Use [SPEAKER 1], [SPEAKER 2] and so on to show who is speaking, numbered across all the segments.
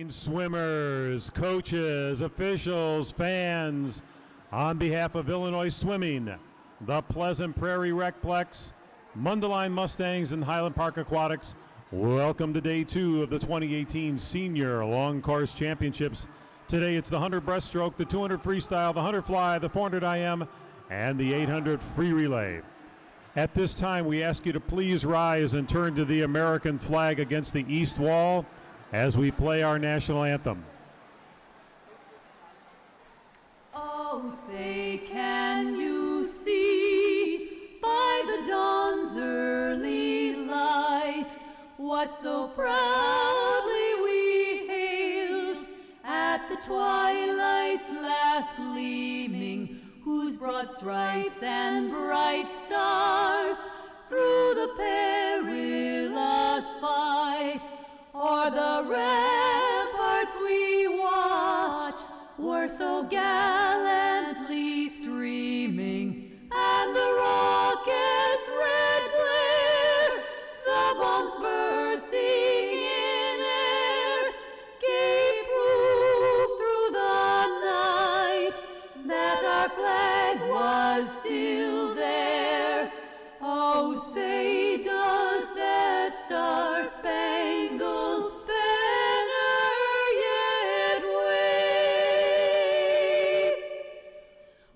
[SPEAKER 1] Swimmers, coaches, officials, fans, on behalf of Illinois Swimming, the Pleasant Prairie Recplex, Mundelein Mustangs, and Highland Park Aquatics, welcome to day 2 of the 2018 Senior Long Course Championships. Today it's the 100 breaststroke, the 200 freestyle, the 100 fly, the 400 IM, and the 800 free relay. At this time, we ask you to please rise and turn to the American flag against the east wall as we play our national anthem.
[SPEAKER 2] Oh, say, can you see by the dawn's early light what so proudly we hailed at the twilight's last gleaming, whose broad stripes and bright stars through the perilous fight o'er the ramparts we watched were so gallantly streaming, and the rocket's red glare, the bombs bursting in air, gave proof through the night that our flag was still there. Oh, say, does that star-spangled banner yet wave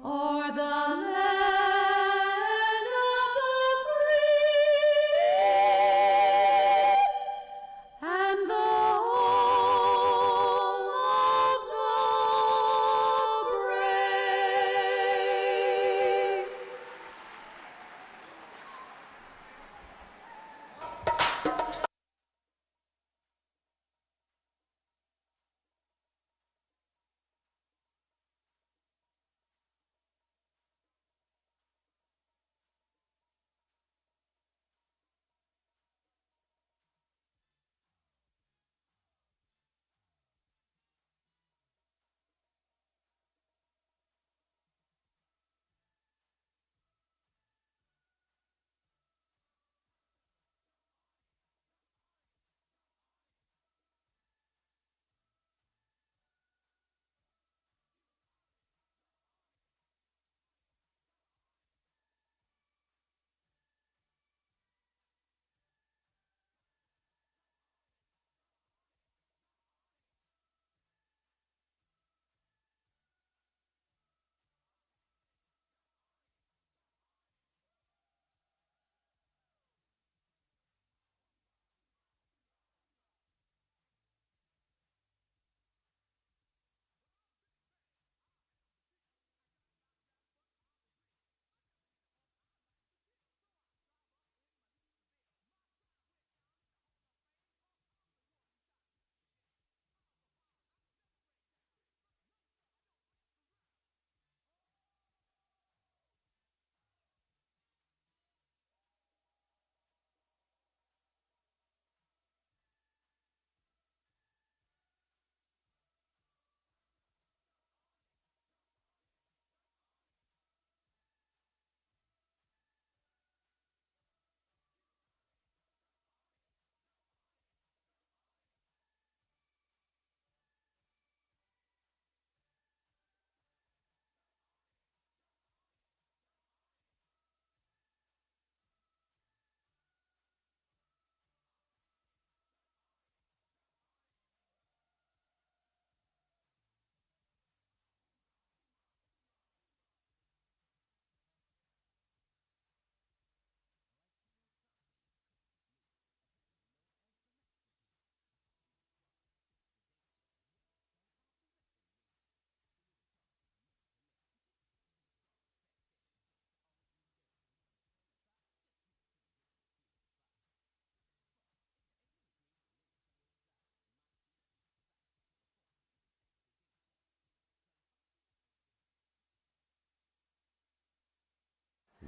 [SPEAKER 2] o'er the land of the free and the home of the brave?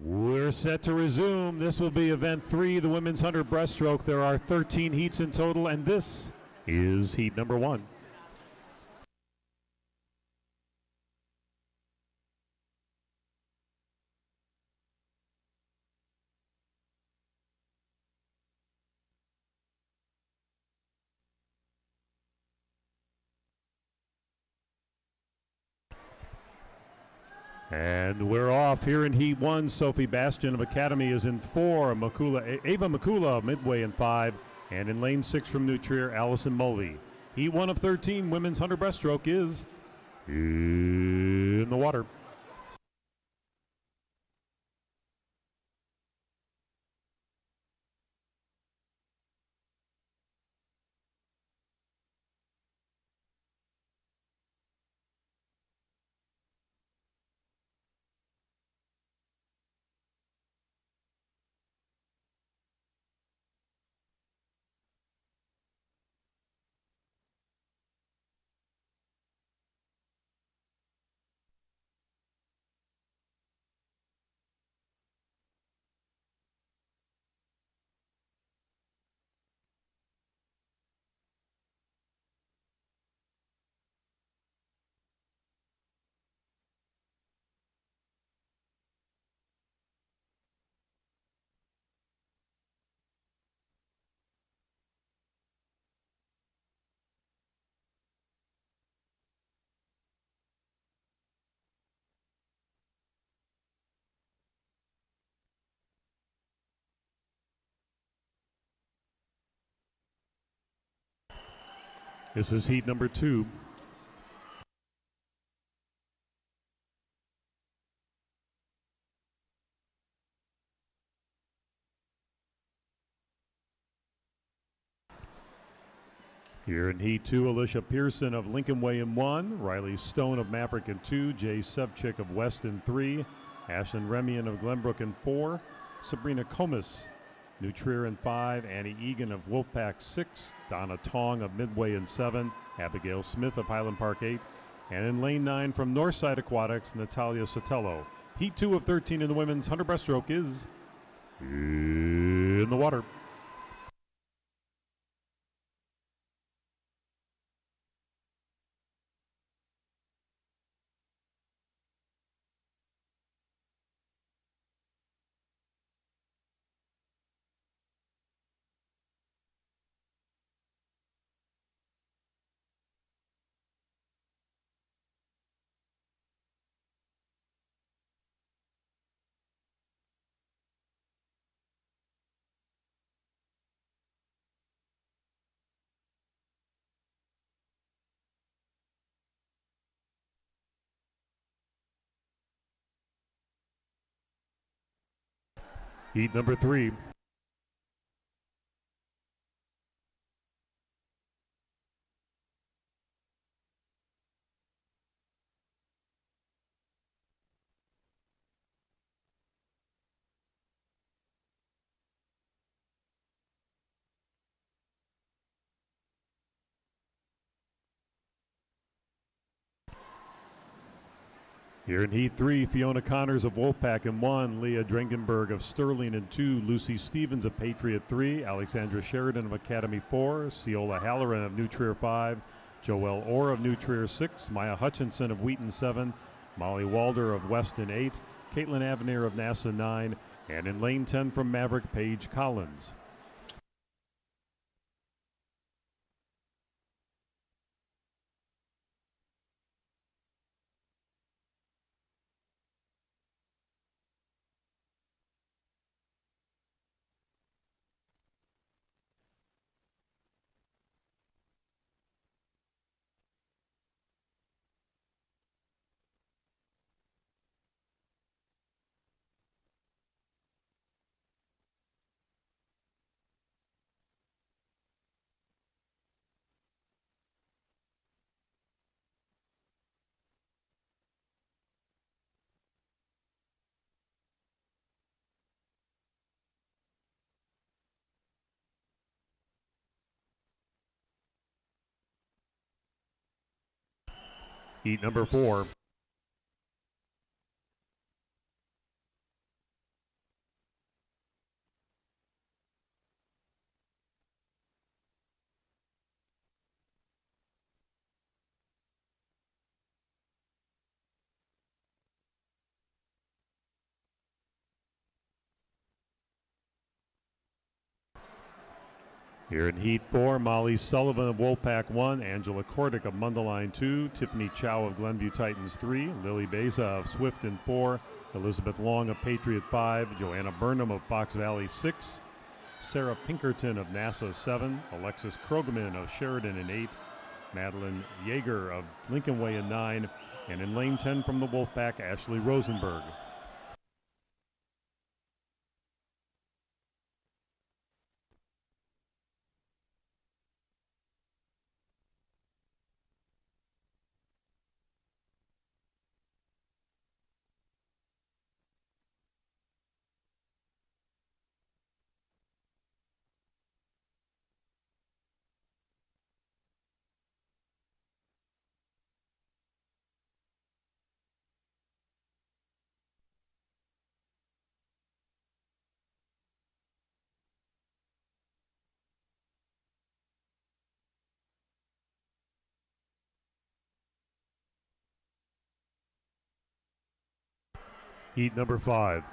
[SPEAKER 1] We're set to resume. This will be event 3, the women's 100 breaststroke. There are 13 heats in total, and this is heat number 1. And we're off here in Heat 1. Sophie Bastian of Academy is in 4. Ava Makula midway in 5. And in lane 6 from New Trier, Allison Mulvey. Heat 1 of 13, women's 100 breaststroke is in the water. This is heat number 2. Here in Heat 2, Alicia Pearson of Lincoln Way in 1, Riley Stone of Maverick in 2, Jay Sevchik of West in 3, Ashlyn Remian of Glenbrook in 4, Sabrina Comas, New Trier in 5, Annie Egan of Wolfpack 6, Donna Tong of Midway in 7, Abigail Smith of Highland Park 8, and in lane 9 from Northside Aquatics, Natalia Sotelo. Heat 2 of 13 in the women's 100 breaststroke is in the water. Heat number 3. Here in Heat 3, Fiona Connors of Wolfpack in 1, Leah Drengenberg of Sterling in 2, Lucy Stevens of Patriot 3, Alexandra Sheridan of Academy 4, Ciola Halloran of New Trier 5, Joelle Orr of New Trier 6, Maya Hutchinson of Wheaton 7, Molly Walder of Weston 8, Caitlin Avenir of NASA 9, and in lane 10 from Maverick, Paige Collins. Heat number 4. Here in Heat 4, Molly Sullivan of Wolfpack 1, Angela Kordick of Mundelein 2, Tiffany Chow of Glenview Titans 3, Lily Beza of Swift in 4, Elizabeth Long of Patriot 5, Joanna Burnham of Fox Valley 6, Sarah Pinkerton of NASA 7, Alexis Krogerman of Sheridan in 8, Madeline Yeager of Lincoln Way in 9, and in lane 10 from the Wolfpack, Ashley Rosenberg. Heat number 5.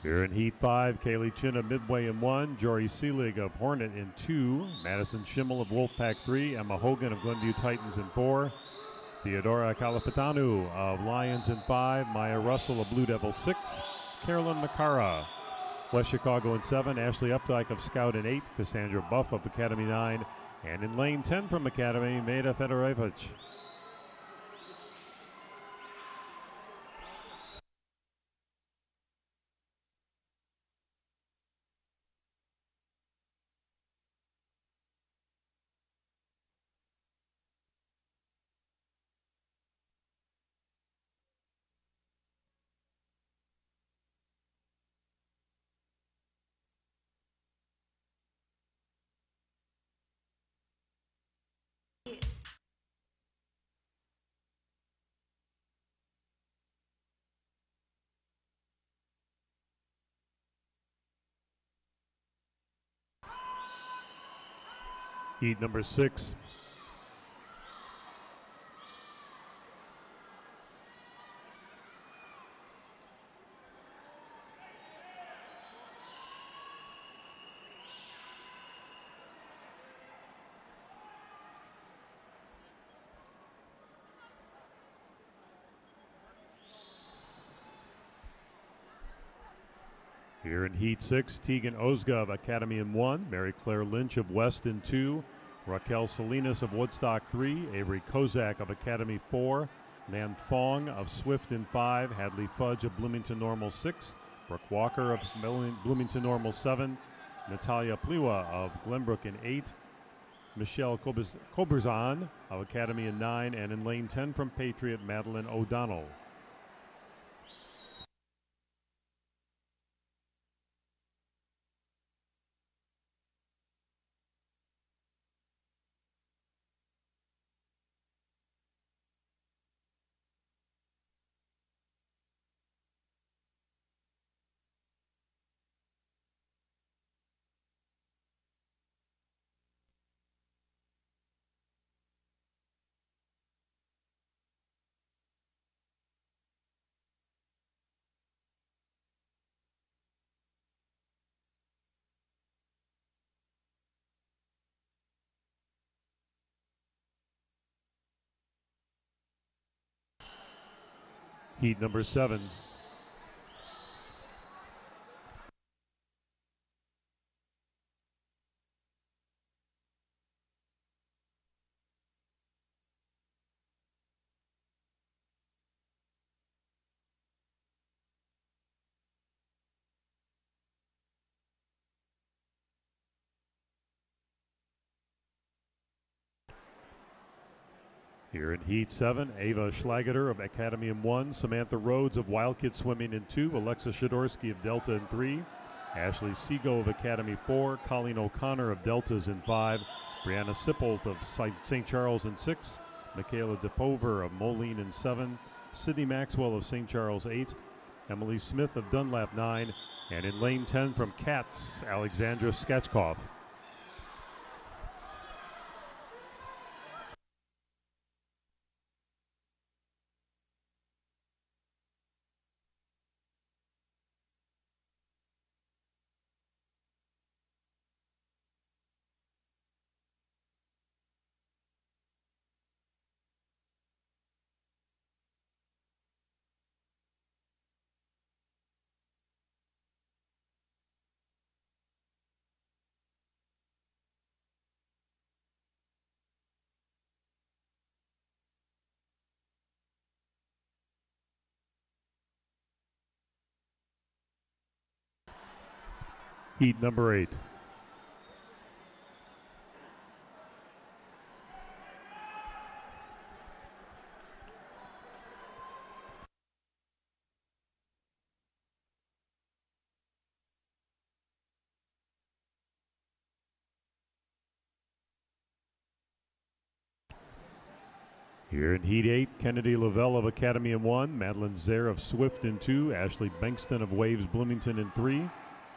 [SPEAKER 1] Here in Heat 5, Kaylee Chin of Midway in 1, Jory Seelig of Hornet in 2, Madison Schimmel of Wolfpack 3, Emma Hogan of Glenview Titans in 4, Theodora Califitanu of Lions in 5, Maya Russell of Blue Devil 6, Carolyn Macara, West Chicago in 7, Ashley Updike of Scout in 8, Cassandra Buff of Academy 9, and in lane 10 from Academy, Maida Fedorevich. Heat number 6. Here in Heat 6, Tegan Ozga of Academy in 1, Mary Claire Lynch of West in 2, Raquel Salinas of Woodstock 3, Avery Kozak of Academy 4, Nan Fong of Swift in 5, Hadley Fudge of Bloomington Normal 6, Brooke Walker of Bloomington Normal 7, Natalia Pliwa of Glenbrook in 8, Michelle Coberzon of Academy in 9, and in lane 10 from Patriot, Madeline O'Donnell. Heat number 7. Here in Heat 7, Ava Schlageter of Academy in 1, Samantha Rhodes of Wildkid Swimming in 2, Alexa Shadorsky of Delta in 3, Ashley Seago of Academy 4, Colleen O'Connor of Deltas in 5, Brianna Sippolt of St. Charles in 6, Michaela DePover of Moline in 7, Sydney Maxwell of St. Charles 8, Emily Smith of Dunlap 9, and in lane 10 from Katz, Alexandra Sketchkoff. Heat number 8. Here in Heat 8, Kennedy Lavelle of Academy in 1, Madeline Zare of Swift in 2, Ashley Bankston of Waves Bloomington in 3,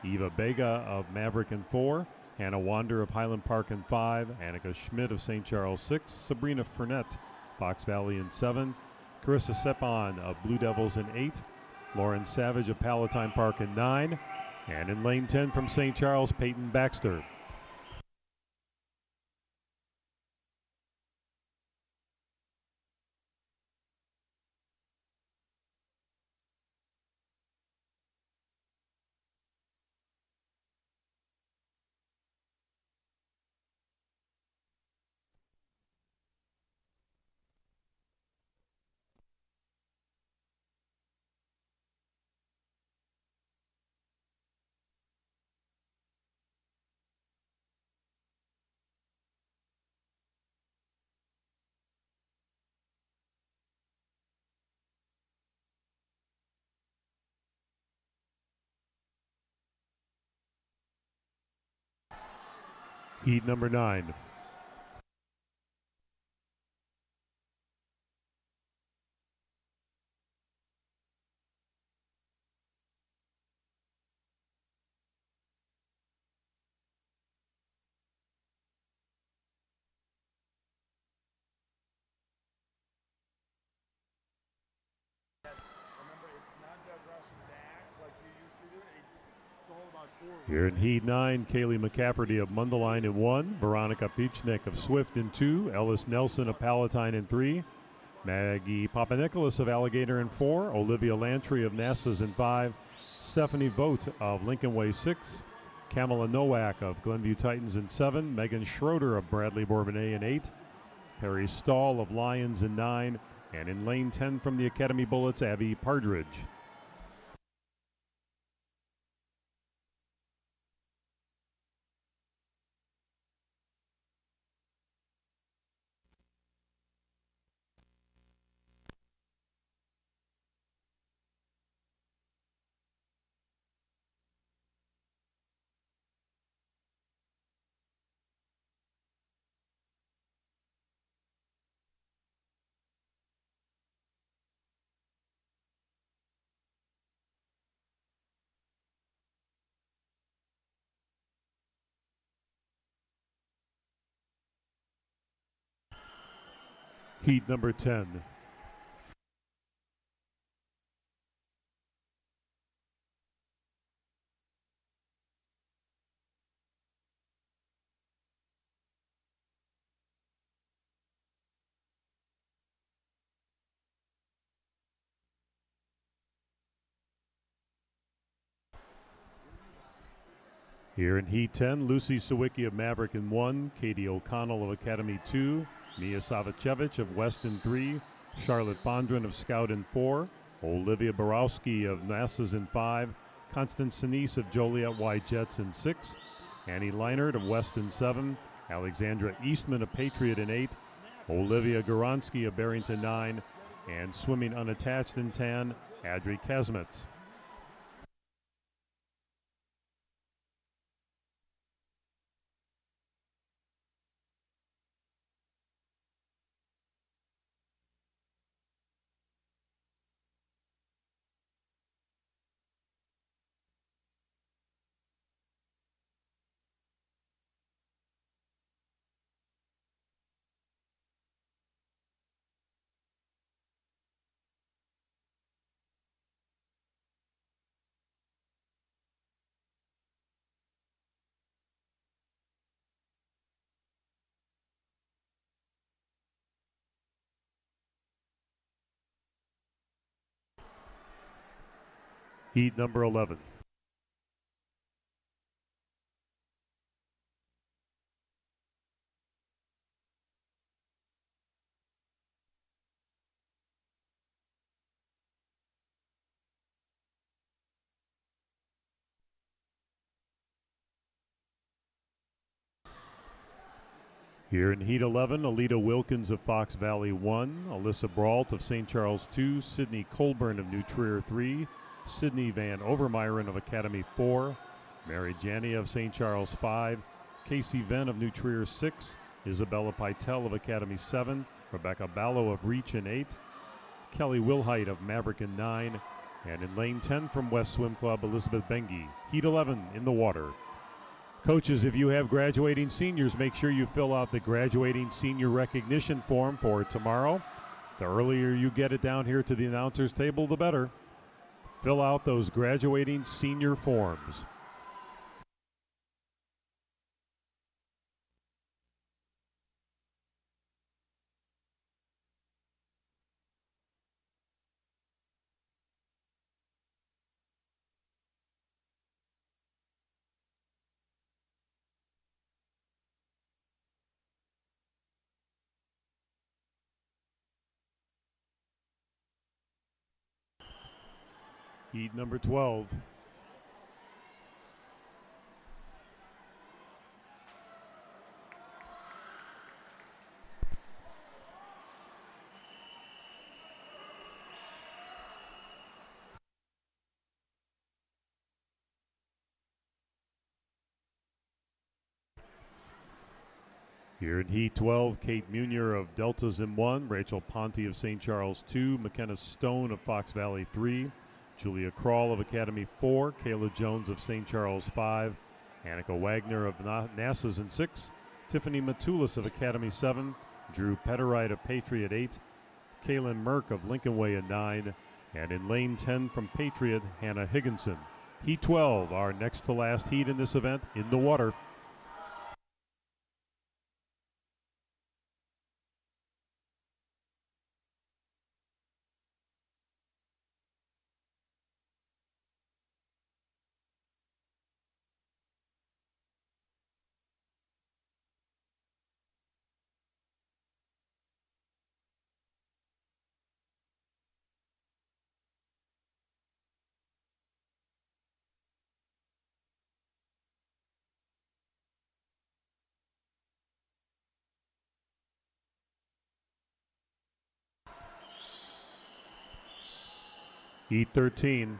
[SPEAKER 1] Eva Bega of Maverick in 4, Hannah Wander of Highland Park in 5, Annika Schmidt of St. Charles 6, Sabrina Furnett, Fox Valley in 7, Carissa Sepon of Blue Devils in 8, Lauren Savage of Palatine Park in 9, and in lane 10 from St. Charles, Peyton Baxter. Heat number 9. Here in Heat 9, Kaylee McCafferty of Mundelein in 1, Veronica Pichnik of Swift in 2, Ellis Nelson of Palatine in 3, Maggie Papanikolaou of Alligator in 4, Olivia Lantry of Nassas in 5, Stephanie Vogt of Lincoln Way 6, Kamala Nowak of Glenview Titans in 7, Megan Schroeder of Bradley Bourbonnais in 8, Perry Stahl of Lions in 9, and in lane 10 from the Academy Bullets, Abby Partridge. Heat number 10. Here in Heat 10, Lucy Sawicki of Maverick in 1, Katie O'Connell of Academy 2, Mia Savachevich of West in 3, Charlotte Fondren of Scout in 4, Olivia Borowski of Nassas in 5, Constance Sinise of Joliet White Jets in 6, Annie Leinert of West in 7, Alexandra Eastman of Patriot in 8, Olivia Goronsky of Barrington 9, and swimming unattached in 10, Adri Kasmitz. Heat number 11. Here in Heat 11, Alita Wilkins of Fox Valley 1, Alyssa Brault of St. Charles 2, Sydney Colburn of New Trier 3, Sydney Van Overmyron of Academy 4, Mary Janney of St. Charles 5, Casey Venn of New Trier 6, Isabella Pytel of Academy 7, Rebecca Ballo of Reach in 8, Kelly Wilhite of Maverick in 9, and in lane 10 from West Swim Club, Elizabeth Bengi. Heat 11 in the water. Coaches, if you have graduating seniors, make sure you fill out the graduating senior recognition form for tomorrow. The earlier you get it down here to the announcer's table, the better. Fill out those graduating senior forms. Heat number 12. Here in Heat 12, Kate Munier of Deltas in 1, Rachel Ponte of St. Charles 2, McKenna Stone of Fox Valley 3, Julia Krall of Academy 4, Kayla Jones of St. Charles 5, Annika Wagner of NASA's in 6, Tiffany Matulis of Academy 7, Drew Petterite of Patriot 8, Kaylin Merck of Lincoln Way in 9, and in lane 10 from Patriot, Hannah Higginson. Heat 12, our next to last heat in this event, in the water. Heat 13.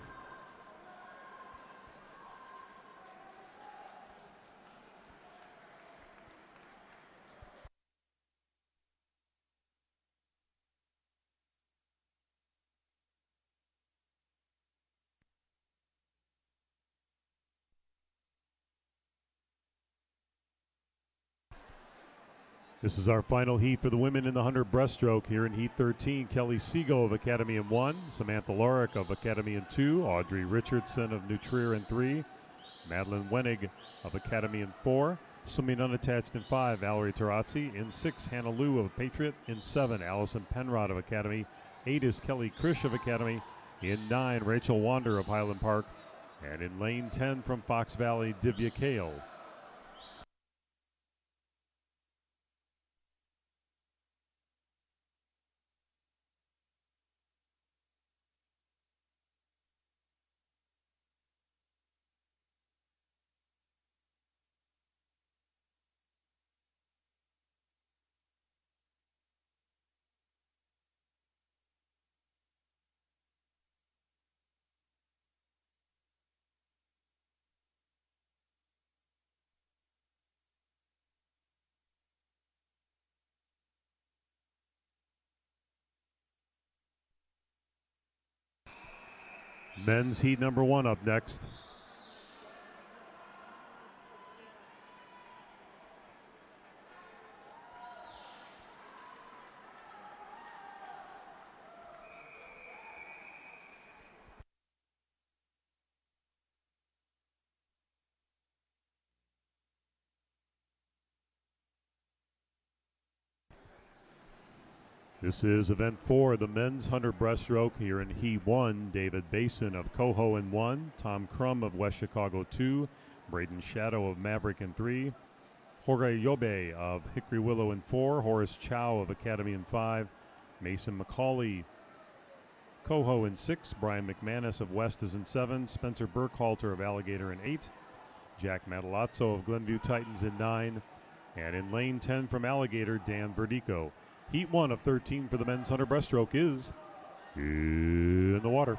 [SPEAKER 1] This is our final heat for the women in the 100 breaststroke. Here in Heat 13, Kelly Segal of Academy in 1, Samantha Lorick of Academy in 2, Audrey Richardson of New Trier in 3, Madeline Wenig of Academy in 4, swimming unattached in 5, Valerie Tarazzi in 6, Hannah Liu of Patriot in 7, Allison Penrod of Academy, 8 is Kelly Krish of Academy, in 9, Rachel Wander of Highland Park, and in lane 10 from Fox Valley, Divya Kale. Men's heat number 1 up next. This is event 4, the men's 100 breaststroke. Here in Heat 1, David Basin of Coho in 1, Tom Crum of West Chicago 2, Braden Shadow of Maverick in 3, Jorge Yobe of Hickory Willow in 4, Horace Chow of Academy in 5, Mason McCauley, Coho in 6, Brian McManus of West is in 7, Spencer Burkhalter of Alligator in 8, Jack Matalazzo of Glenview Titans in 9, and in lane 10 from Alligator, Dan Verdico. Heat 1 of 13 for the men's 100 breaststroke is in the water.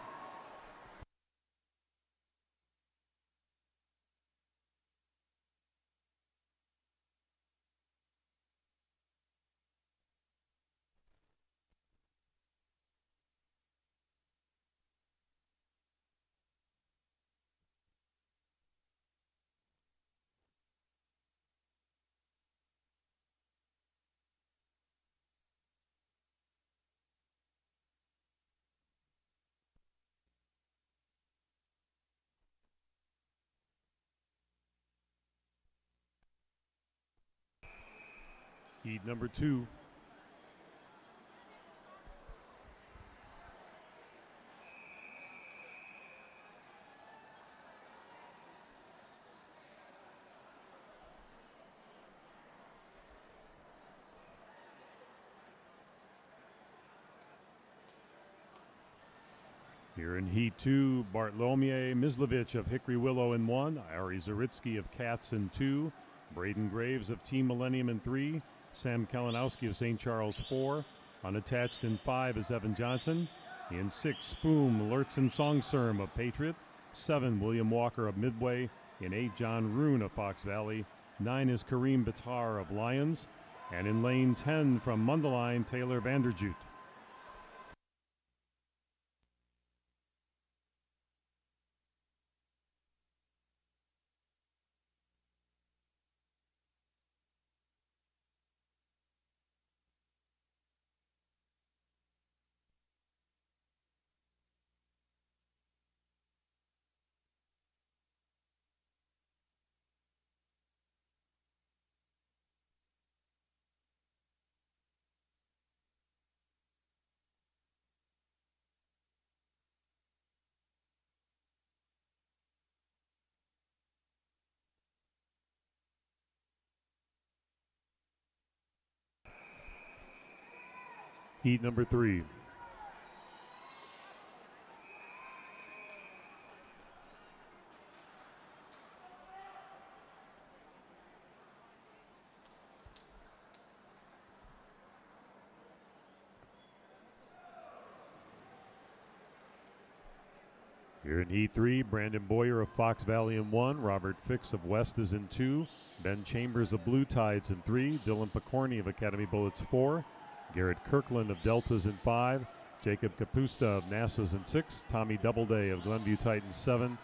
[SPEAKER 1] Heat number 2. Here in Heat 2, Bartolomew Mislovich of Hickory Willow in 1, Ari Zaritsky of Cats in 2, Braden Graves of Team Millennium in 3, Sam Kalinowski of St. Charles 4, unattached in 5 is Evan Johnson, in 6 Foom Lurtzen Songserm of Patriot, 7 William Walker of Midway, in 8 John Roon of Fox Valley, 9 is Kareem Batar of Lions, and in lane 10 from Mundelein, Taylor Vanderjut. Heat number 3. Here in Heat 3, Brandon Boyer of Fox Valley in 1, Robert Fix of West is in 2, Ben Chambers of Blue Tides in 3, Dylan Picorni of Academy Bullets 4, Garrett Kirkland of Deltas in 5, Jacob Capusta of NASA's in 6, Tommy Doubleday of Glenview Titans 7,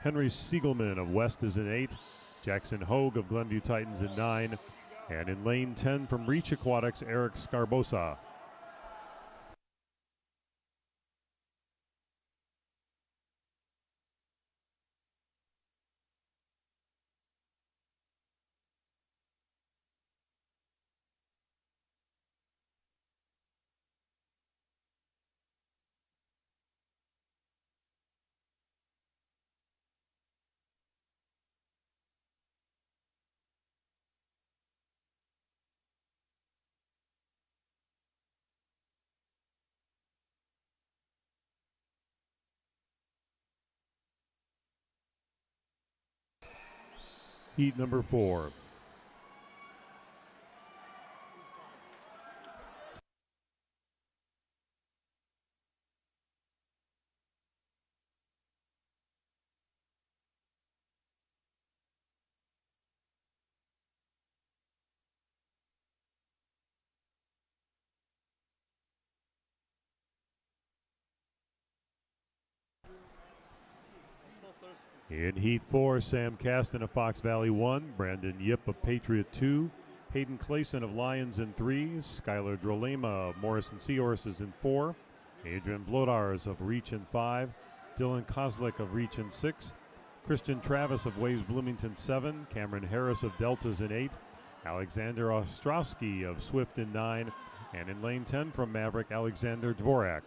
[SPEAKER 1] Henry Siegelman of West is in 8, Jackson Hogue of Glenview Titans in 9, and in lane 10 from Reach Aquatics, Eric Scarbosa. Heat number 4. In Heat 4, Sam Caston of Fox Valley 1, Brandon Yip of Patriot 2, Hayden Clayson of Lions in 3, Skylar Drolema of Morrison Seahorses in 4, Adrian Vlodars of Reach in 5, Dylan Kozlik of Reach in 6, Christian Travis of Waves Bloomington 7, Cameron Harris of Deltas in 8, Alexander Ostrowski of Swift in 9, And in lane 10 from Maverick, Alexander Dvorak.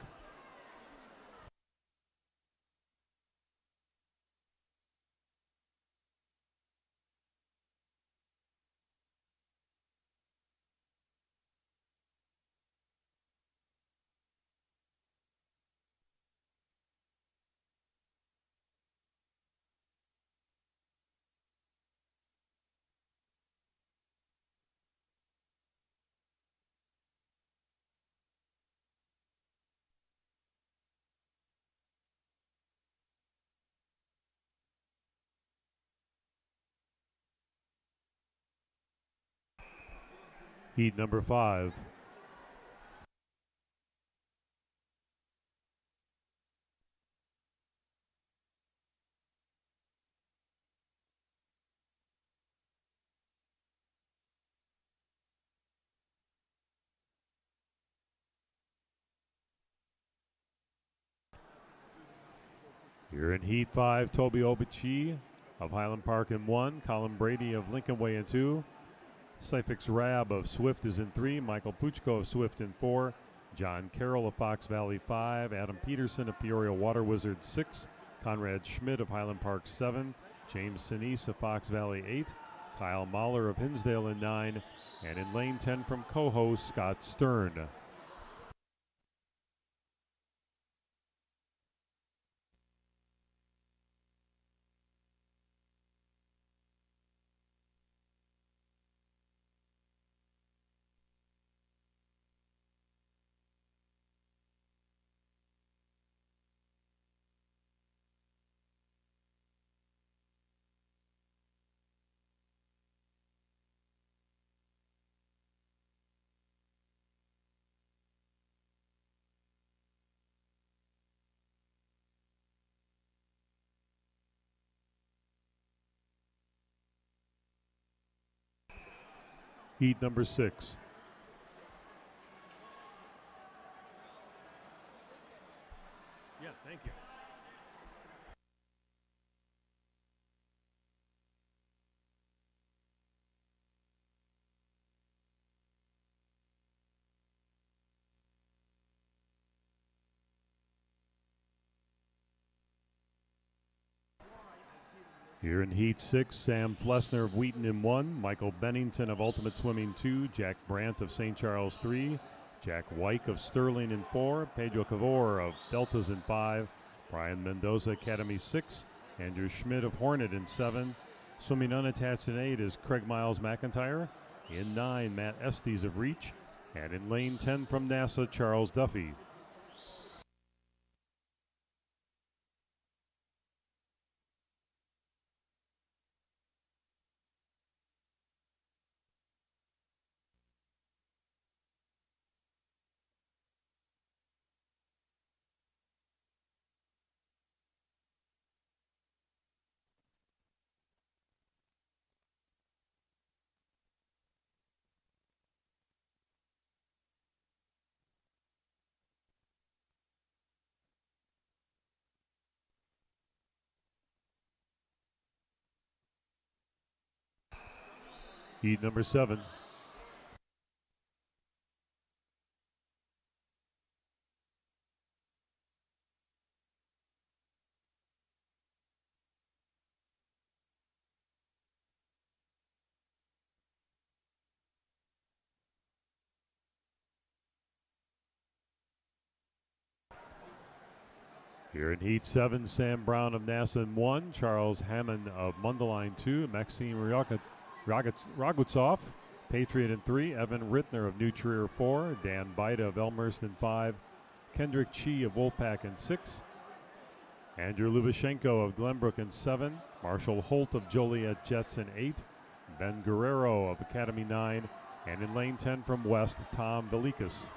[SPEAKER 1] Heat number 5. Here in Heat 5, Toby Obichi of Highland Park in 1, Colin Brady of Lincoln Way in 2, Syphix Rab of Swift is in 3, Michael Puchko of Swift in 4, John Carroll of Fox Valley 5, Adam Peterson of Peoria Water Wizard 6, Conrad Schmidt of Highland Park 7, James Sinise of Fox Valley 8, Kyle Mahler of Hinsdale in 9, and in lane 10 from co-host Scott Stern. Heat number 6. Yeah, thank you. Here in Heat 6, Sam Flessner of Wheaton in 1, Michael Bennington of Ultimate Swimming 2, Jack Brandt of St. Charles 3, Jack Wyke of Sterling in 4, Pedro Cavor of Deltas in 5, Brian Mendoza Academy 6, Andrew Schmidt of Hornet in 7, swimming unattached in 8 is Craig Miles McIntyre, in 9 Matt Estes of Reach, and in lane 10 from NASA Charles Duffy. Heat number 7. Here in Heat 7, Sam Brown of NASA in 1, Charles Hammond of Mundelein 2, Maxime Ragutsov, Patriot in 3, Evan Rittner of New Trier 4, Dan Beida of Elmhurst in 5, Kendrick Chi of Wolfpack in 6, Andrew Lubashenko of Glenbrook in 7, Marshall Holt of Joliet Jets in 8, Ben Guerrero of Academy 9, and in lane 10 from West, Tom Velikas.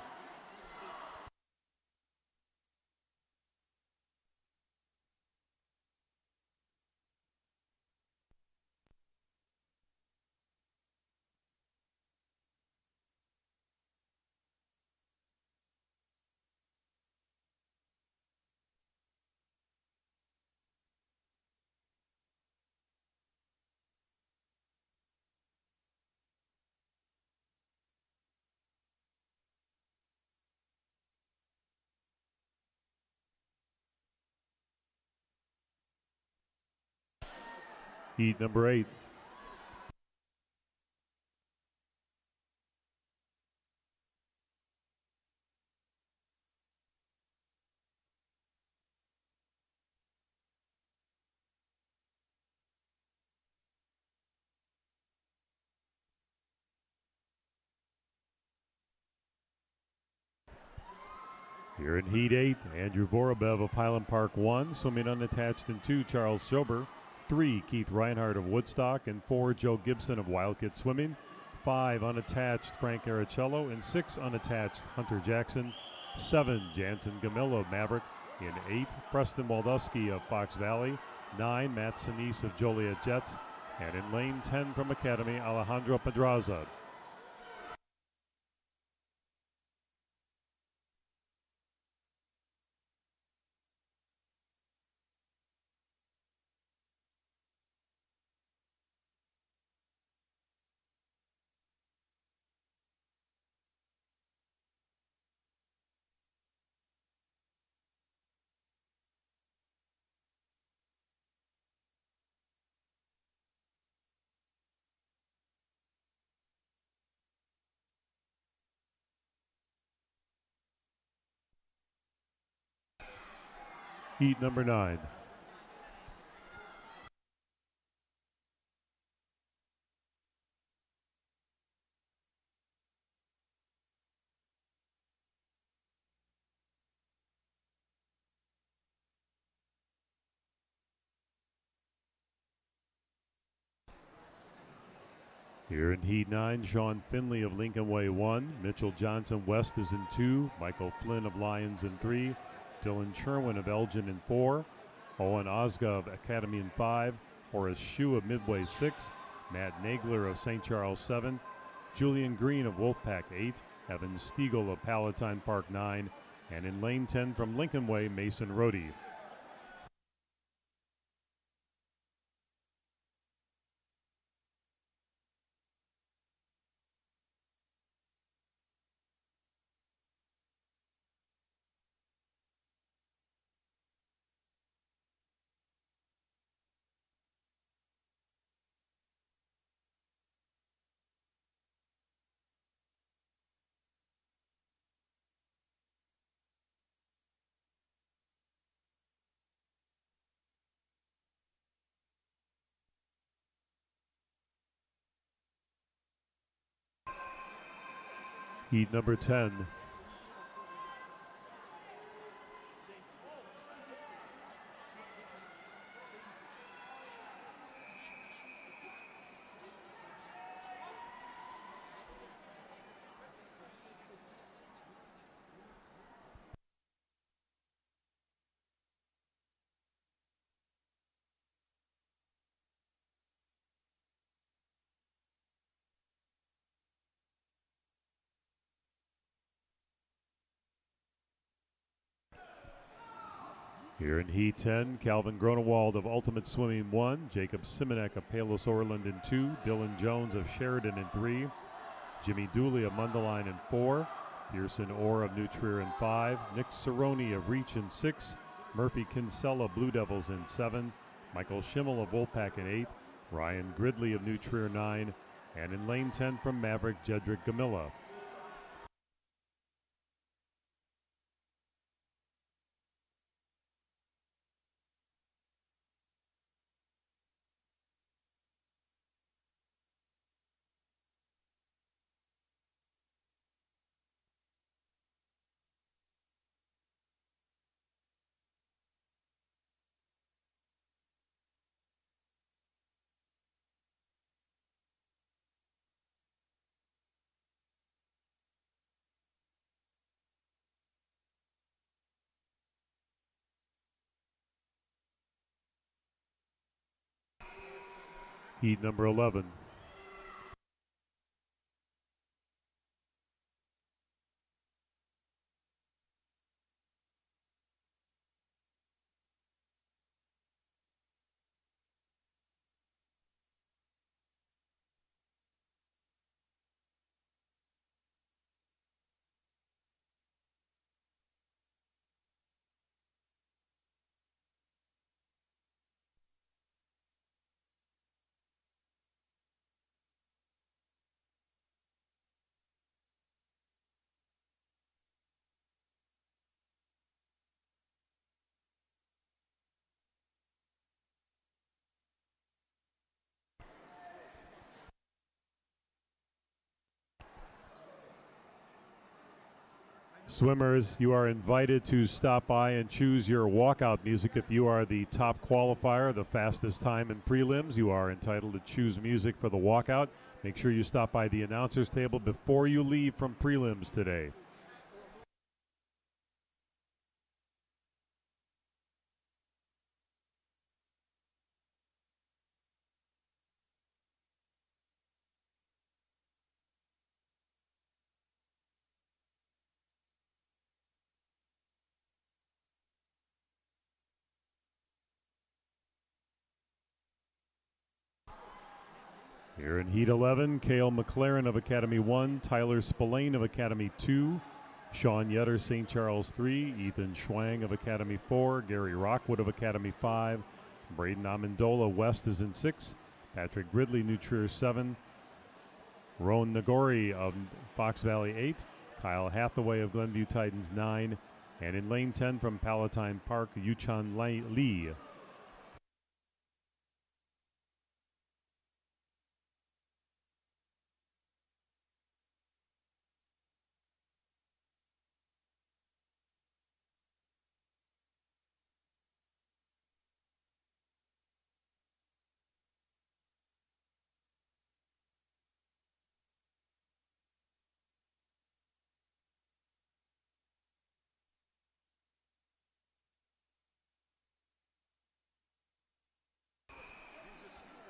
[SPEAKER 1] Heat number 8. Here in Heat 8, Andrew Vorobev of Highland Park 1, swimming unattached in 2, Charles Schober, 3, Keith Reinhardt of Woodstock, and 4, Joe Gibson of Wildcat Swimming, 5, unattached, Frank Aricello, and 6, unattached, Hunter Jackson, 7, Jansen Gamillo of Maverick, in 8, Preston Waldowski of Fox Valley, 9, Matt Sinise of Joliet Jets, and in lane 10 from Academy, Alejandro Pedraza. Heat number 9. Here in Heat 9, Sean Finley of Lincoln Way 1, Mitchell Johnson West is in 2, Michael Flynn of Lions in 3, Dylan Sherwin of Elgin in 4, Owen Osga of Academy in 5, Horace Shue of Midway 6, Matt Nagler of St. Charles 7, Julian Green of Wolfpack 8, Evan Stiegel of Palatine Park 9, and in lane 10 from Lincoln Way, Mason Rohde. Heat number 10. Here in Heat 10, Calvin Gronewald of Ultimate Swimming 1, Jacob Simonek of Palos Orland in 2, Dylan Jones of Sheridan in 3, Jimmy Dooley of Mundelein in 4, Pearson Orr of New Trier in 5, Nick Cerrone of Reach in 6, Murphy Kinsella Blue Devils in 7, Michael Schimmel of Wolfpack in 8, Ryan Gridley of New Trier 9, and in lane 10 from Maverick, Jedrick Gamilla. Heat number 11. Swimmers, you are invited to stop by and choose your walkout music. If you are the top qualifier, the fastest time in prelims, you are entitled to choose music for the walkout. Make sure you stop by the announcer's table before you leave from prelims today. Here in Heat 11, Cale McLaren of Academy 1, Tyler Spillane of Academy 2, Sean Yetter, St. Charles 3, Ethan Schwang of Academy 4, Gary Rockwood of Academy 5, Braden Amendola West is in 6, Patrick Gridley, New Trier 7, Roan Nagori of Fox Valley 8, Kyle Hathaway of Glenview Titans 9, and in lane 10 from Palatine Park, Yuchan Lee.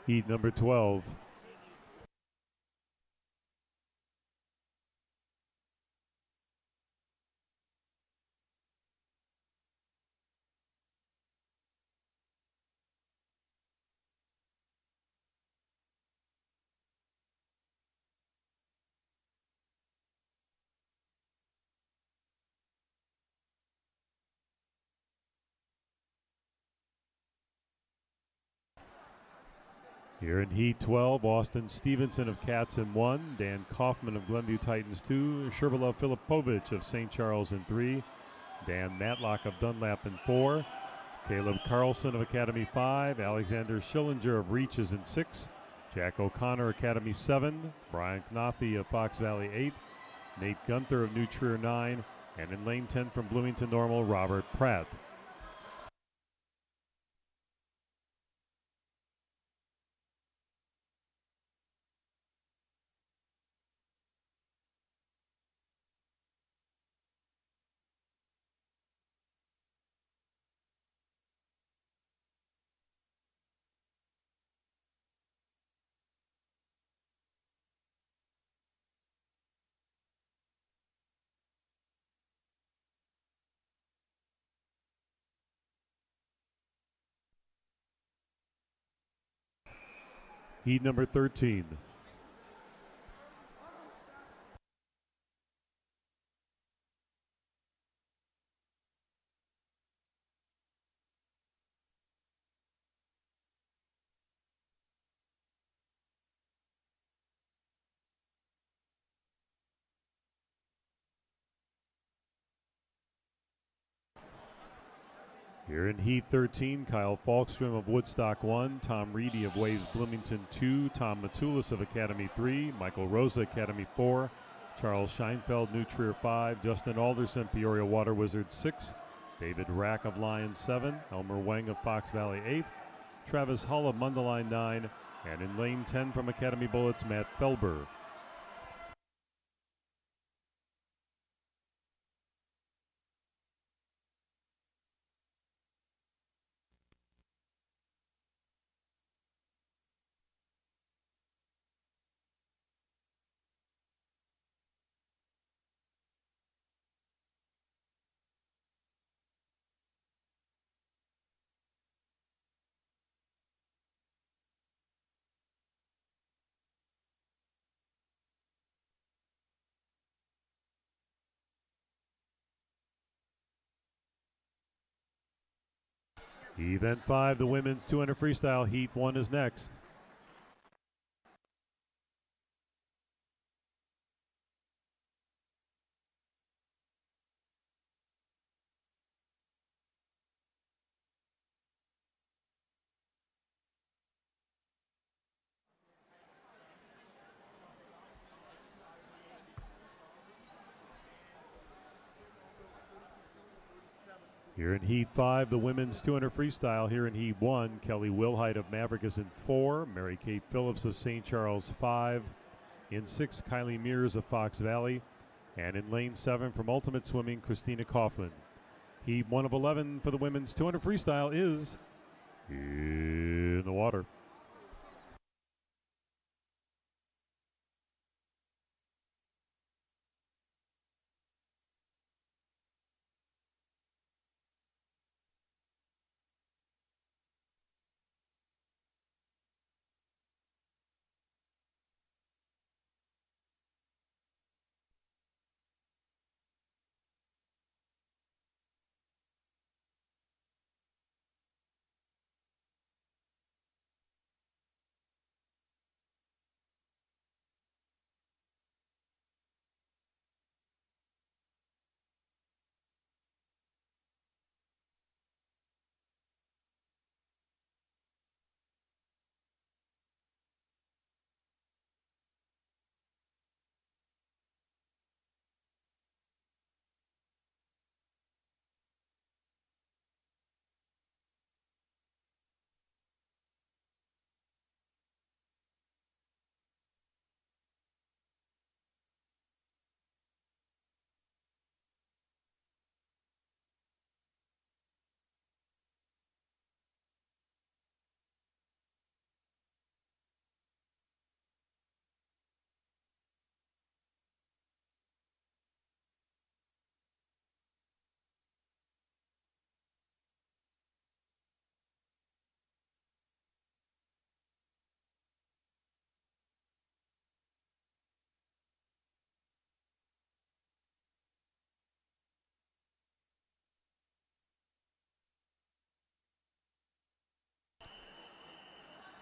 [SPEAKER 1] Heat number 12. Here in Heat 12, Austin Stevenson of Cats in 1, Dan Kaufman of Glenview Titans 2, Sherbalov Filipovich of St. Charles in 3, Dan Matlock of Dunlap in 4, Caleb Carlson of Academy 5, Alexander Schillinger of Reach is in 6, Jack O'Connor, Academy 7, Brian Knopfe of Fox Valley 8, Nate Gunther of New Trier 9, and in lane 10 from Bloomington Normal, Robert Pratt. Heat number 13. Here in Heat 13, Kyle Falkstrom of Woodstock 1, Tom Reedy of Waves Bloomington 2, Tom Matulis of Academy 3, Michael Rosa, Academy 4, Charles Scheinfeld, New Trier 5, Justin Alderson, Peoria Water Wizards 6, David Rack of Lions 7, Elmer Wang of Fox Valley 8, Travis Hull of Mundelein 9, and in lane 10 from Academy Bullets, Matt Felber. Event 5, the women's 200 freestyle heat 1 is next. Here in Heat 5, the women's 200 freestyle. Here in Heat 1, Kelly Wilhite of Maverick is in 4, Mary Kate Phillips of St. Charles 5. In 6, Kylie Mears of Fox Valley. And in lane 7 from Ultimate Swimming, Christina Kaufman. Heat 1 of 11 for the women's 200 freestyle is in the water.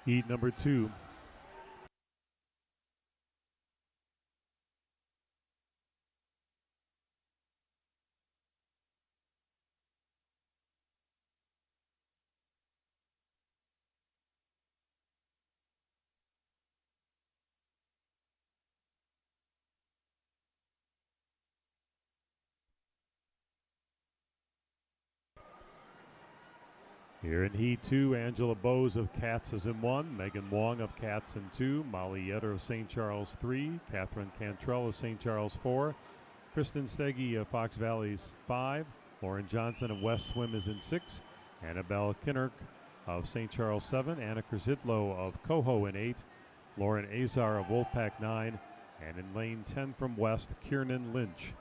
[SPEAKER 1] Heat number 2. Here in Heat 2, Angela Bose of Cats is in 1, Megan Wong of Cats in 2, Molly Yetter of St. Charles 3, Catherine Cantrell of St. Charles 4, Kristen Steggy of Fox Valley's 5, Lauren Johnson of West Swim is in 6, Annabelle Kinnerk of St. Charles 7, Anna Krzitlo of Coho in 8, Lauren Azar of Wolfpack 9, and in lane 10 from West, Kiernan Lynch.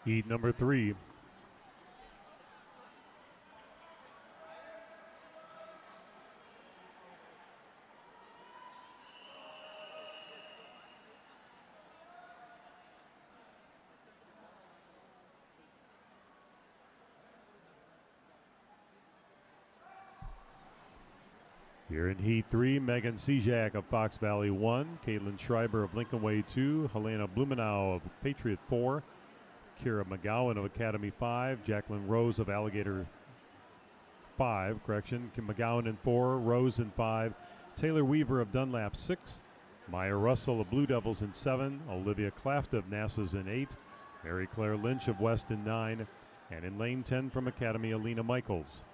[SPEAKER 1] Heat number 3. Here in Heat 3, Megan Sejak of Fox Valley 1, Caitlin Schreiber of Lincoln Way 2, Helena Blumenau of Patriot 4, Kira McGowan of Academy 5, Jacqueline Rose of Alligator 5, McGowan in 4, Rose in 5, Taylor Weaver of Dunlap 6, Maya Russell of Blue Devils in 7, Olivia Claft of NASA's in 8, Mary Claire Lynch of West in 9, and in lane 10 from Academy, Alina Michaels.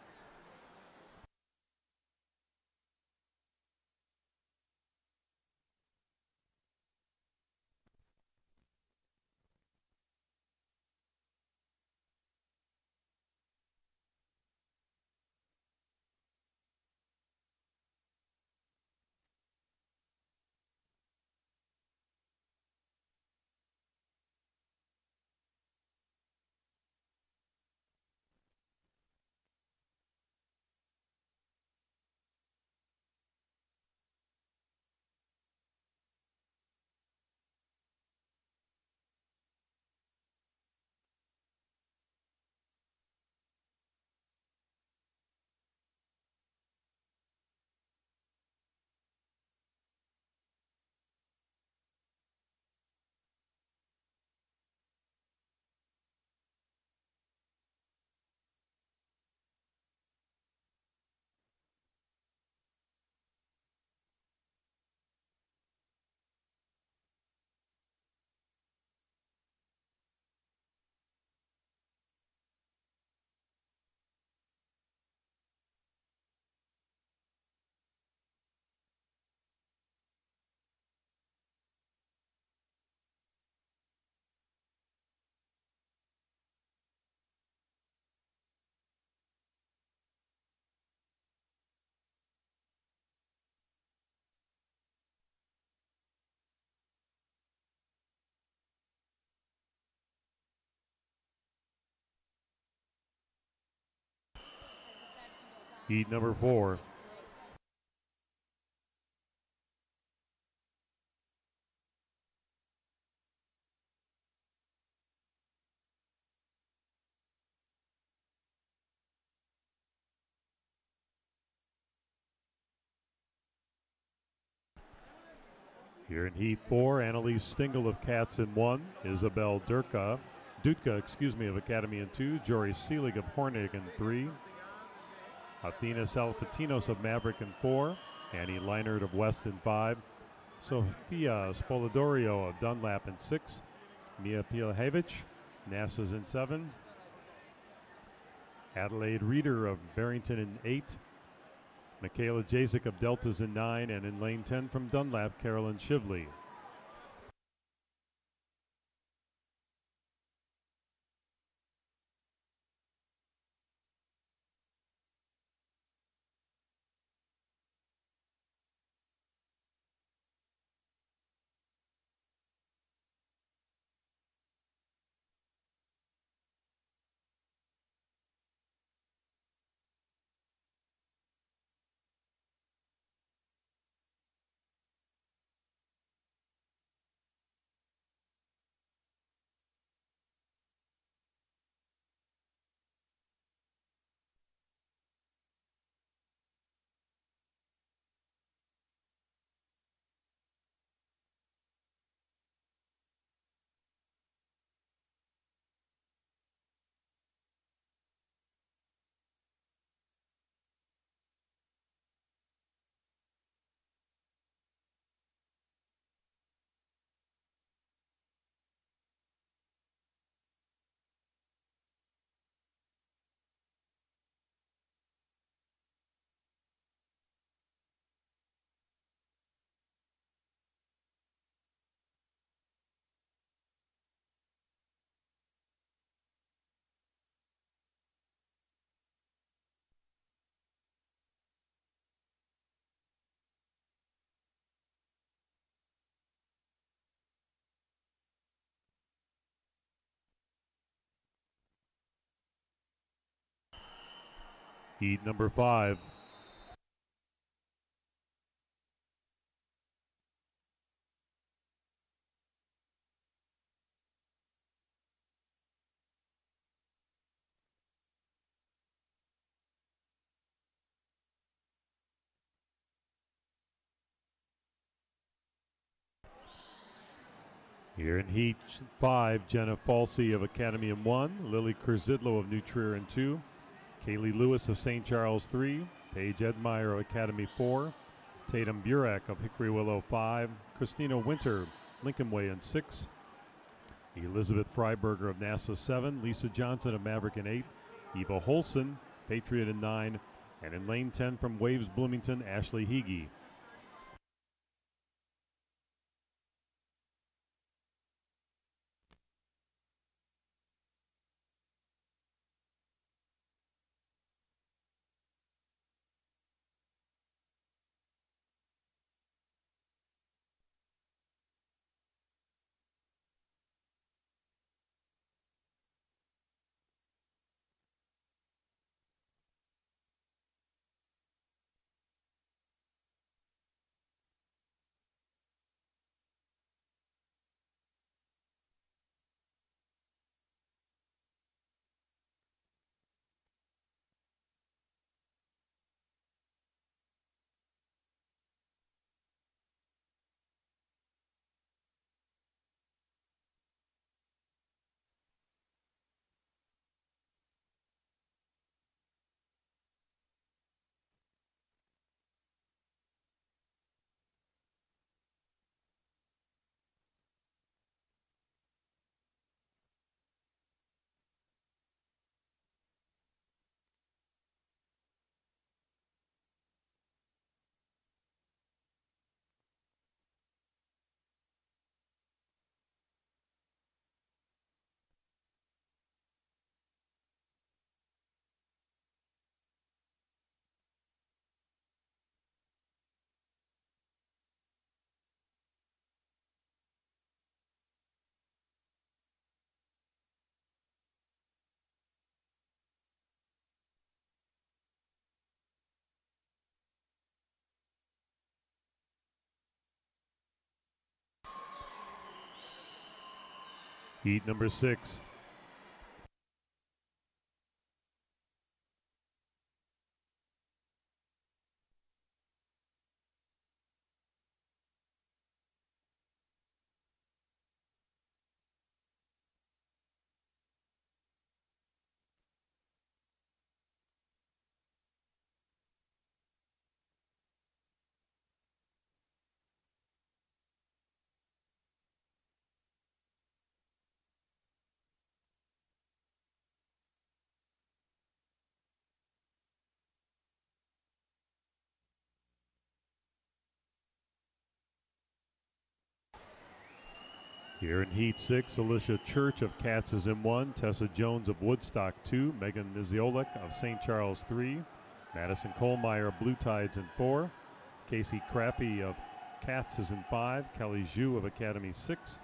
[SPEAKER 1] Heat number 4. Here in Heat 4, Annalise Stingle of Cats in 1, Isabel Dutka of Academy in 2, Jory Seelig of Hornig in 3, Athena Salpatinos of Maverick in 4, Annie Leinert of West in 5, Sofia Spoladorio of Dunlap in 6, Mia Pilahevich, NASA's in 7, Adelaide Reeder of Barrington in 8, Michaela Jasek of Deltas in 9, and in lane 10 from Dunlap, Carolyn Shively. Heat number 5. Here in Heat 5, Jenna Falsey of Academy in 1, Lily Kurzidlo of New Trier in 2, Kaylee Lewis of St. Charles 3, Paige Edmeyer of Academy 4, Tatum Burek of Hickory Willow 5, Christina Winter, Lincoln Way in 6, Elizabeth Freiberger of NASA 7, Lisa Johnson of Maverick in 8, Eva Holson, Patriot in 9, and in lane 10 from Waves Bloomington, Ashley Heege. Heat number 6. Here in Heat 6, Alicia Church of Katz is in 1, Tessa Jones of Woodstock 2, Megan Niziolek of St. Charles 3, Madison Kohlmeyer of Blue Tides in 4, Casey Crappy of Katz is in 5, Kelly Zhu of Academy 6,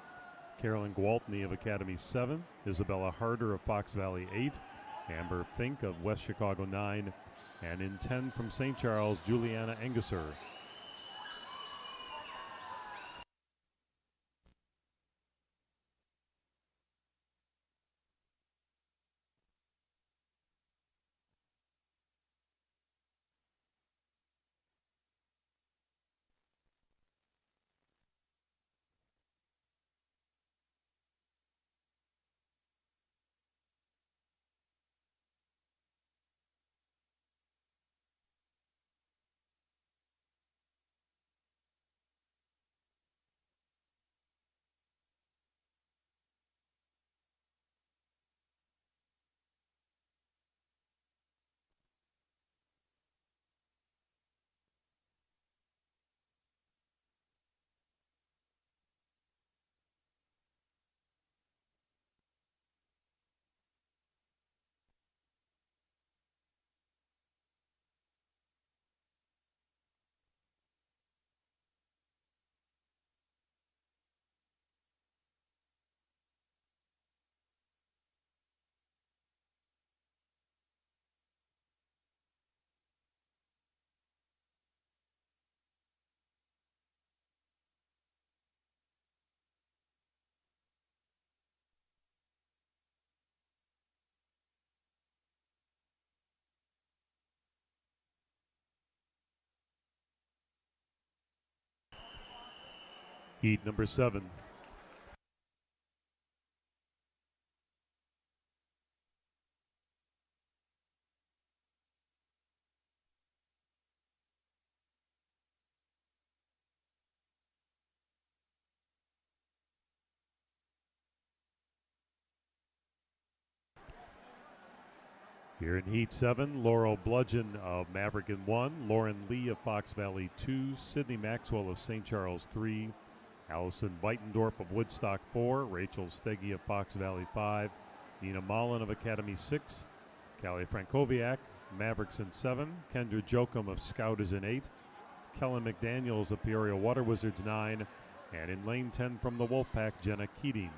[SPEAKER 1] Carolyn Gwaltney of Academy 7, Isabella Harder of Fox Valley 8, Amber Fink of West Chicago 9, and in 10 from St. Charles, Juliana Engesser. Heat number 7. Here in Heat 7, Laurel Bludgeon of Maverick in 1, Lauren Lee of Fox Valley 2, Sydney Maxwell of St. Charles 3, Allison Beitendorf of Woodstock 4, Rachel Steggy of Fox Valley 5, Nina Mullen of Academy 6, Callie Frankowiak, Mavericks in 7, Kendra Jokum of Scout is in 8, Kellen McDaniels of Peoria Water Wizards 9, and in lane 10 from the Wolfpack, Jenna Keating.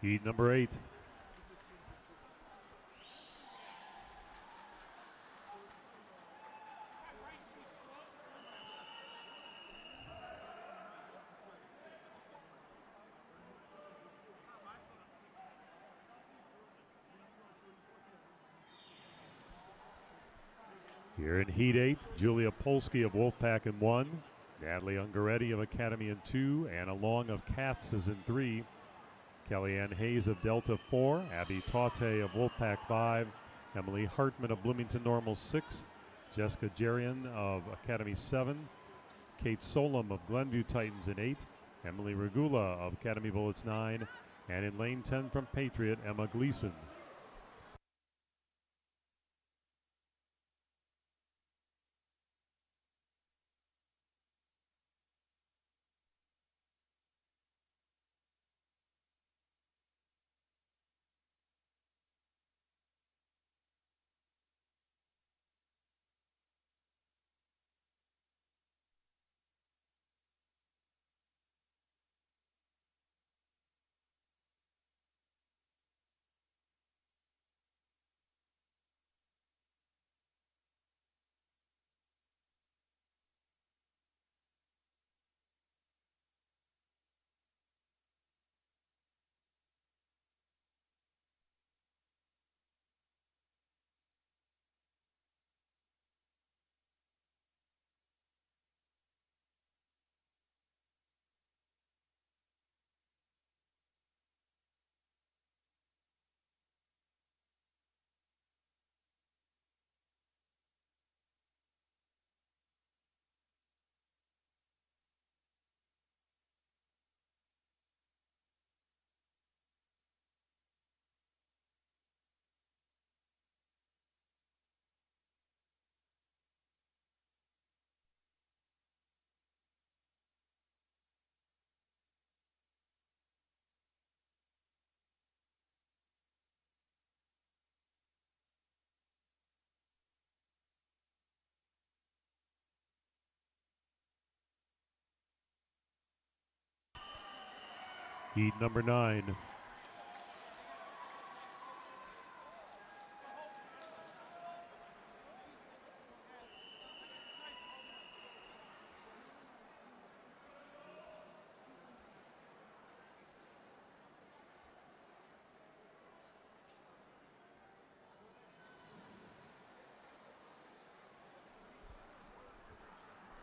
[SPEAKER 1] Heat number 8. Here in Heat 8, Julia Polsky of Wolfpack in 1, Natalie Ungaretti of Academy in 2, Anna Long of Cats is in 3, Kellyanne Hayes of Delta 4, Abby Taute of Wolfpack 5, Emily Hartman of Bloomington Normal 6, Jessica Jerian of Academy 7, Kate Solom of Glenview Titans in 8, Emily Regula of Academy Bullets 9, and in lane 10 from Patriot, Emma Gleason. Heat number 9.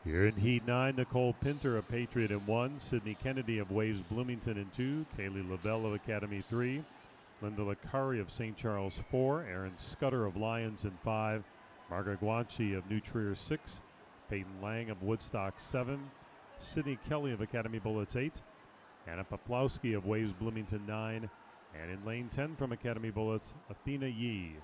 [SPEAKER 1] Here in Heat 9, Nicole Pinter of Patriot in 1, Sydney Kennedy of Waves Bloomington in 2, Kaylee Lavelle of Academy 3, Linda Licari of St. Charles 4, Erin Scudder of Lions in 5, Margaret Guanchi of New Trier 6, Peyton Lang of Woodstock 7, Sydney Kelly of Academy Bullets 8, Anna Poplowski of Waves Bloomington 9, and in lane 10 from Academy Bullets, Athena Yee.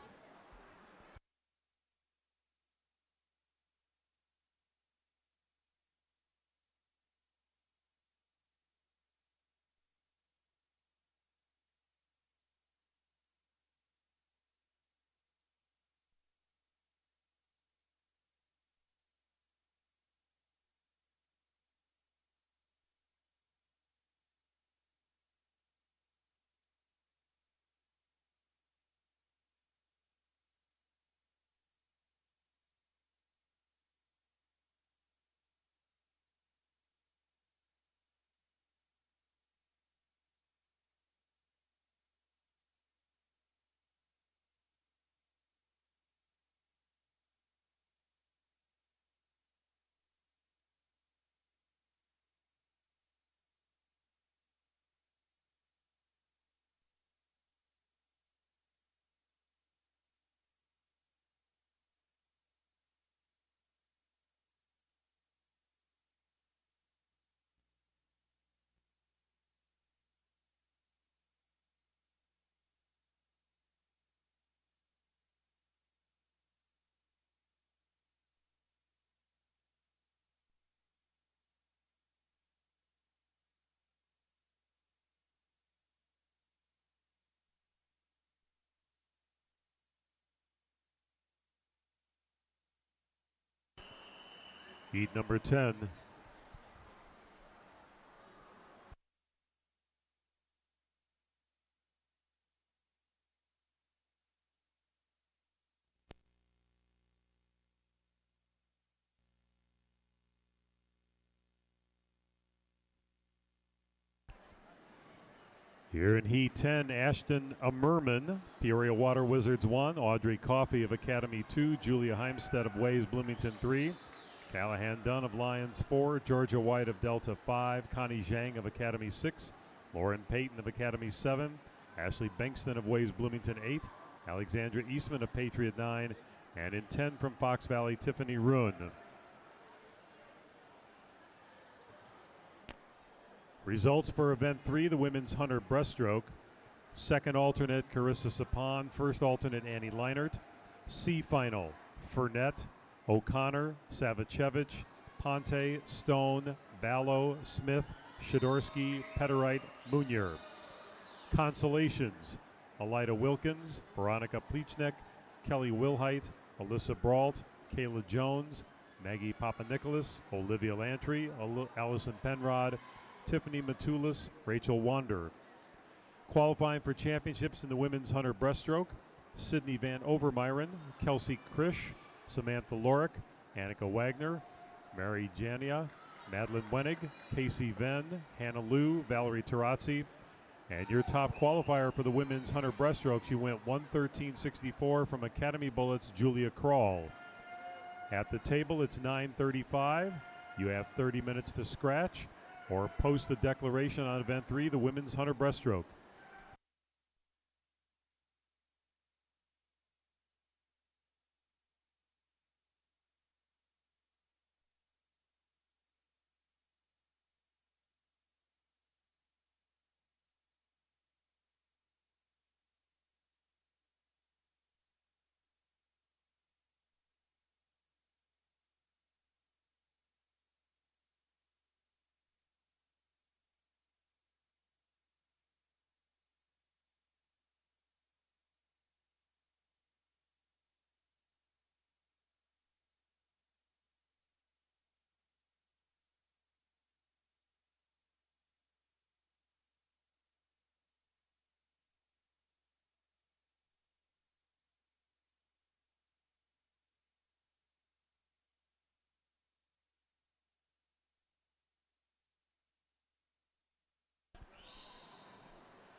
[SPEAKER 1] Heat number 10. Here in Heat 10, Ashton Merman, Peoria Water Wizards 1, Audrey Coffey of Academy 2, Julia Heimstead of Waves Bloomington 3, Callahan Dunn of Lions 4, Georgia White of Delta 5, Connie Zhang of Academy 6, Lauren Payton of Academy 7, Ashley Bankston of Waves Bloomington 8, Alexandra Eastman of Patriot 9, and in 10 from Fox Valley, Tiffany Rune. Results for Event 3, the women's 100 breaststroke. Second alternate, Carissa Sapon. First alternate, Annie Leinert. C final, Furnett, O'Connor, Savachevich, Ponte, Stone, Ballo, Smith, Shadorsky, Pederite, Munier. Consolations, Elida Wilkins, Veronica Plechnik, Kelly Wilhite, Alyssa Brault, Kayla Jones, Maggie Papanikolas, Olivia Lantry, Allison Penrod, Tiffany Matulis, Rachel Wander. Qualifying for championships in the women's 100 breaststroke, Sydney Van Overmyron, Kelsey Krish, Samantha Lorick, Annika Wagner, Mary Jania, Madeline Wenig, Casey Venn, Hannah Liu, Valerie Tarazzi. And your top qualifier for the women's 100 breaststroke, she went 1:13.64 from Academy Bullets, Julia Kral. At the table, it's 9:35. You have 30 minutes to scratch or post the declaration on Event 3, the women's 100 breaststroke.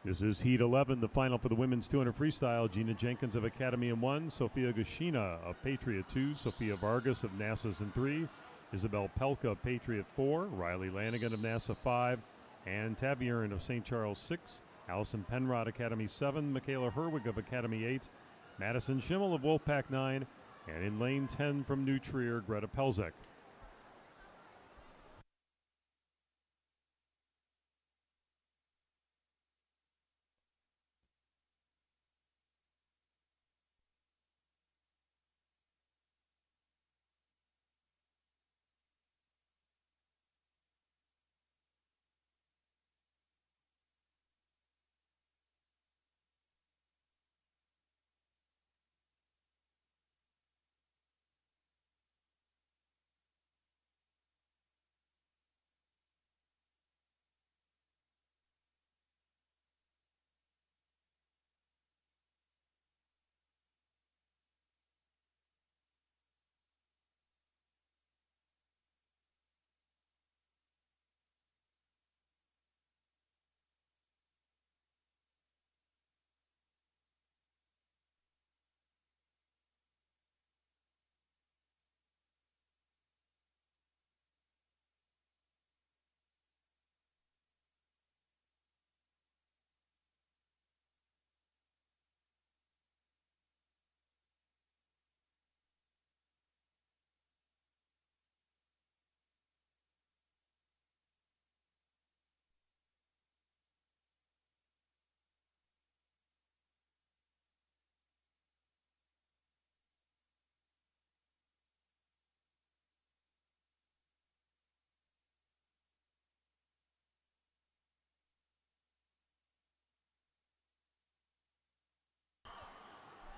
[SPEAKER 1] This is Heat 11, the final for the women's 200 freestyle. Gina Jenkins of Academy in 1, Sophia Gushina of Patriot 2, Sophia Vargas of NASA's in 3, Isabel Pelka of Patriot 4, Riley Lanigan of NASA 5, Ann Taviern of St. Charles 6, Allison Penrod Academy 7, Michaela Herwig of Academy 8, Madison Schimmel of Wolfpack 9, and in lane 10 from New Trier, Greta Pelzek.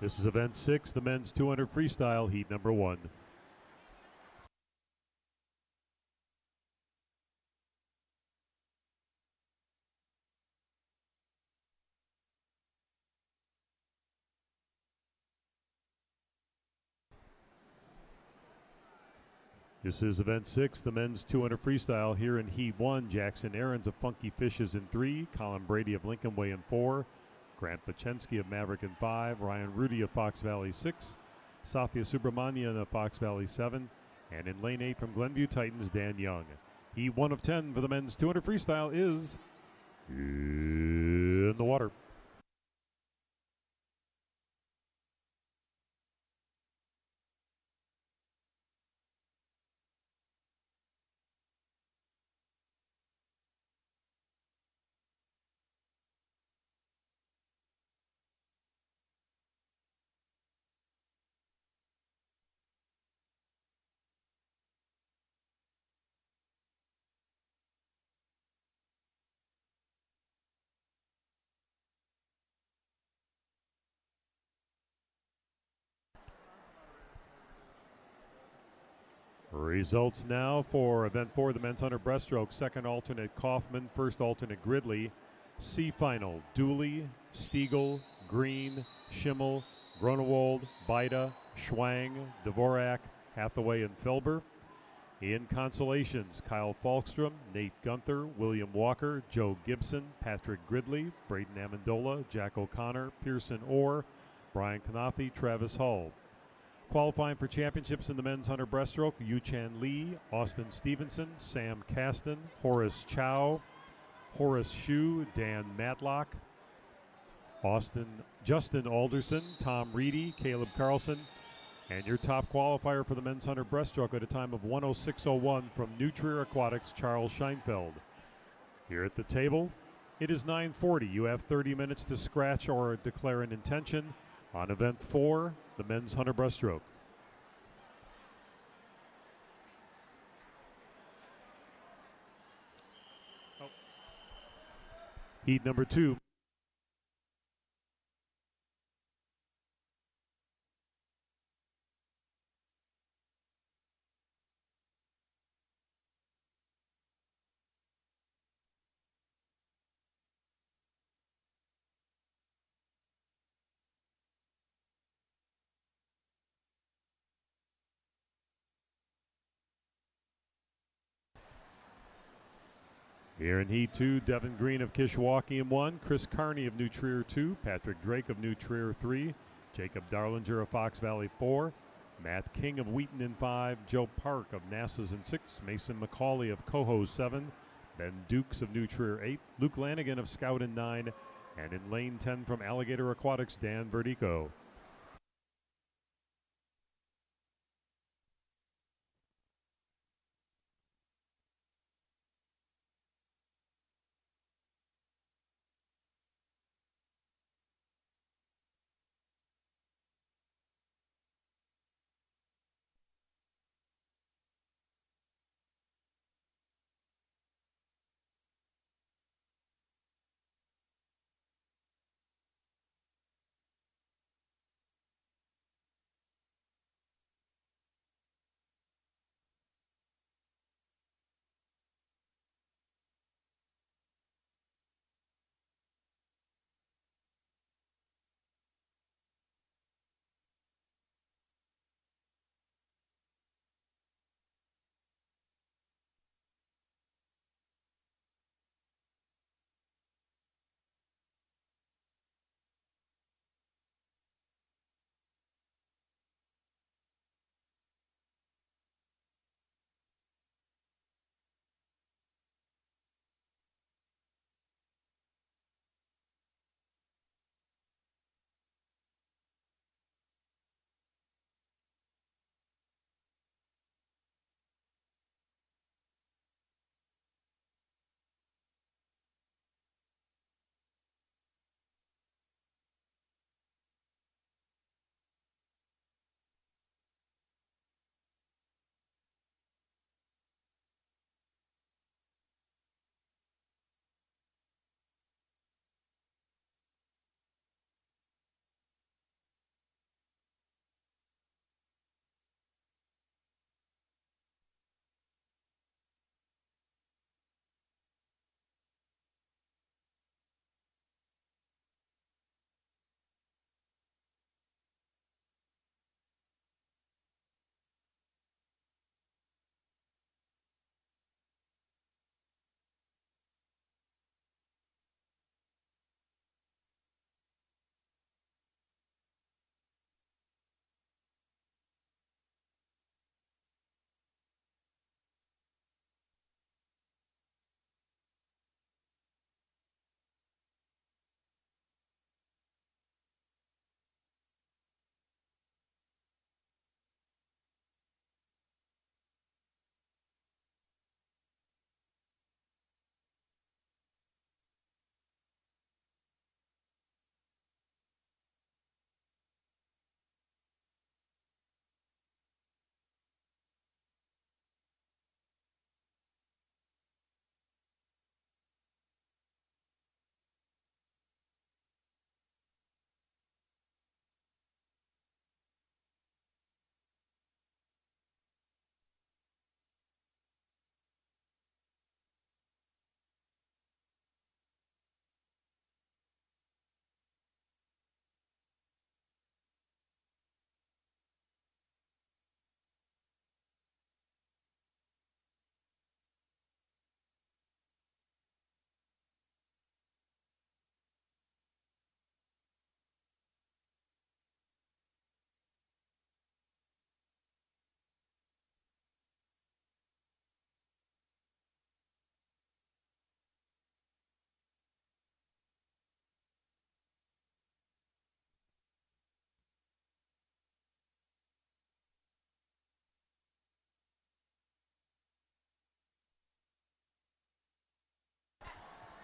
[SPEAKER 1] This is event 6, the men's 200 freestyle, heat number 1. This is event 6, the men's 200 freestyle. Here in heat 1, Jackson Aarons of Funky Fishes in 3, Colin Brady of Lincoln Way in 4, Grant Pachensky of Maverick in 5, Ryan Rudy of Fox Valley 6, Safia Subramanian of Fox Valley 7, and in lane 8 from Glenview Titans, Dan Young. Heat 1 of 10 for the men's 200 freestyle is in the water. Results now for event 4, the men's 100 breaststroke. Second alternate Kaufman, first alternate Gridley. C final, Dooley, Stiegel, Green, Schimmel, Grunewald, Beida, Schwang, Dvorak, Hathaway, and Felber. In consolations, Kyle Falkstrom, Nate Gunther, William Walker, Joe Gibson, Patrick Gridley, Braden Amendola, Jack O'Connor, Pearson Orr, Brian Kanafi, Travis Hull. Qualifying for championships in the men's 100 breaststroke, Yu-Chan Lee, Austin Stevenson, Sam Caston, Horace Chow, Horace Shue, Dan Matlock, Justin Alderson, Tom Reedy, Caleb Carlson, and your top qualifier for the men's 100 breaststroke at a time of 1:06:01 from New Trier Aquatics, Charles Scheinfeld. Here at the table, it is 9:40. You have 30 minutes to scratch or declare an intention on event 4, the men's 100 breaststroke. Heat number 2. Here in Heat 2, Devin Green of Kishwaukee in 1, Chris Carney of New Trier 2, Patrick Drake of New Trier 3, Jacob Darlinger of Fox Valley 4, Matt King of Wheaton in 5, Joe Park of Nassas in 6, Mason McCauley of Coho 7, Ben Dukes of New Trier 8, Luke Lanigan of Scout in 9, and in lane 10 from Alligator Aquatics, Dan Verdico.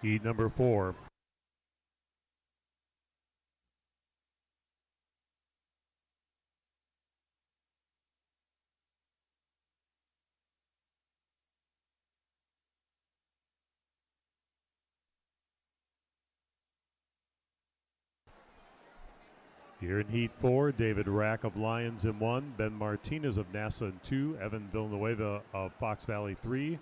[SPEAKER 1] Heat number 4. Here in Heat 4, David Rack of Lions in 1, Ben Martinez of NASA in 2, Evan Villanueva of Fox Valley 3,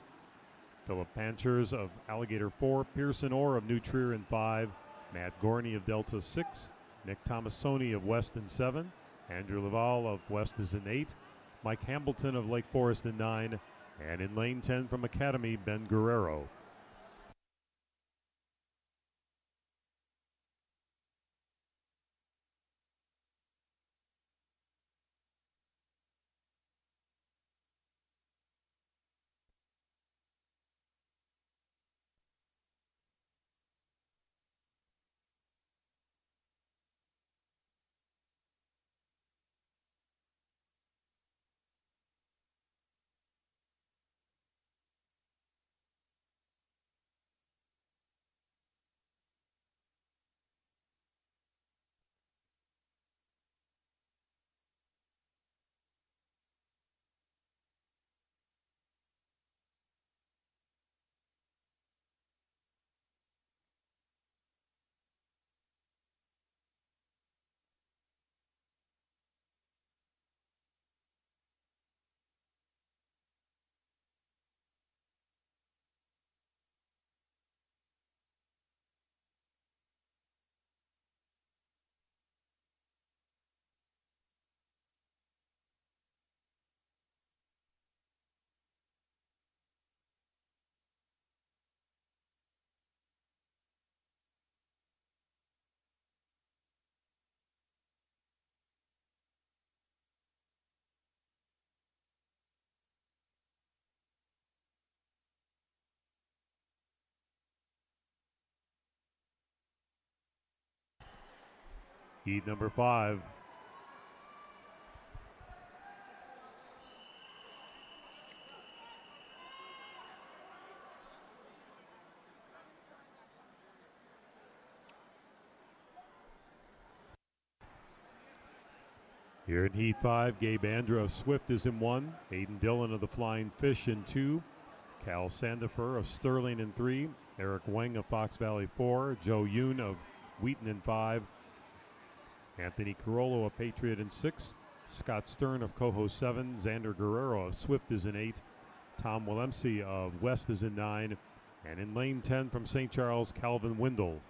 [SPEAKER 1] Philip Panchers of Alligator 4, Pearson Orr of New Trier in 5, Matt Gorney of Delta 6, Nick Tomasoni of West in 7, Andrew Laval of West is in 8, Mike Hambleton of Lake Forest in 9, and in lane 10 from Academy, Ben Guerrero. Heat number 5. Here in Heat 5, Gabe Andra of Swift is in 1, Aiden Dillon of the Flying Fish in 2, Cal Sandifer of Sterling in 3, Eric Weng of Fox Valley 4, Joe Yoon of Wheaton in 5, Anthony Carollo of Patriot in 6, Scott Stern of Coho 7, Xander Guerrero of Swift is in 8, Tom Willemse of West is in 9, and in lane 10 from St. Charles, Calvin Windle.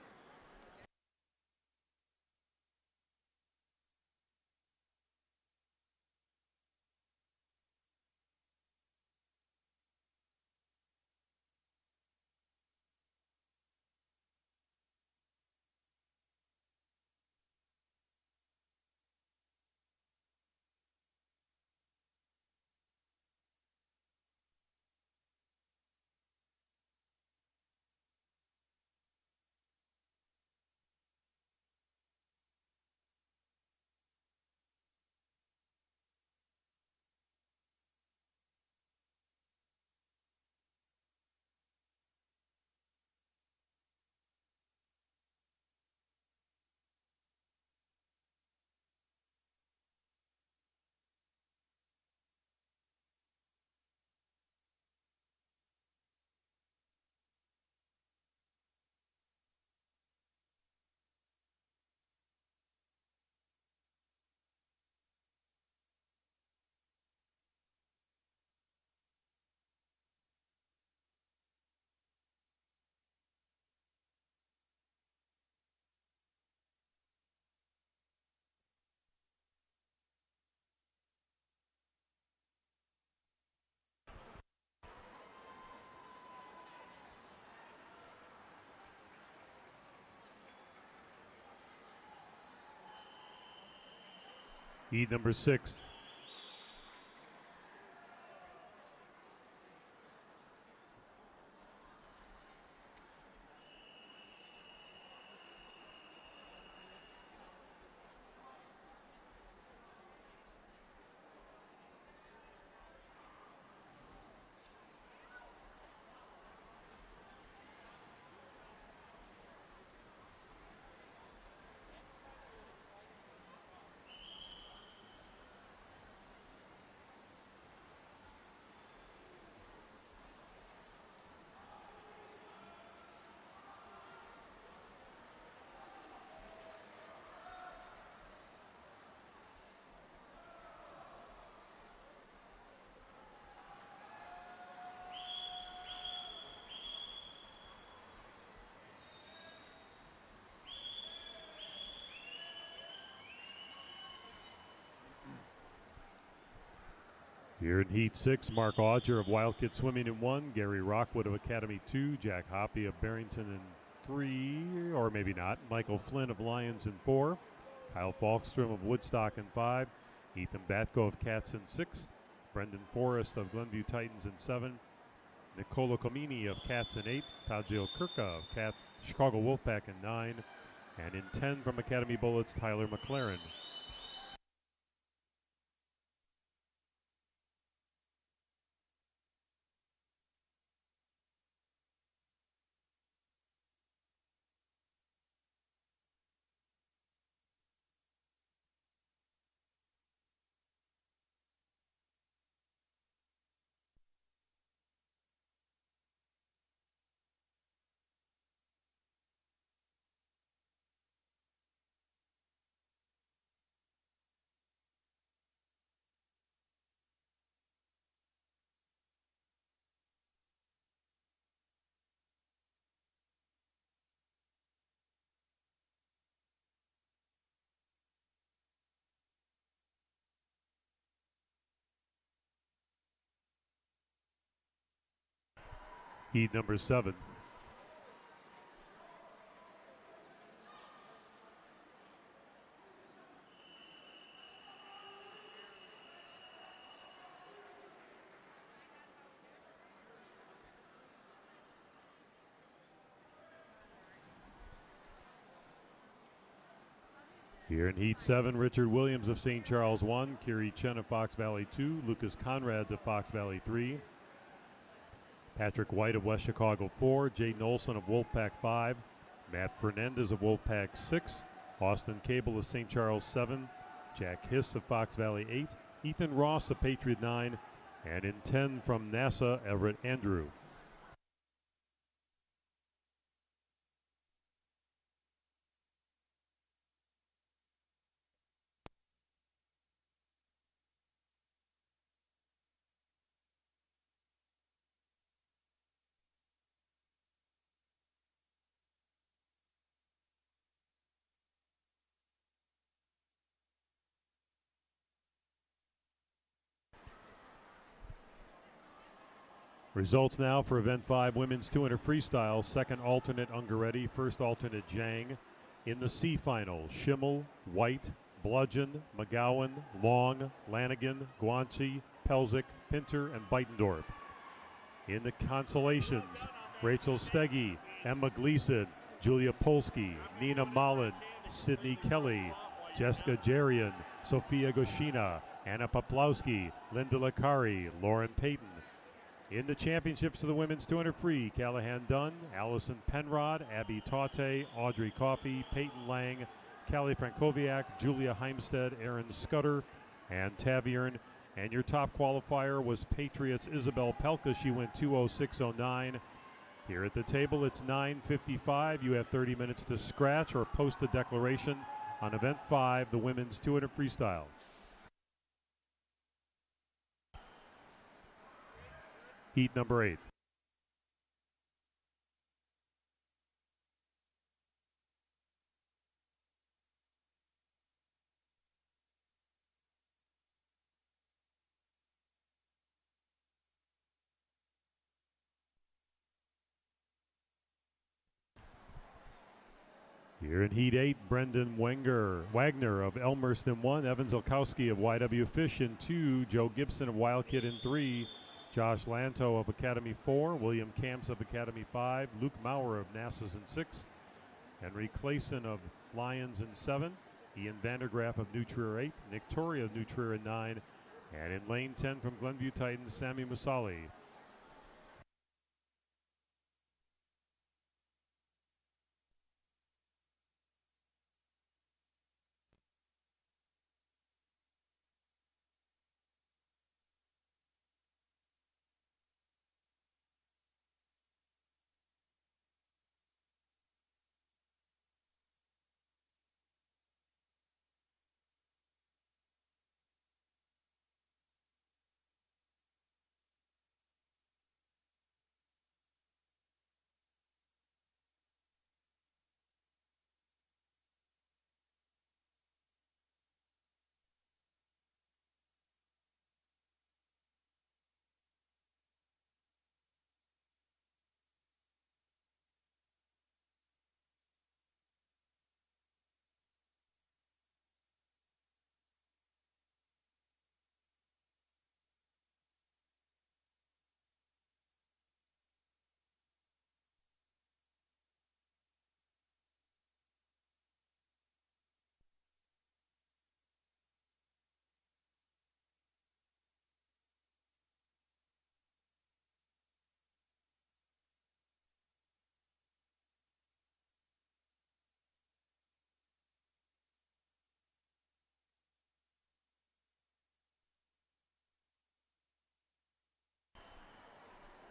[SPEAKER 1] Heat number 6. Here in Heat 6, Mark Auger of Wildcat Swimming in 1, Gary Rockwood of Academy 2, Jack Hoppy of Barrington in 3, or maybe not, Michael Flynn of Lions in 4, Kyle Falkstrom of Woodstock in 5, Ethan Batko of Cats in 6, Brendan Forrest of Glenview Titans in 7, Nicola Comini of Cats in 8, Tajio Kirka of Cats Chicago Wolfpack in 9, and in 10 from Academy Bullets, Tyler McLaren. Heat number 7. Here in Heat 7, Richard Williams of St. Charles 1, Kiri Chen of Fox Valley 2, Lucas Conrads of Fox Valley 3, Patrick White of West Chicago 4, Jay Nolson of Wolfpack 5, Matt Fernandez of Wolfpack 6, Austin Cable of St. Charles 7, Jack Hiss of Fox Valley 8, Ethan Ross of Patriot 9, and in 10 from NASA, Everett Andrew. Results now for Event 5 Women's 200 Freestyle. Second alternate Ungaretti, first alternate Zhang. In the C final, Schimmel, White, Bludgeon, McGowan, Long, Lanigan, Guanci, Pelzic, Pinter, and Beitendorf. In the consolations, Rachel Steggy, Emma Gleason, Julia Polsky, Nina Mullen, Sydney Kelly, Jessica Jarian, Sophia Goshina, Anna Poplowski, Linda Licari, Lauren Payton. In the championships for the women's 200 free, Callahan Dunn, Allison Penrod, Abby Taute, Audrey Coffey, Peyton Lang, Callie Frankowiak, Julia Heimstead, Erin Scudder, and Taviern. And your top qualifier was Patriots' Isabel Pelka. She went 2:06:09. Here at the table, it's 9:55. You have 30 minutes to scratch or post a declaration on Event 5, the women's 200 freestyle. Heat number 8. Here in Heat 8, Brendan Wagner of Elmhurst in 1, Evan Zilkowski of YW Fish in 2, Joe Gibson of Wildkid in 3, Josh Lanto of Academy 4, William Camps of Academy 5, Luke Maurer of NASA's in 6, Henry Clayson of Lions in 7, Ian Vandergraaf of New Trier 8, Nick Torrey of New Trier in 9, and in lane 10 from Glenview Titans, Sammy Musali.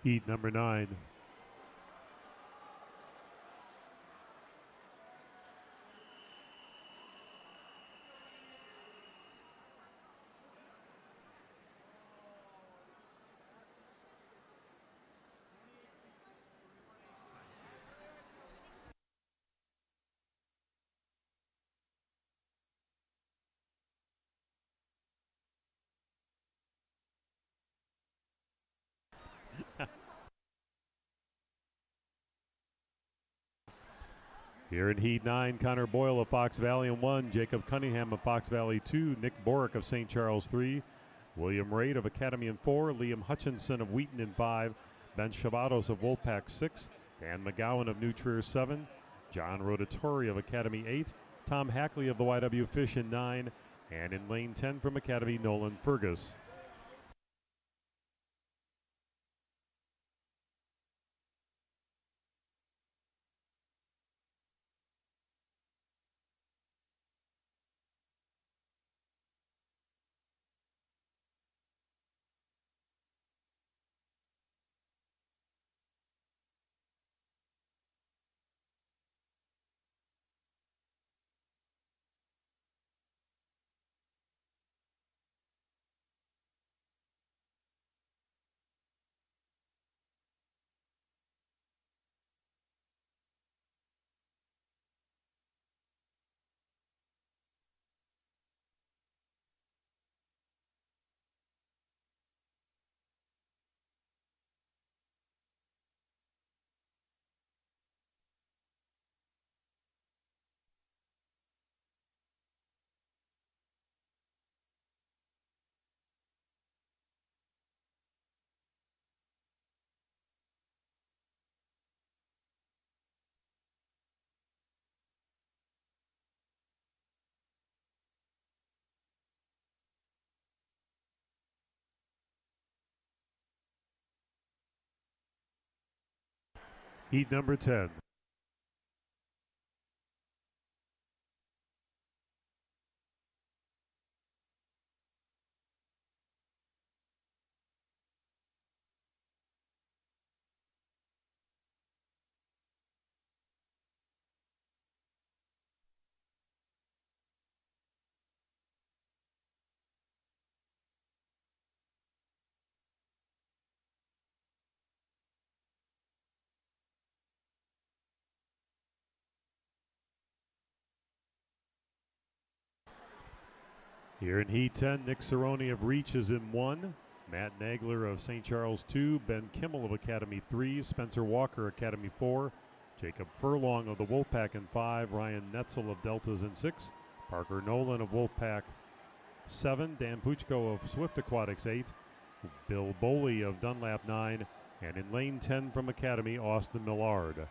[SPEAKER 1] Heat number 9. Here in Heat 9, Connor Boyle of Fox Valley in 1, Jacob Cunningham of Fox Valley 2, Nick Borick of St. Charles 3, William Raid of Academy in 4, Liam Hutchinson of Wheaton in 5, Ben Chavados of Wolfpack 6, Dan McGowan of New Trier 7, John Rotatori of Academy 8, Tom Hackley of the YW Fish in 9. And in lane 10 from Academy, Nolan Fergus. Heat number 10. Here in Heat 10, Nick Cerrone of Reach is in 1. Matt Nagler of St. Charles 2. Ben Kimmel of Academy 3. Spencer Walker, Academy 4. Jacob Furlong of the Wolfpack in 5. Ryan Netzel of Deltas in 6. Parker Nolan of Wolfpack 7. Dan Puchko of Swift Aquatics 8. Bill Boley of Dunlap 9. And in lane 10 from Academy, Austin Millard.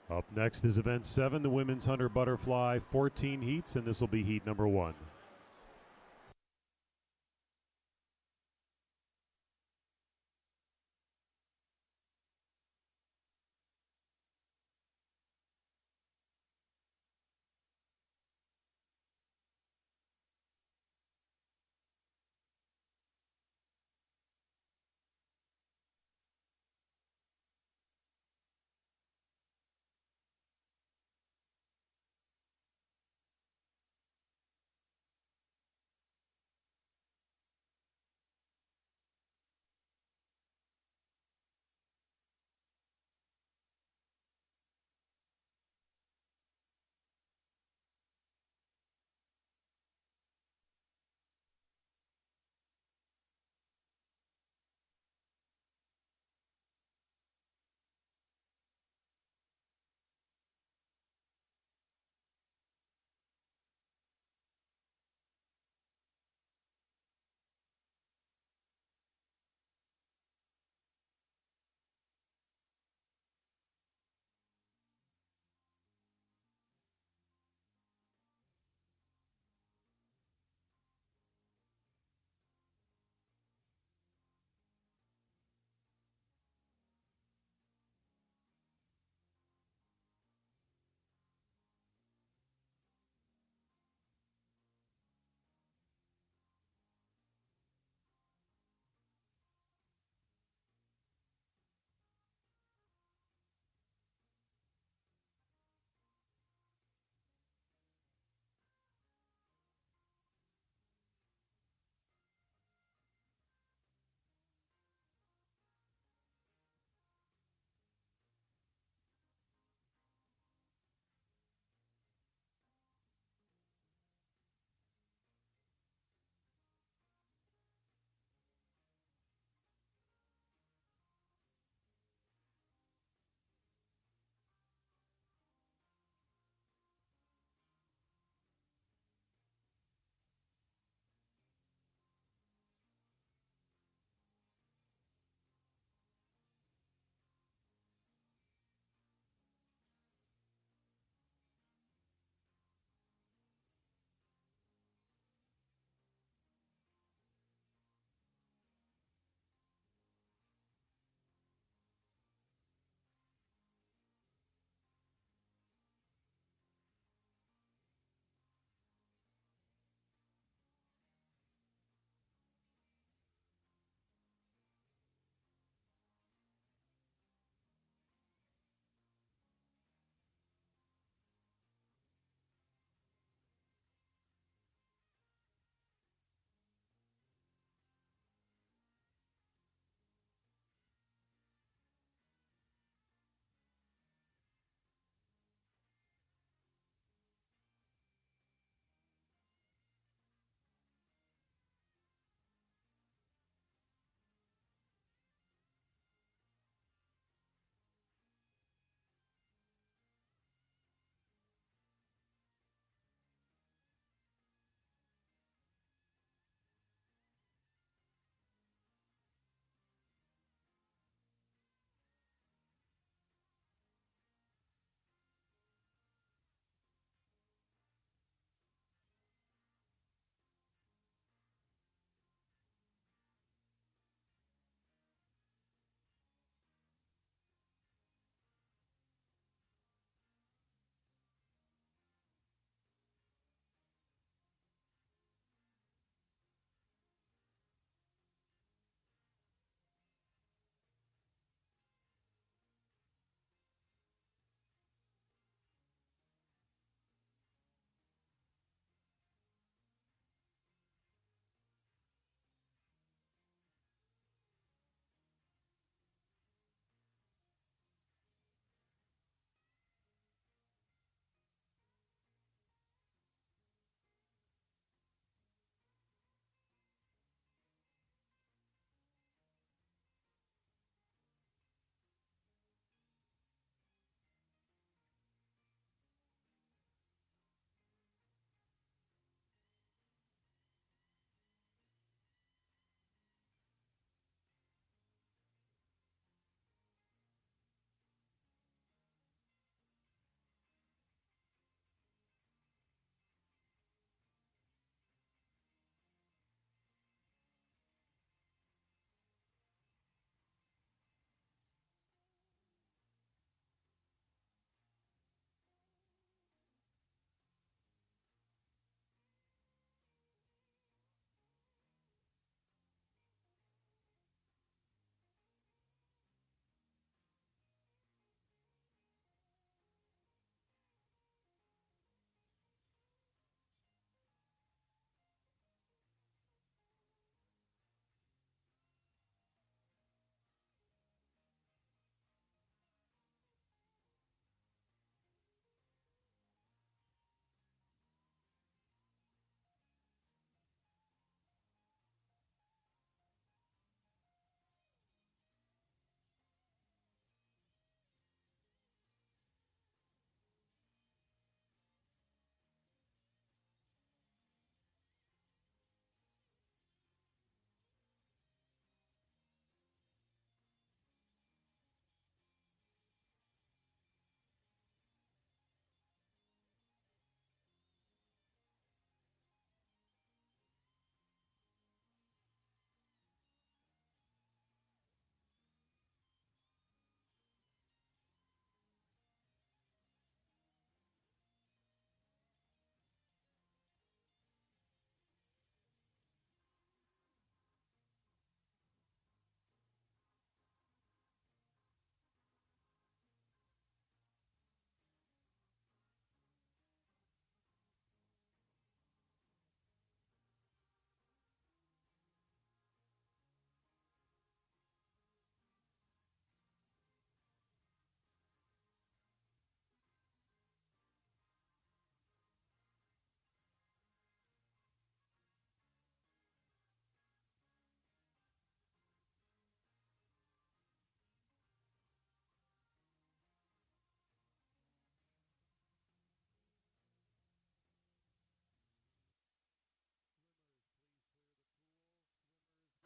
[SPEAKER 1] Up next is event 7, the Women's Hunter Butterfly, 14 heats, and this will be heat number 1.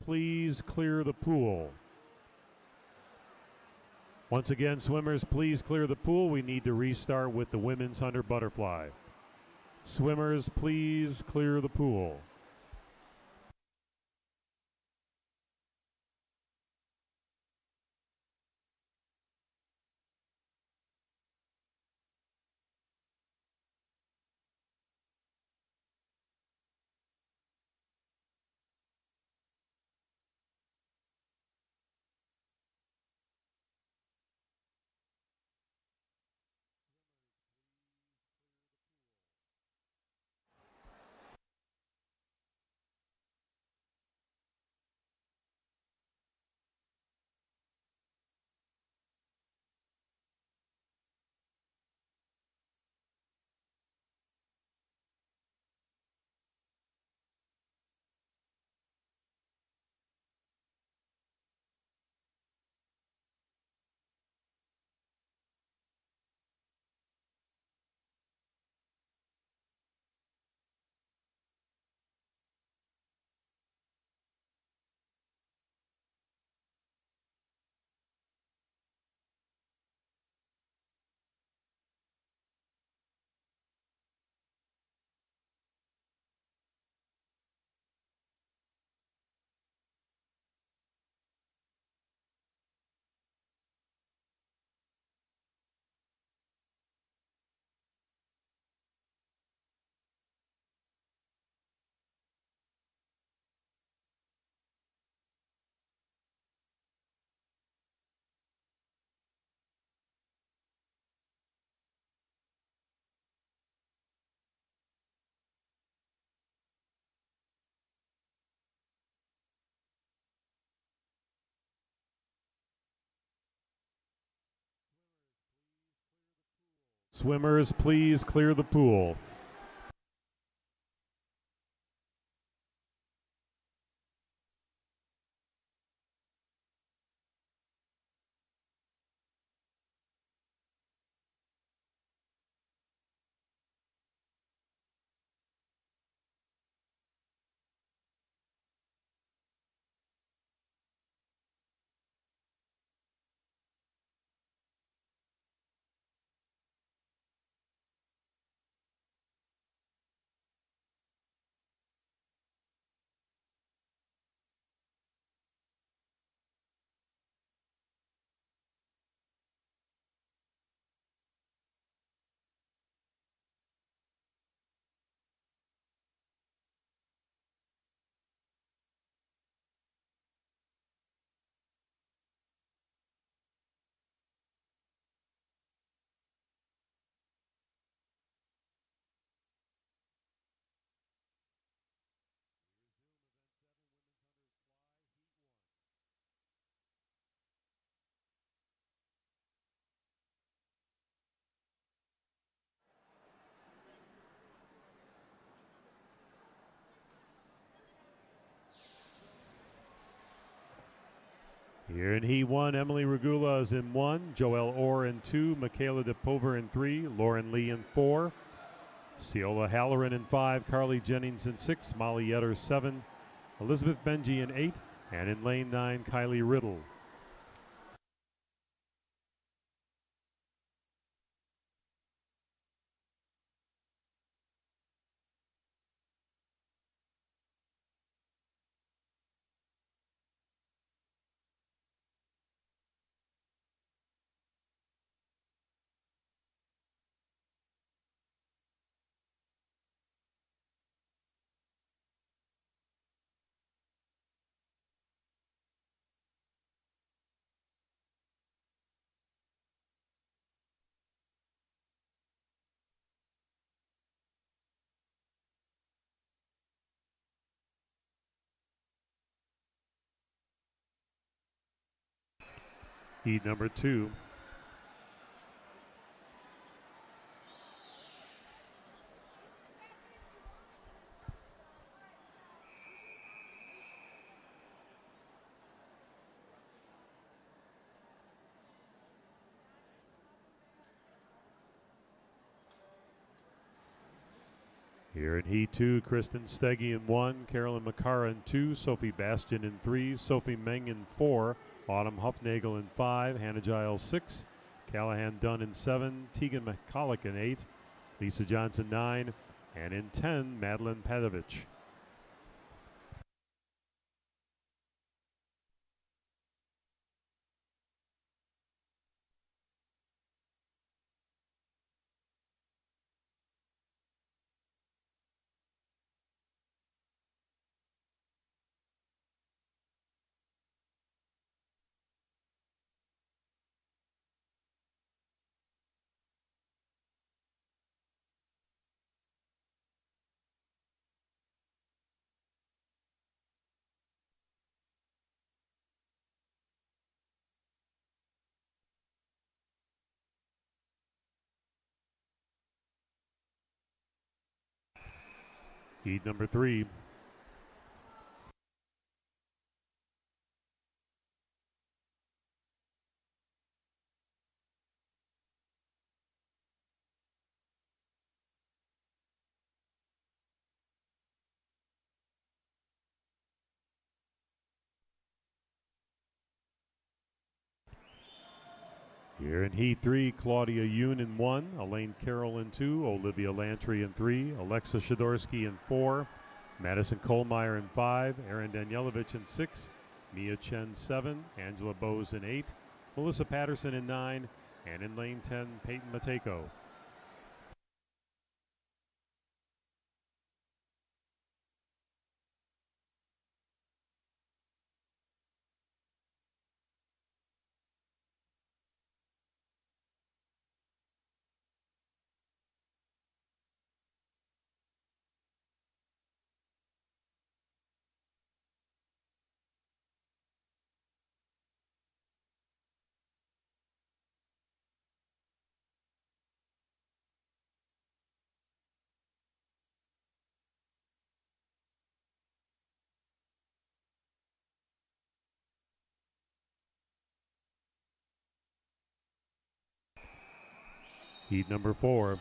[SPEAKER 1] Please clear the pool. Once again, swimmers, please clear the pool. We need to restart with the women's 100 butterfly. Swimmers, please clear the pool. Swimmers, please clear the pool. Here in Heat 1, Emily Regula is in 1, Joelle Orr in 2, Michaela DePover in 3, Lauren Lee in 4, Ciola Halloran in 5, Carly Jennings in 6, Molly Yetter 7, Elizabeth Benji in 8, and in lane 9, Kylie Riddle. Heat number 2. Here in Heat 2, Kristen Steggy in 1, Carolyn Makara in 2, Sophie Bastian in 3, Sophie Meng in 4, Autumn Huffnagel in 5, Hannah Giles 6, Callahan Dunn in 7, Tegan McCulloch in 8, Lisa Johnson 9, and in 10, Madeline Padovich. Heat number 3. Here in Heat 3, Claudia Yoon in 1, Elaine Carroll in 2, Olivia Lantry in 3, Alexa Shadorsky in 4, Madison Kohlmeyer in 5, Erin Danielovich in 6, Mia Chen 7, Angela Bose in 8, Melissa Patterson in 9, and in lane 10, Peyton Mateko. Heat number 4.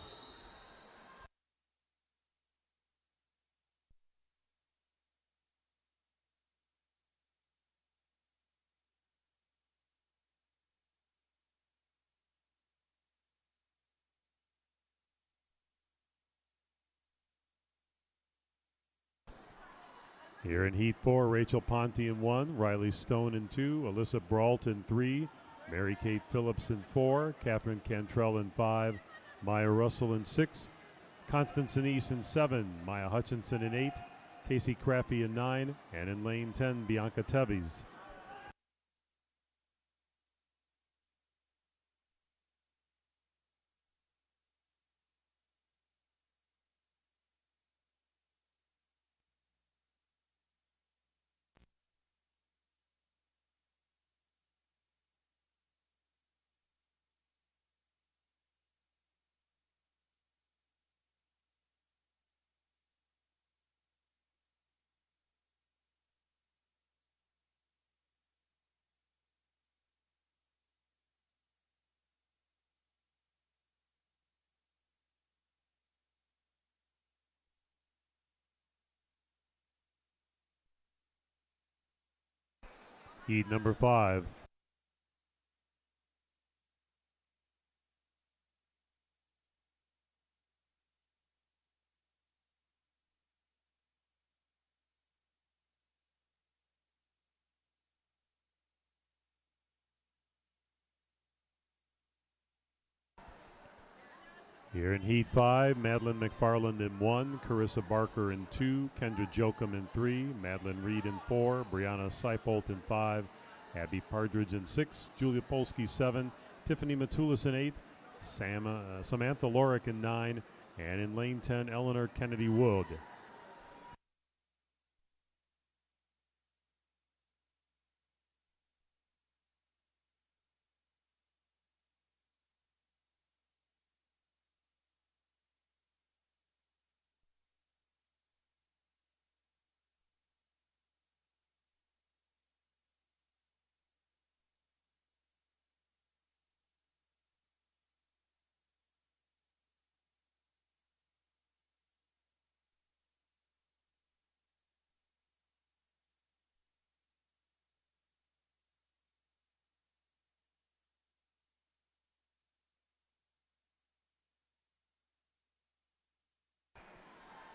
[SPEAKER 1] Here in Heat 4, Rachel Ponte in 1, Riley Stone in 2, Alyssa Brault in 3, Mary Kate Phillips in 4, Catherine Cantrell in 5, Maya Russell in 6, Constance Anise in 7, Maya Hutchinson in 8, Casey Crappy in 9, and in lane 10, Bianca Teves. Heat number 5. Here in Heat 5, Madeline McFarland in 1, Carissa Barker in 2, Kendra Jokum in 3, Madeline Reed in 4, Brianna Seipolt in 5, Abby Partridge in 6, Julia Polsky 7, Tiffany Matulis in 8, Samantha Lorick in 9, and in lane 10, Eleanor Kennedy Wood.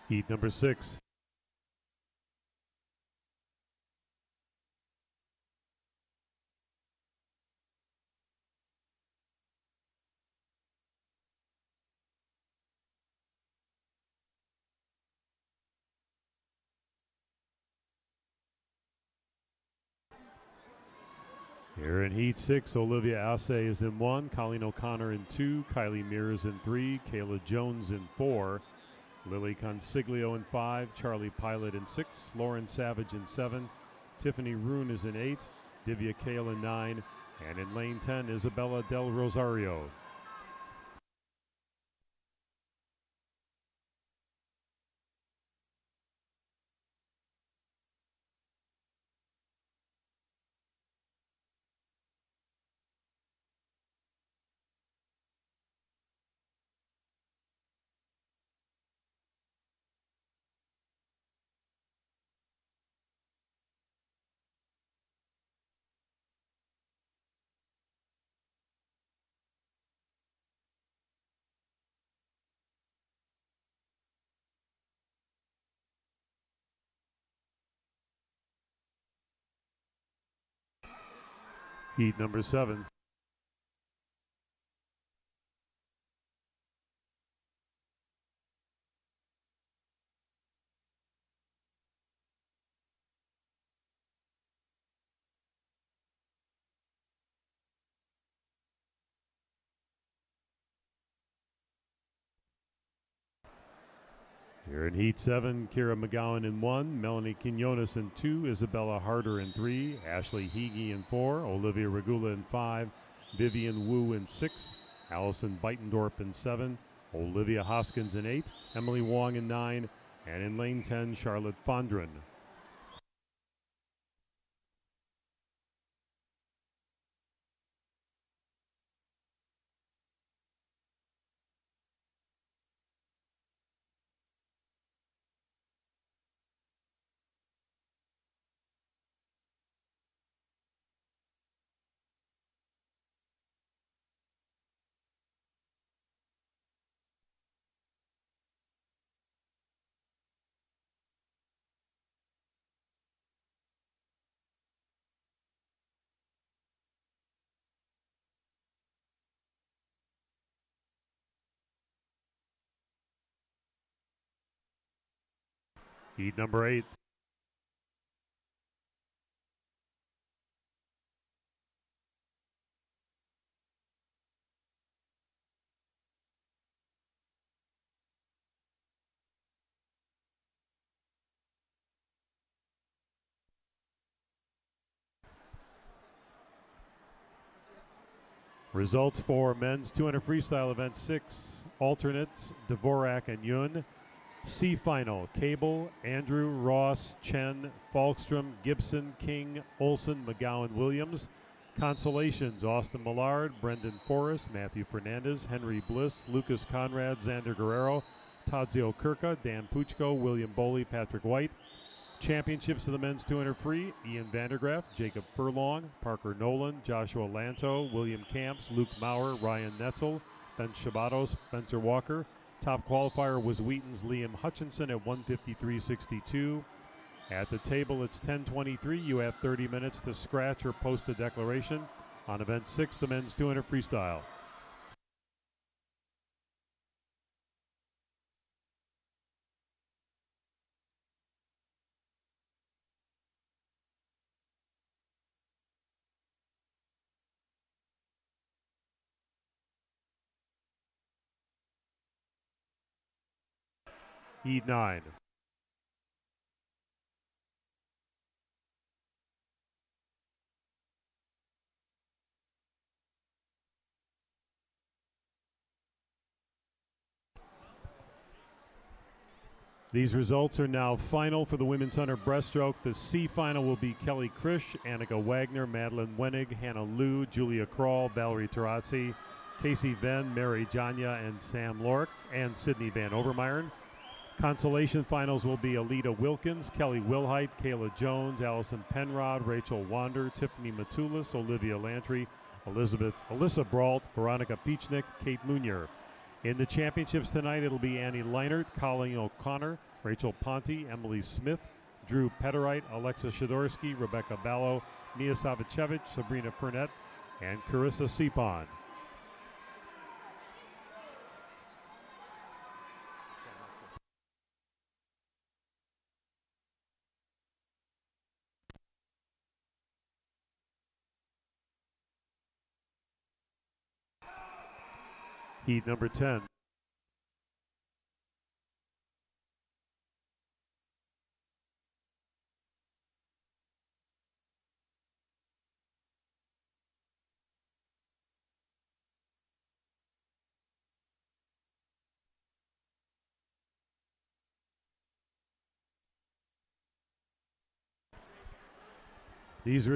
[SPEAKER 1] Heat number 6. Here in Heat 6, Olivia Asse is in 1, Colleen O'Connor in 2, Kylie Mears in 3, Kayla Jones in 4, Lily Consiglio in 5, Charlie Pilot in 6, Lauren Savage in 7, Tiffany Roon is in 8, Divya Kale in 9, and in lane 10, Isabella Del Rosario. Heat number 7. Here in Heat 7, Kira McGowan in 1, Melanie Quinones in 2, Isabella Harder in 3, Ashley Heege in 4, Olivia Regula in 5, Vivian Wu in 6, Allison Beitendorf in 7, Olivia Hoskins in 8, Emily Wong in 9, and in lane 10, Charlotte Fondren. Heat number 8. Results for men's 200 freestyle event 6, alternates Dvorak and Yun. C final, Cable, Andrew, Ross, Chen, Falkstrom, Gibson, King, Olson, McGowan, Williams. Consolations, Austin Millard, Brendan Forrest, Matthew Fernandez, Henry Bliss, Lucas Conrad, Xander Guerrero, Tadzio Kirka, Dan Puchko, William Boley, Patrick White. Championships of the men's 200 free, Ian Vandergraff, Jacob Furlong, Parker Nolan, Joshua Lanto, William Camps, Luke Maurer, Ryan Netzel, Ben Shabatos, Spencer Walker. Top qualifier was Wheaton's Liam Hutchinson at 153.62. At the table, it's 10:23. You have 30 minutes to scratch or post a declaration on event 6, the men's 200 freestyle. Heat 9. These results are now final for the women's 100 breaststroke. The C final will be Kelly Krish, Annika Wagner, Madeline Wenig, Hannah Liu, Julia Kroll, Valerie Tarazzi, Casey Venn, Mary Janya, and Sam Lorick, and Sydney Van Overmeiren. Consolation finals will be Alita Wilkins, Kelly Wilhite, Kayla Jones, Allison Penrod, Rachel Wander, Tiffany Matulis, Olivia Lantry, Alyssa Brault, Veronica Peachnick, Kate Munier. In the championships tonight, it'll be Annie Leinert, Colleen O'Connor, Rachel Ponte, Emily Smith, Drew Pederite, Alexa Shadorsky, Rebecca Ballo, Mia Savicevic, Sabrina Furnett, and Carissa Sepon. Heat number 10. These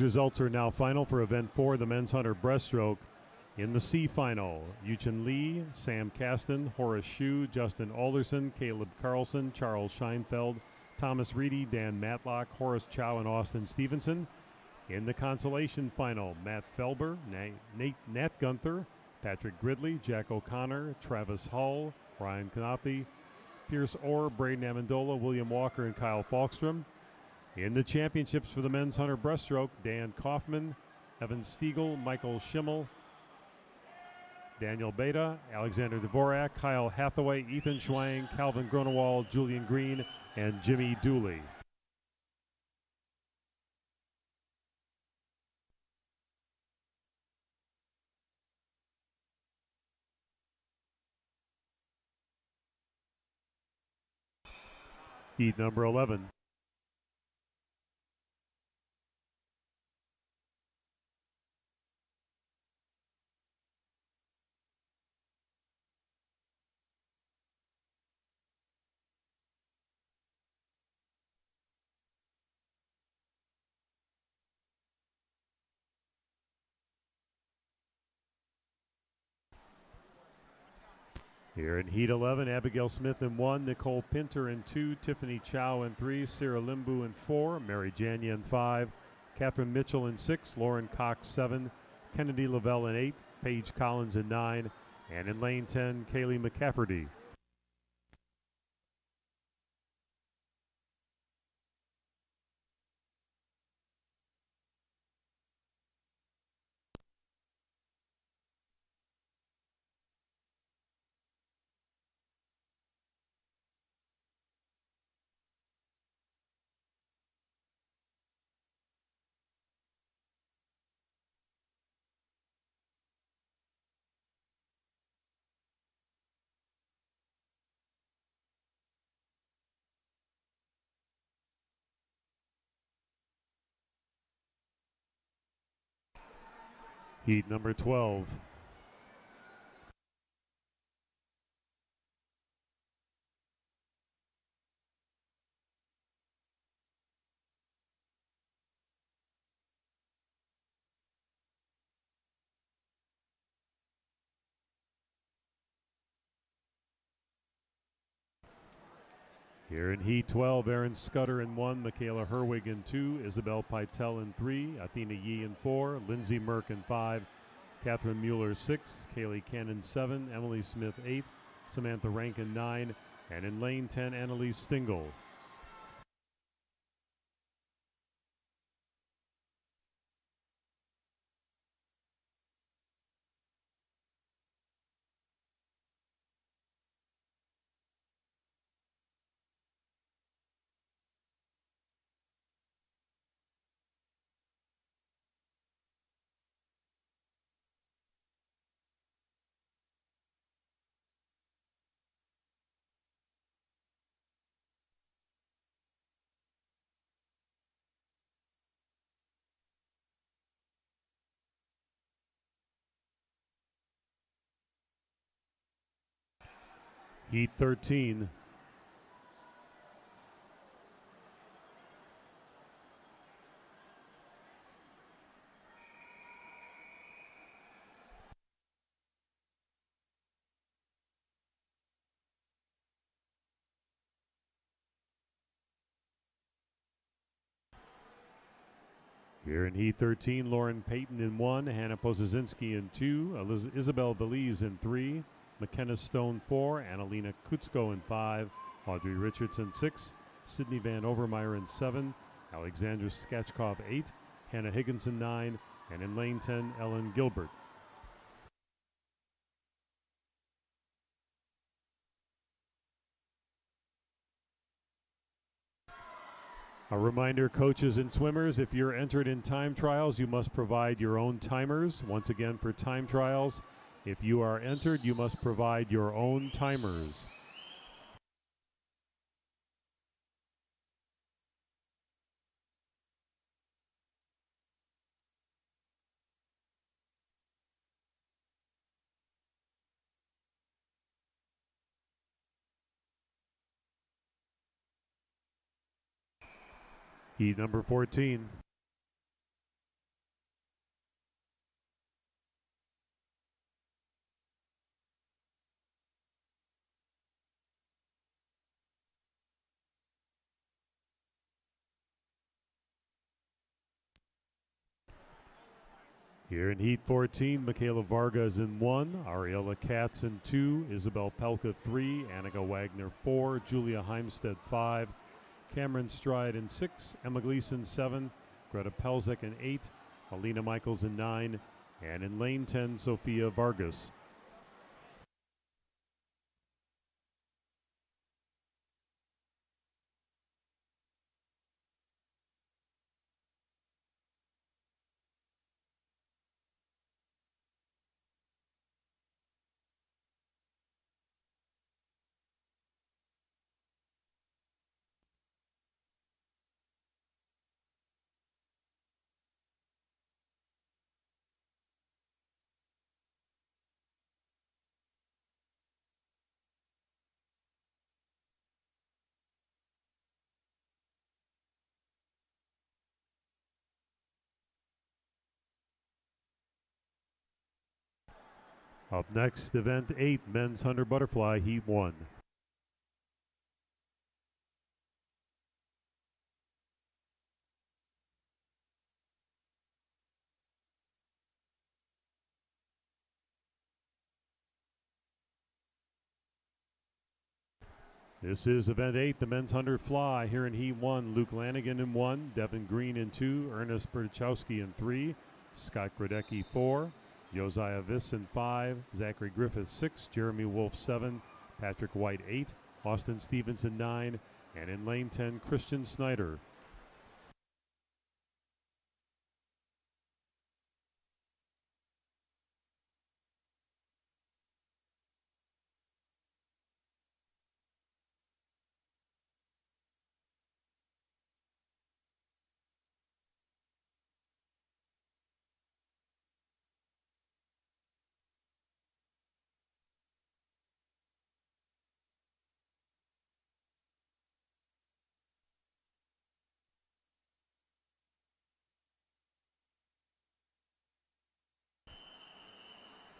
[SPEAKER 1] results are now final for event 4, the men's 100 breaststroke. In the C final, Yuchen Lee, Sam Kasten, Horace Shue, Justin Alderson, Caleb Carlson, Charles Scheinfeld, Thomas Reedy, Dan Matlock, Horace Chow, and Austin Stevenson. In the consolation final, Matt Felber, Nat Gunther, Patrick Gridley, Jack O'Connor, Travis Hull, Ryan Knopfe, Pierce Orr, Braden Amendola, William Walker, and Kyle Falkstrom. In the championships for the men's 100 breaststroke, Dan Kaufman, Evan Stiegel, Michael Schimmel, Daniel Beta, Alexander Dvorak, Kyle Hathaway, Ethan Schwang, Calvin Gronewald, Julian Green, and Jimmy Dooley. Heat number 11. Here in Heat 11, Abigail Smith in 1, Nicole Pinter in 2, Tiffany Chow in 3, Sarah Limbu in 4, Mary Jania in 5, Catherine Mitchell in 6, Lauren Cox 7, Kennedy Lavelle in 8, Paige Collins in 9, and in lane 10, Kaylee McCafferty. Heat number 12. Here in Heat 12, Erin Scudder in 1, Michaela Herwig in 2, Isabel Pytel in 3, Athena Yee in 4, Lindsay Merck in 5, Catherine Mueller 6, Kaylee Cannon 7, Emily Smith 8, Samantha Rankin 9, and in lane 10, Annalise Stingle. Heat 13. Here in Heat 13, Lauren Payton in 1, Hannah Pozazinski in 2, Isabel Belize in 3, McKenna Stone 4, Annalena Kutsko in 5, Audrey Richardson 6, Sydney Van Overmeyer in 7, Alexandra Skachkov 8, Hannah Higginson 9, and in lane 10, Ellen Gilbert. A reminder, coaches and swimmers, if you're entered in time trials, you must provide your own timers. Once again, for time trials, if you are entered, you must provide your own timers. Heat number 14. Here in Heat 14, Michaela Vargas in 1, Ariella Katz in 2, Isabel Pelka 3, Annika Wagner 4, Julia Heimstead 5, Cameron Stride in 6, Emma Gleason 7, Greta Pelzek in 8, Alina Michaels in 9, and in lane 10, Sophia Vargas. Up next, event 8, men's 100 butterfly, heat 1. This is event 8, the men's 100 fly. Here in heat 1, Luke Lanigan in 1, Devin Green in 2, Ernest Berchowski in 3, Scott Grodecki 4, Josiah Viss in 5, Zachary Griffith 6, Jeremy Wolf 7, Patrick White 8, Austin Stevenson 9, and in lane 10, Christian Snyder.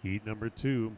[SPEAKER 1] Heat number 2.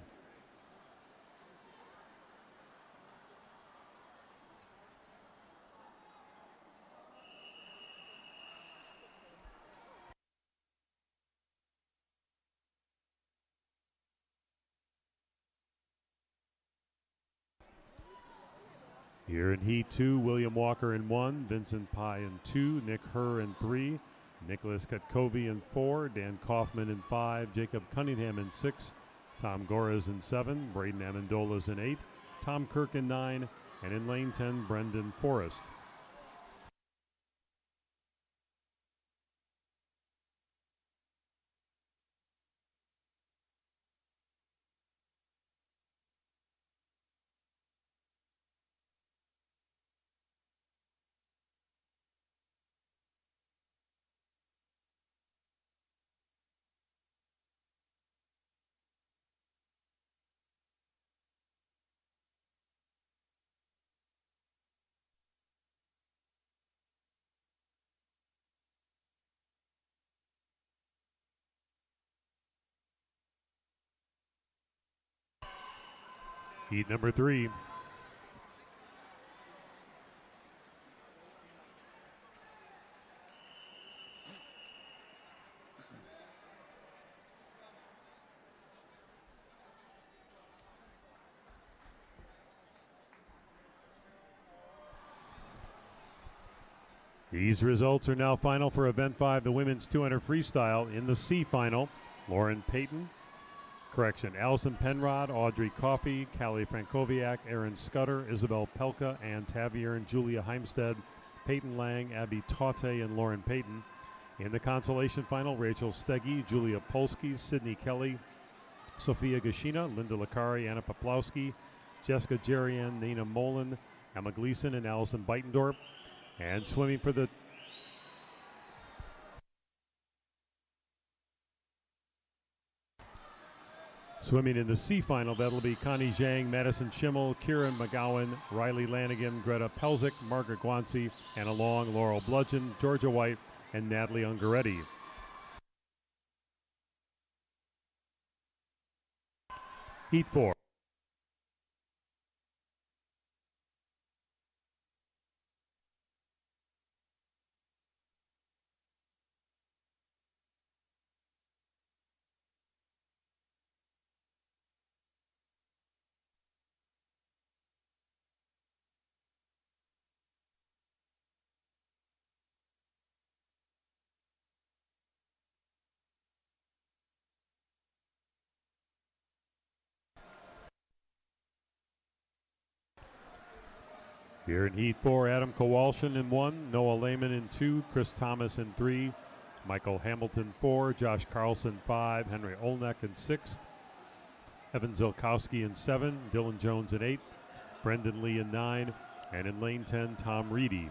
[SPEAKER 1] Here in heat 2, William Walker in 1, Vincent Pye in 2, Nick Herr in 3, Nicholas Katkovi in 4, Dan Kaufman in 5, Jacob Cunningham in 6, Tom Goras in 7, Braden Amendolas in 8, Tom Kirk in 9, and in lane 10, Brendan Forrest. Heat number 3. These results are now final for Event 5, the women's 200 freestyle. In the C final, Allison Penrod, Audrey Coffey, Callie Frankowiak, Erin Scudder, Isabel Pelka, Ann Tavier, and Julia Heimstead, Peyton Lang, Abby Taute, and Lauren Payton. In the consolation final, Rachel Steggy, Julia Polsky, Sydney Kelly, Sophia Gashina, Linda Licari, Anna Poplowski, Jessica Jerian, Nina Molin, Emma Gleason, and Allison Beitendorp. And swimming for the Swimming in the C final, that'll be Connie Zhang, Madison Schimmel, Kieran McGowan, Riley Lanigan, Greta Pelzik, Margaret Guanci, Anna Long, Laurel Bludgeon, Georgia White, and Natalie Ungaretti. Heat 4. Here in Heat 4, Adam Kowalshin in 1, Noah Lehman in 2, Chris Thomas in 3, Michael Hamilton 4, Josh Carlson 5, Henry Olnek in 6, Evan Zilkowski in 7, Dylan Jones in 8, Brendan Lee in 9, and in lane 10, Tom Reedy.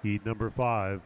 [SPEAKER 1] Heat number 5.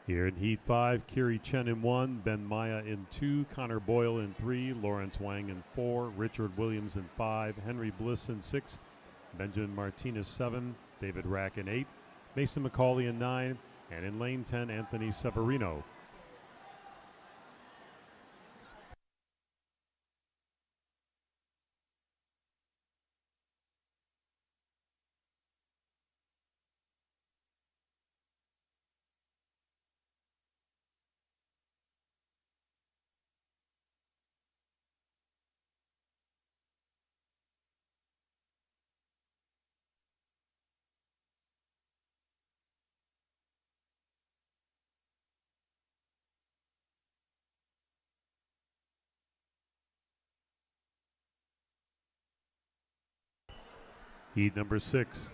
[SPEAKER 1] Here in Heat 5, Kiri Chen in 1, Ben Maya in 2, Connor Boyle in 3, Lawrence Wang in 4, Richard Williams in 5, Henry Bliss in 6, Benjamin Martinez 7, David Rack in 8, Mason McCauley in 9, and in lane 10, Anthony Severino. Heat number 6.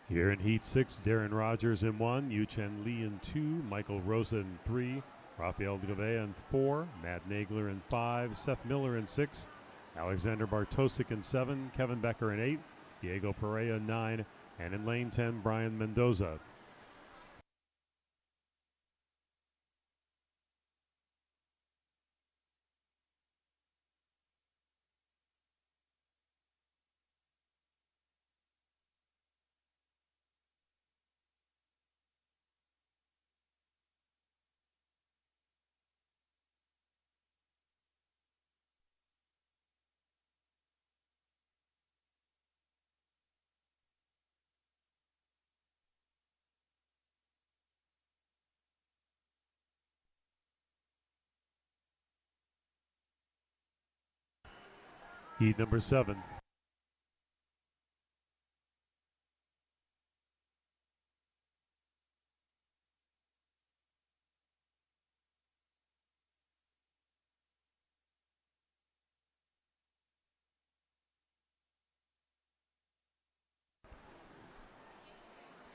[SPEAKER 1] Here in Heat 6, Darren Rogers in 1, Yu-Chen Lee in 2, Michael Rosa in 3, Rafael Gavea in 4, Matt Nagler in 5, Seth Miller in 6, Alexander Bartosik in 7, Kevin Becker in 8, Diego Pereira in 9, and in lane 10, Brian Mendoza. Heat number 7.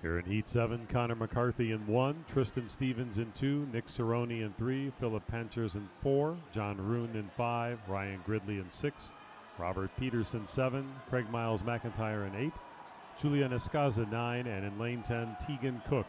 [SPEAKER 1] Here in Heat 7, Connor McCarthy in 1, Tristan Stevens in 2, Nick Cerrone in 3, Philip Panchers in 4, John Roon in 5, Ryan Gridley in 6, Robert Peterson 7, Craig Miles McIntyre in 8, Julian Escaza 9, and in lane 10, Tegan Cook.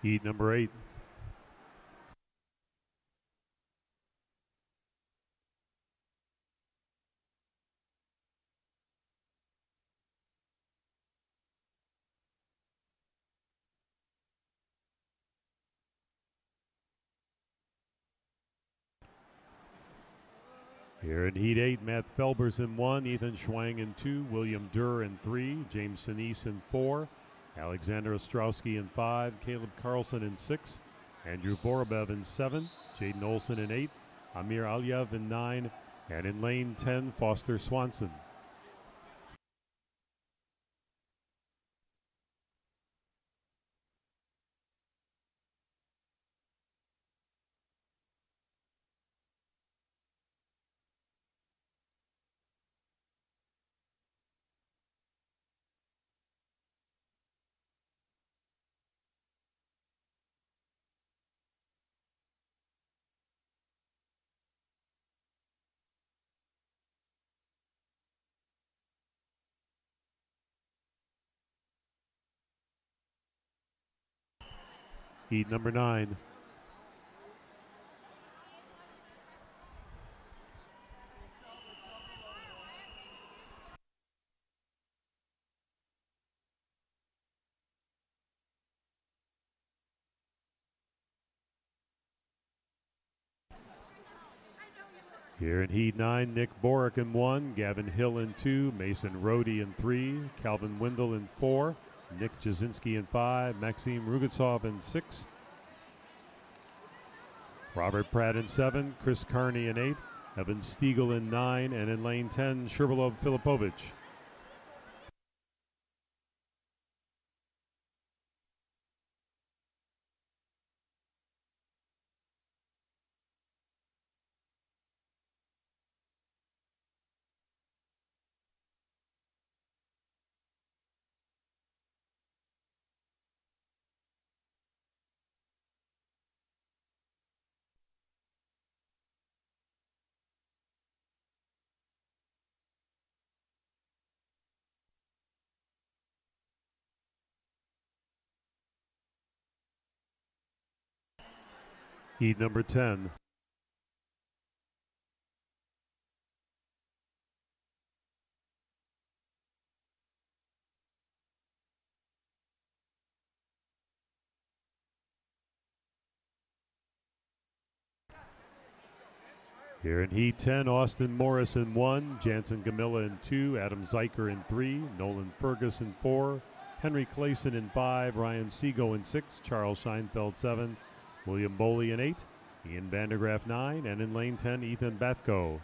[SPEAKER 1] Heat number 8. Here in Heat 8, Matt Felbers in 1, Ethan Schwang in 2, William Durr in 3, James Sinise in 4, Alexander Ostrowski in 5, Caleb Carlson in 6, Andrew Vorobev in 7, Jaden Olson in 8, Amir Aliyev in 9, and in lane 10, Foster Swanson. Heat number 9. Here in Heat 9, Nick Borick in 1, Gavin Hill in 2, Mason Rohde in 3, Calvin Windle in 4, Nick Jasinski in 5, Maxim Rugatsov in 6, Robert Pratt in 7, Chris Carney in 8, Evan Stiegel in 9, and in lane 10, Sherbalov Filipovich. Heat number 10. Here in Heat 10, Austin Morris in 1, Jansen Gamilla in 2, Adam Zeiker in 3, Nolan Fergus in 4, Henry Clayson in 5, Ryan Seago in 6, Charles Scheinfeld 7, William Boley in 8, Ian Vandergraff 9, and in lane 10, Ethan Batko.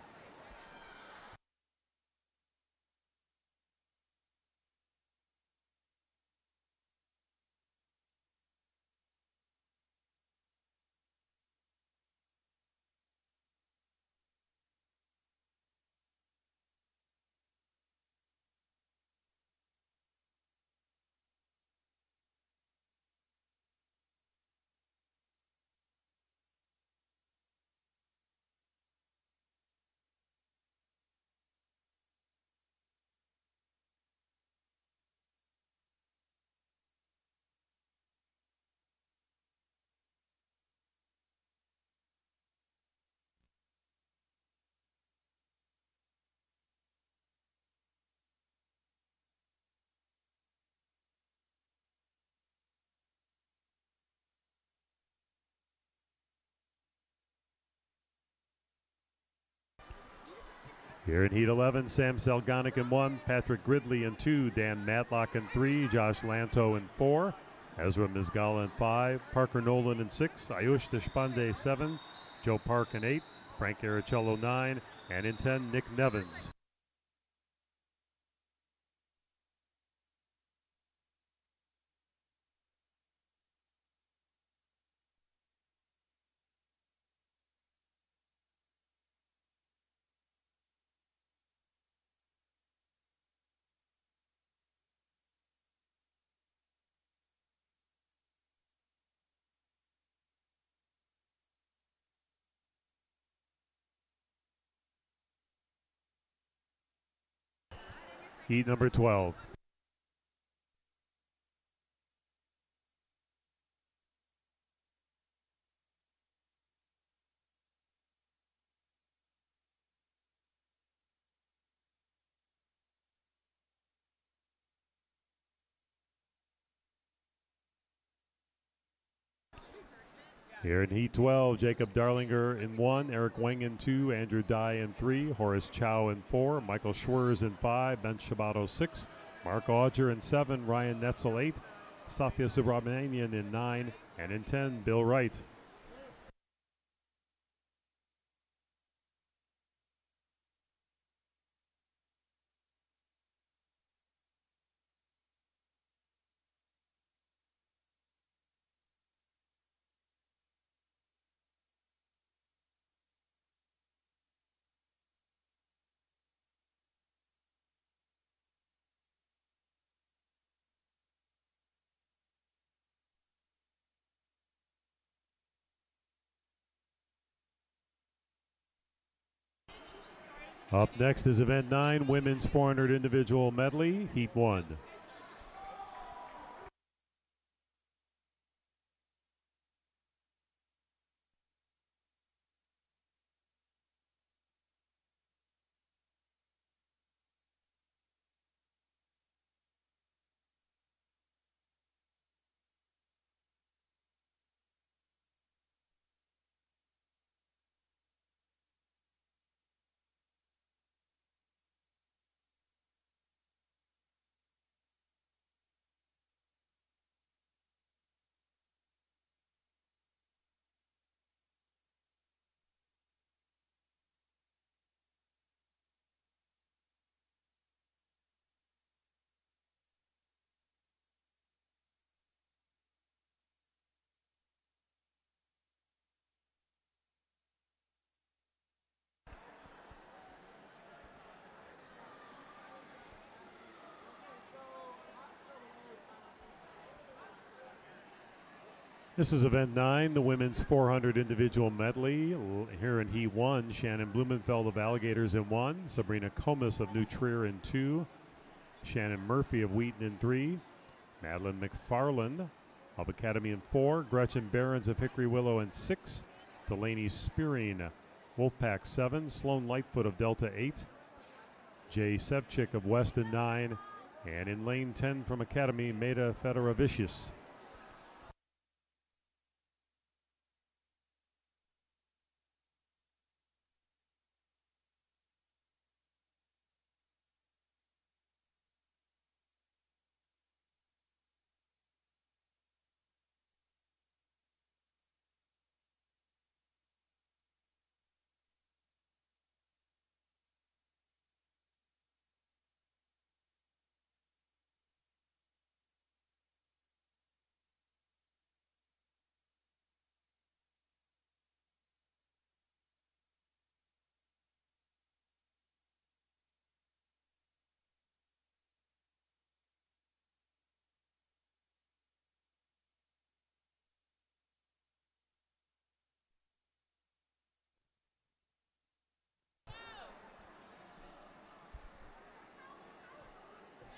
[SPEAKER 1] Here in Heat 11, Sam Selgonic in 1, Patrick Gridley in 2, Dan Matlock in 3, Josh Lanto in 4, Ezra Mizgala in 5, Parker Nolan in 6, Ayush Deshpande 7, Joe Park in 8, Frank Aricello 9, and in 10, Nick Nevins. Heat number 12. Here in Heat 12, Jacob Darlinger in 1, Eric Weng in 2, Andrew Dye in 3, Horace Chow in 4, Michael Schwerz in 5, Ben Shabato 6, Mark Auger in 7, Ryan Netzel 8, Satya Subramanian in 9, and in 10, Bill Wright. Up next is Event 9, Women's 400 Individual Medley, Heat 1. This is Event 9, the Women's 400 Individual Medley. Here in Heat 1, Shannon Blumenfeld of Alligators in 1, Sabrina Comas of New Trier in 2, Shannon Murphy of Wheaton in 3, Madeline McFarland of Academy in 4, Gretchen Behrens of Hickory Willow in 6, Delaney Spearing, Wolfpack 7, Sloan Lightfoot of Delta 8, Jay Sevchik of West in 9, and in lane 10 from Academy, Maida Fedorovicius.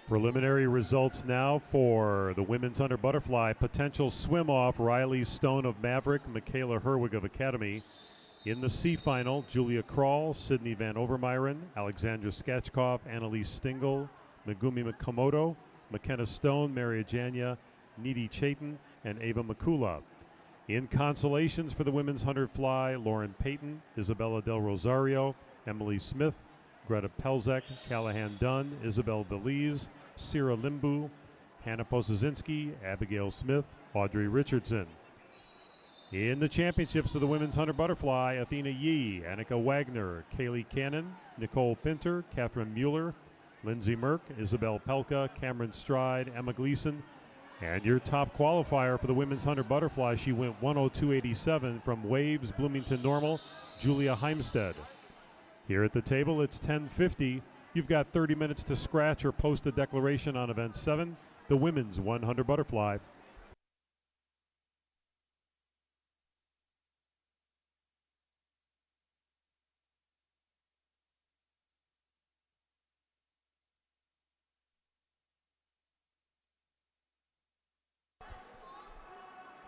[SPEAKER 1] Preliminary results now for the women's 100 butterfly. Potential swim-off, Riley Stone of Maverick, Michaela Herwig of Academy. In the C final, Julia Kroll, Sydney Van Overmyren, Alexandra Skachkov, Annalise Stingle, Megumi Komodo, McKenna Stone, Mary Ajanya, Needy Chaitin, and Ava Makula. In consolations for the women's 100 fly, Lauren Payton, Isabella Del Rosario, Emily Smith, Greta Pelzek, Callahan Dunn, Isabel Belize, Sierra Limbu, Hannah Posazinski, Abigail Smith, Audrey Richardson. In the championships of the women's 100 butterfly, Athena Yee, Annika Wagner, Kaylee Cannon, Nicole Pinter, Catherine Mueller, Lindsay Merck, Isabel Pelka, Cameron Stride, Emma Gleason, and your top qualifier for the women's 100 butterfly, she went 102.87 from Waves, Bloomington Normal, Julia Heimstead. Here at the table, it's 10:50. You've got 30 minutes to scratch or post a declaration on Event 7, the women's 100 butterfly.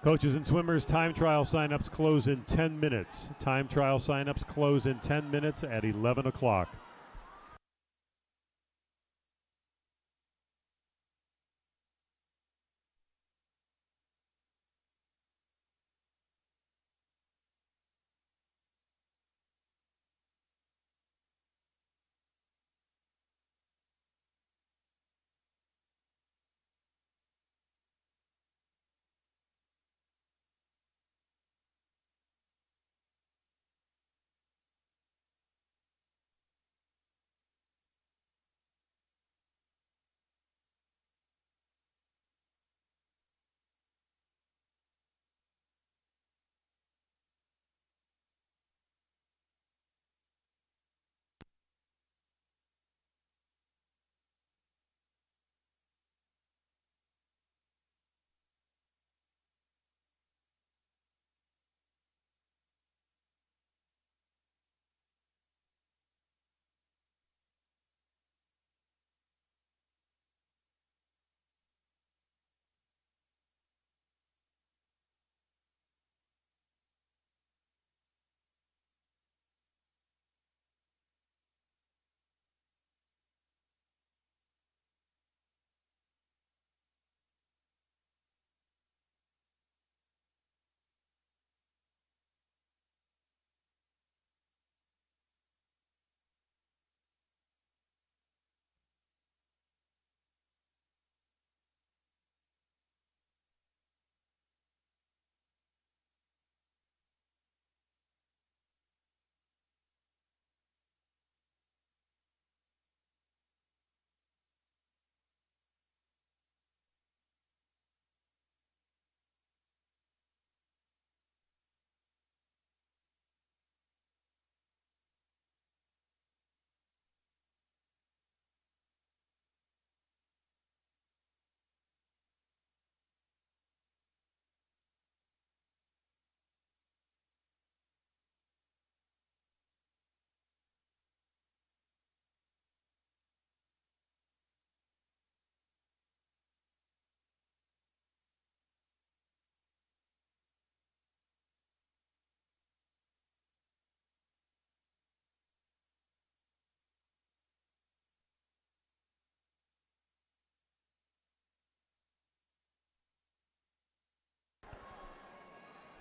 [SPEAKER 1] Coaches and swimmers, time trial signups close in 10 minutes. Time trial signups close in 10 minutes at 11 o'clock.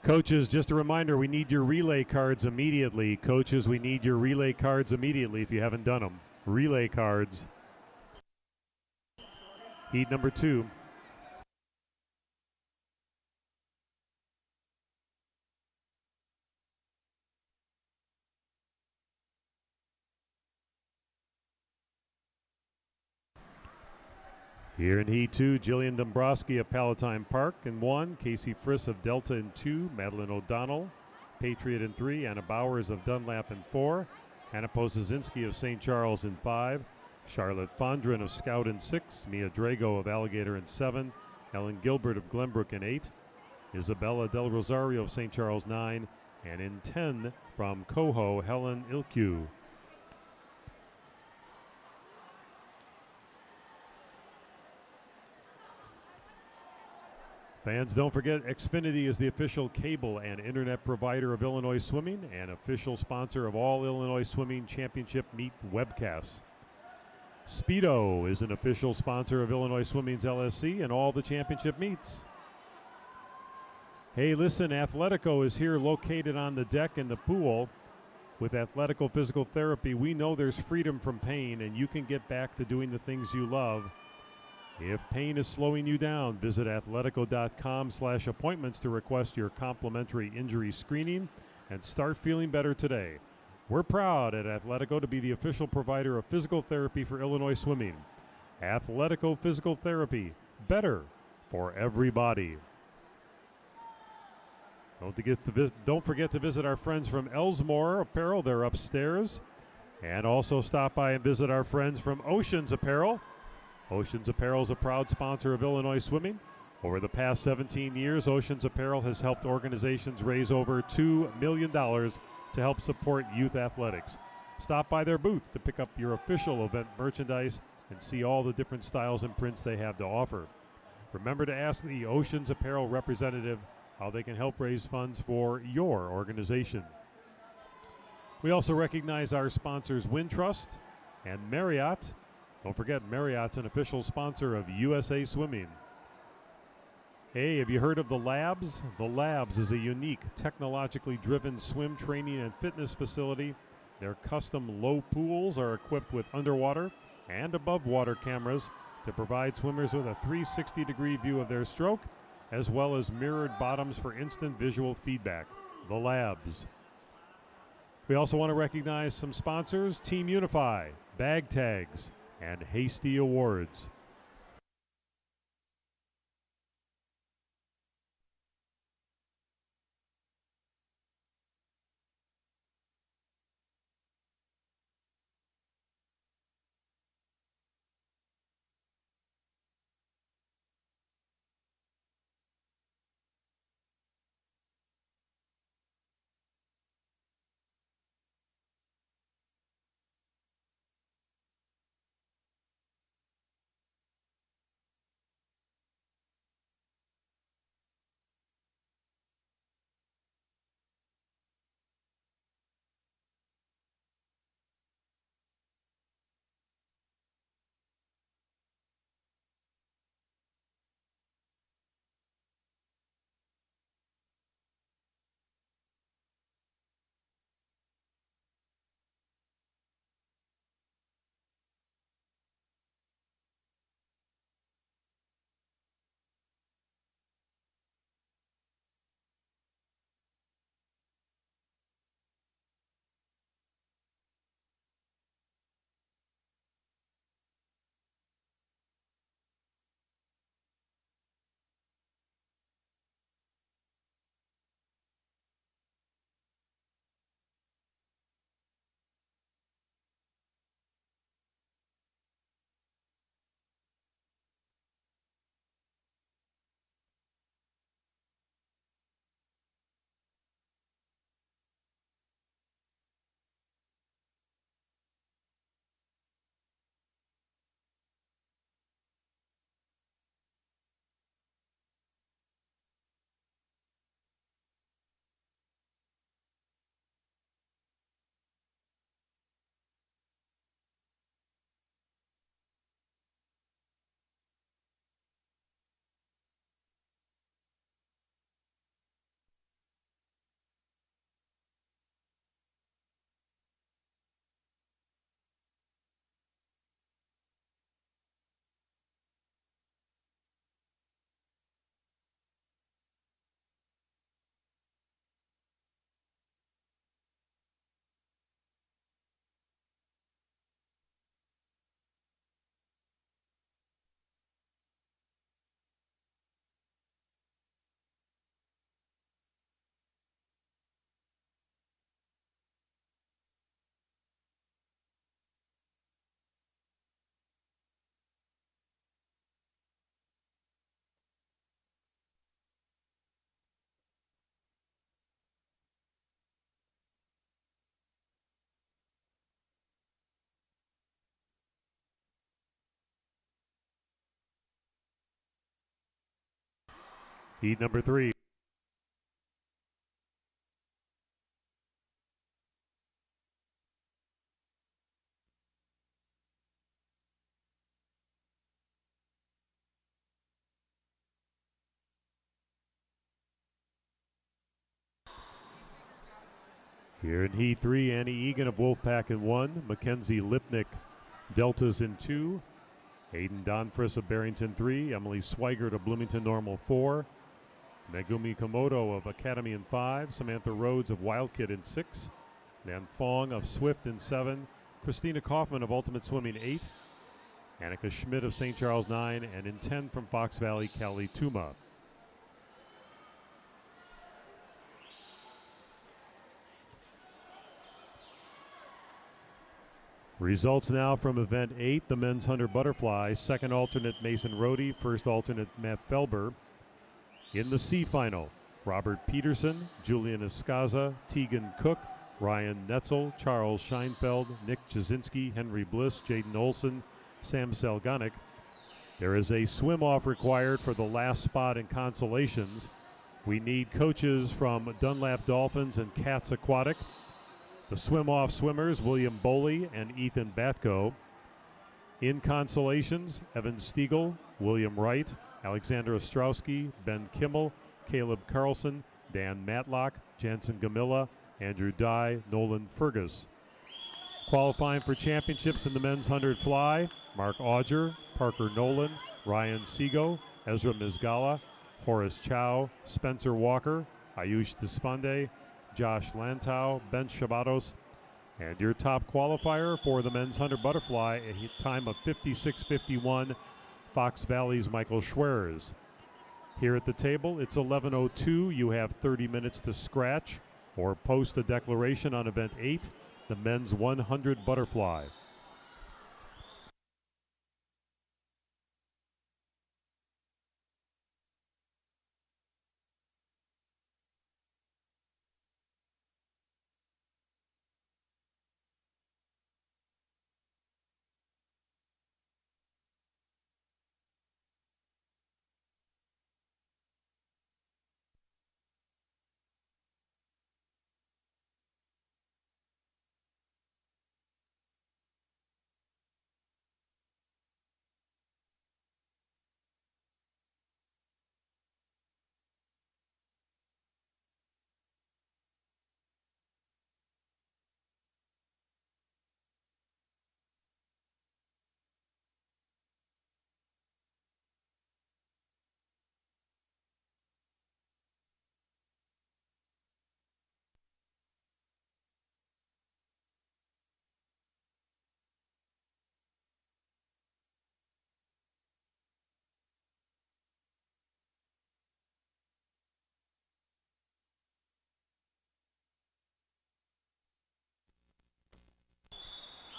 [SPEAKER 1] Coaches, just a reminder, we need your relay cards immediately. Coaches, we need your relay cards immediately if you haven't done them. Relay cards. Heat number 2. Here in Heat 2, Jillian Dombrowski of Palatine Park in 1, Casey Friss of Delta in 2, Madeline O'Donnell, Patriot in 3, Anna Bowers of Dunlap in 4, Hannah Posazinski of St. Charles in 5, Charlotte Fondren of Scout in 6, Mia Drago of Alligator in 7, Ellen Gilbert of Glenbrook in 8, Isabella Del Rosario of St. Charles 9, and in 10 from Coho, Helen Ilkew. Fans, don't forget, Xfinity is the official cable and internet provider of Illinois Swimming and official sponsor of all Illinois Swimming Championship meet webcasts. Speedo is an official sponsor of Illinois Swimming's LSC and all the championship meets. Hey, listen, Athletico is here located on the deck in the pool. With Athletico Physical Therapy, we know there's freedom from pain, and you can get back to doing the things you love. If pain is slowing you down, visit athletico.com/appointments to request your complimentary injury screening and start feeling better today. We're proud at Athletico to be the official provider of physical therapy for Illinois swimming. Athletico Physical Therapy, better for everybody. Don't forget to visit our friends from Elsmore Apparel. They're upstairs. And also stop by and visit our friends from Oceans Apparel. Oceans Apparel is a proud sponsor of Illinois swimming. Over the past 17 years, Oceans Apparel has helped organizations raise over $2 million to help support youth athletics. Stop by their booth to pick up your official event merchandise and see all the different styles and prints they have to offer. Remember to ask the Oceans Apparel representative how they can help raise funds for your organization. We also recognize our sponsors Wintrust and Marriott. Don't forget, Marriott's an official sponsor of USA Swimming. Hey, have you heard of The Labs? The Labs is a unique, technologically driven swim training and fitness facility. Their custom low pools are equipped with underwater and above water cameras to provide swimmers with a 360-degree view of their stroke, as well as mirrored bottoms for instant visual feedback. The Labs. We also want to recognize some sponsors: Team Unify, Bag Tags, and Hasty Awards. Heat number 3. Here in Heat 3, Annie Egan of Wolfpack in 1, Mackenzie Lipnick, Deltas in 2, Hayden Donfris of Barrington 3, Emily Swigert of Bloomington Normal 4, Megumi Komodo of Academy in 5, Samantha Rhodes of Wildkid in 6, Nan Fong of Swift in 7, Christina Kaufman of Ultimate Swimming 8, Annika Schmidt of St. Charles 9, and in 10 from Fox Valley, Callie Tuma. Results now from Event 8, the men's 100 butterfly. Second alternate Mason Rohde, first alternate Matt Felber. In the C final, Robert Peterson, Julian Escaza, Tegan Cook, Ryan Netzel, Charles Scheinfeld, Nick Jasinski, Henry Bliss, Jaden Olson, Sam Selganic. There is a swim-off required for the last spot in consolations. We need coaches from Dunlap Dolphins and Cats Aquatic. The swim-off swimmers, William Boley and Ethan Batko. In consolations, Evan Stiegel, William Wright, Alexander Ostrowski, Ben Kimmel, Caleb Carlson, Dan Matlock, Jansen Gamilla, Andrew Dye, Nolan Fergus. Qualifying for championships in the men's 100 fly, Mark Auger, Parker Nolan, Ryan Sego, Ezra Mizgala, Horace Chow, Spencer Walker, Ayush Despande, Josh Lantau, Ben Shabatos, and your top qualifier for the men's 100 butterfly, a time of 56:51, Fox Valley's Michael Schwerers. Here at the table, it's 11:02. You have 30 minutes to scratch or post a declaration on Event 8, the men's 100 butterfly.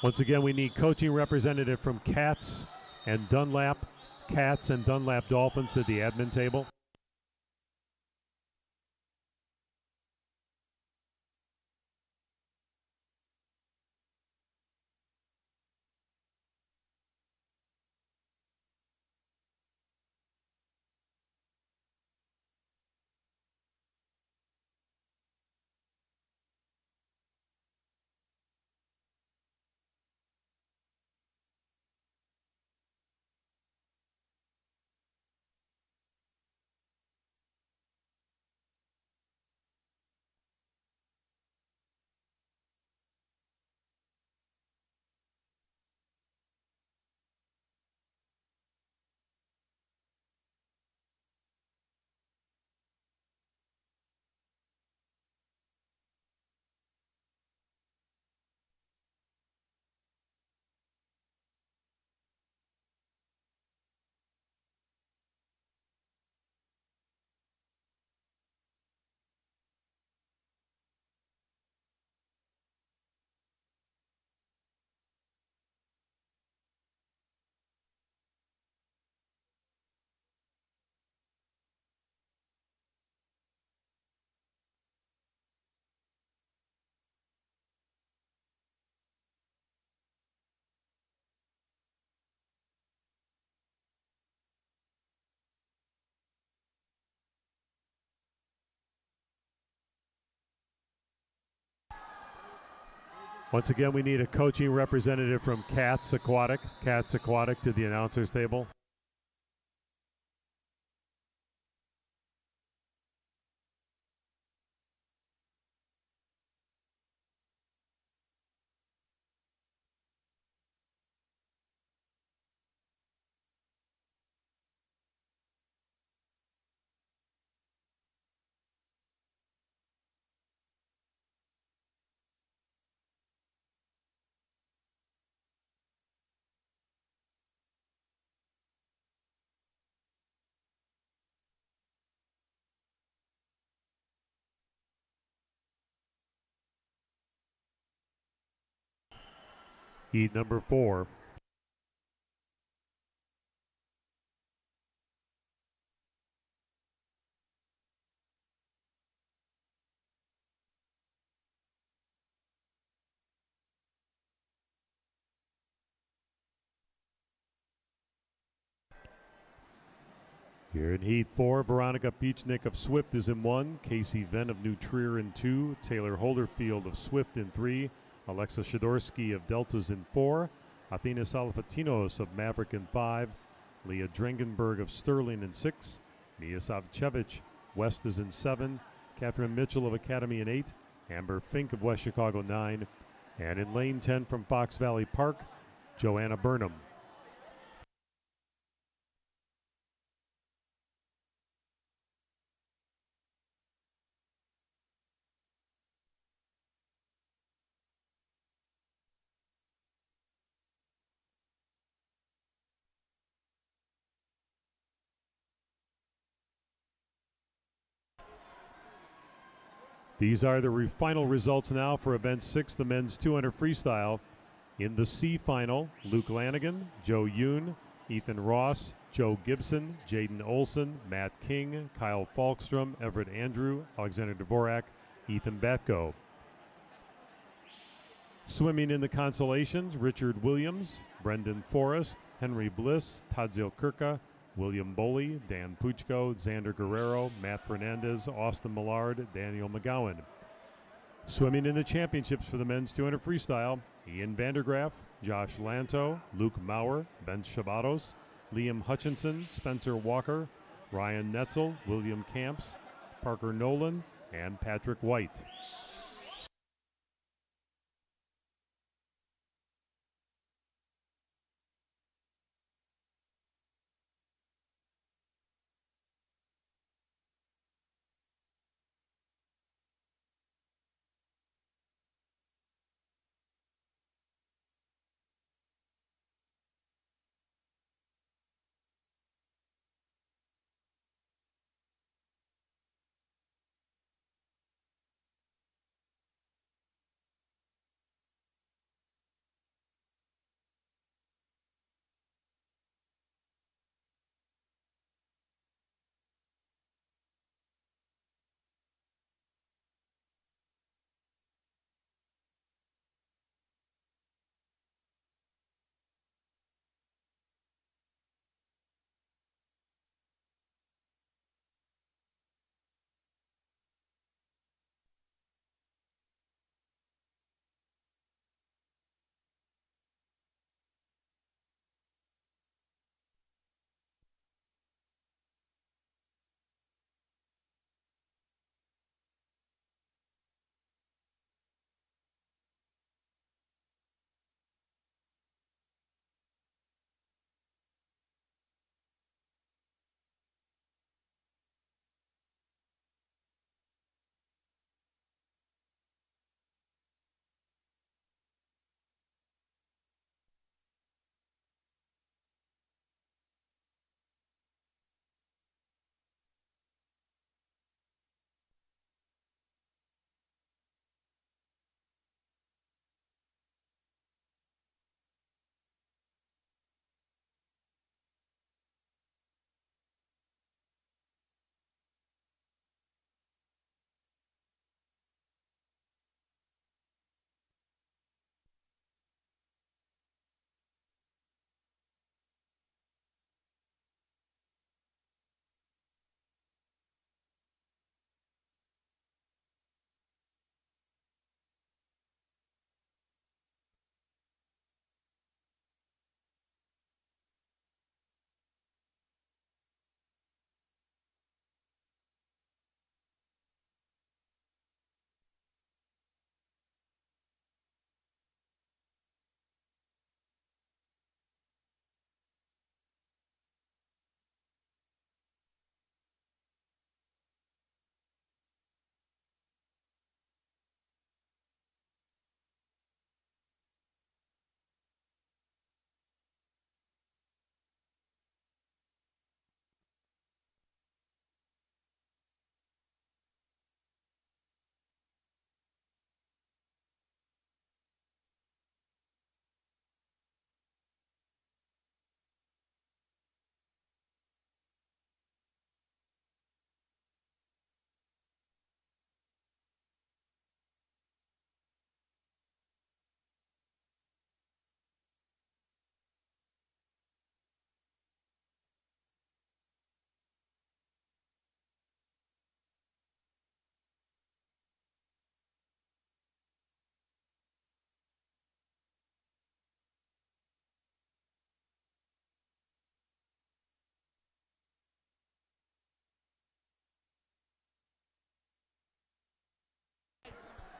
[SPEAKER 1] Once again, we need coaching representative from Cats and Dunlap Dolphins at the admin table. Once again, we need a coaching representative from Cats Aquatic to the announcers table. Heat number 4. Here in Heat 4, Veronica Beechnick of Swift is in 1, Casey Venn of New Trier in 2, Taylor Holderfield of Swift in 3, Alexa Shadorsky of Deltas in 4, Athena Salafatinos of Maverick in 5, Leah Drengenberg of Sterling in 6, Mia Savchevich, West is in 7, Catherine Mitchell of Academy in 8, Amber Fink of West Chicago 9, and in lane 10 from Fox Valley Park, Joanna Burnham. These are the final results now for Event 6, the men's 200 freestyle. In the C final, Luke Lanigan, Joe Yoon, Ethan Ross, Joe Gibson, Jaden Olson, Matt King, Kyle Falkstrom, Everett Andrew, Alexander Dvorak, Ethan Batko. Swimming in the consolations, Richard Williams, Brendan Forrest, Henry Bliss, Tadzio Kirka, William Boley, Dan Puchko, Xander Guerrero, Matt Fernandez, Austin Millard, Daniel McGowan. Swimming in the championships for the men's 200 freestyle, Ian Vandergraaf, Josh Lanto, Luke Maurer, Ben Shabatos, Liam Hutchinson, Spencer Walker, Ryan Netzel, William Camps, Parker Nolan, and Patrick White.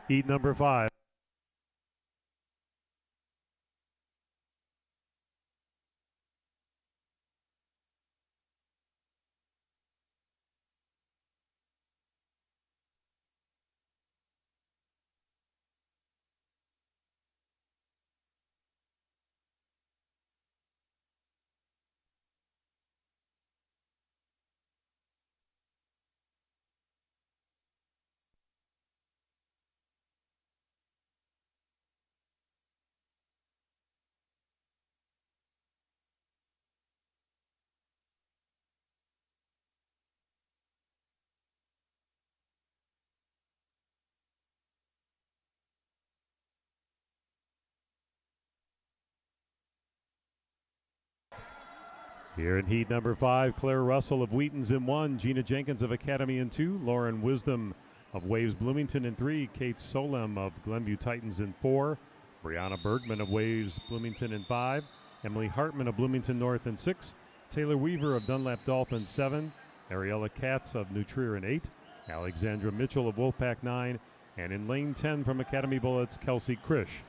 [SPEAKER 1] Heat number 5. Here in heat number 5, Claire Russell of Wheaton's in 1, Gina Jenkins of Academy in 2, Lauren Wisdom of Waves Bloomington in 3, Kate Solem of Glenview Titans in 4, Brianna Bergman of Waves Bloomington in 5, Emily Hartman of Bloomington North in 6, Taylor Weaver of Dunlap Dolphin 7, Ariella Katz of New Trier in 8, Alexandra Mitchell of Wolfpack 9, and in lane 10 from Academy Bullets, Kelsey Krish.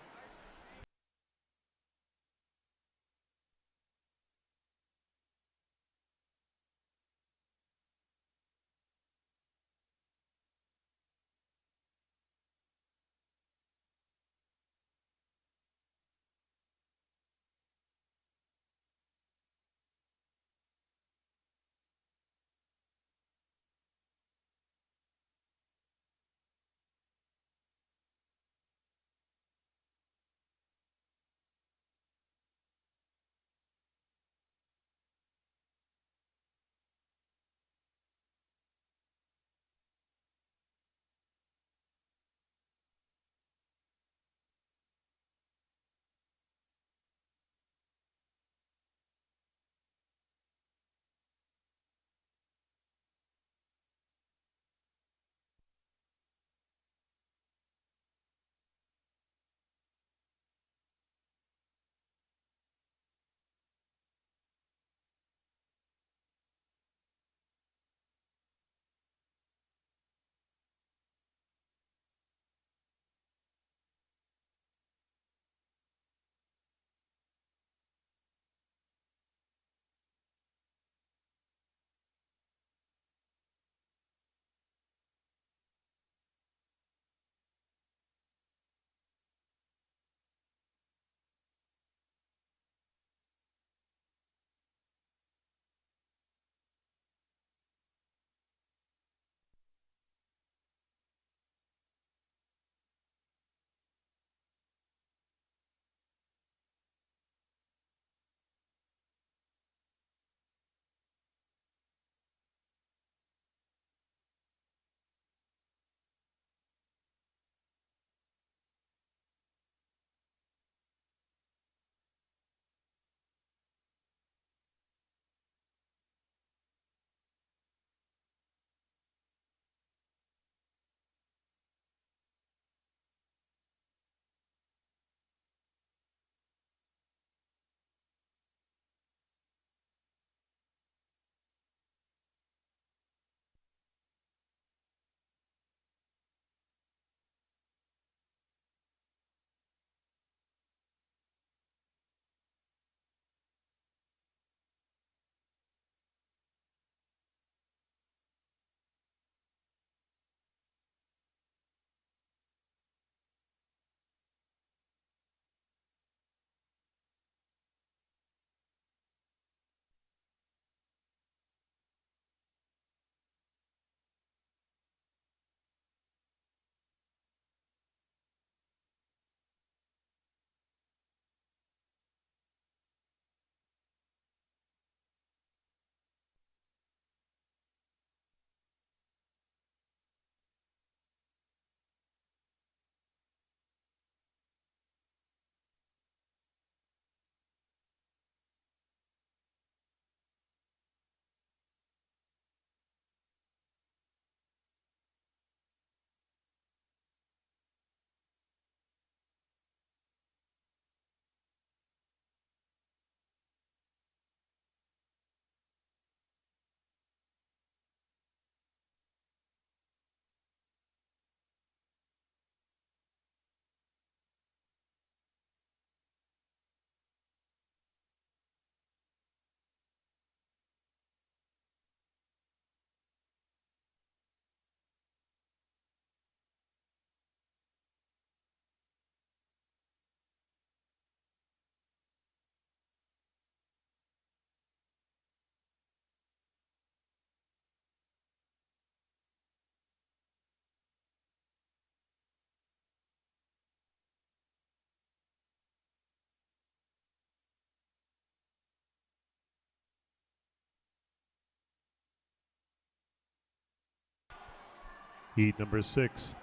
[SPEAKER 1] Heat number 6.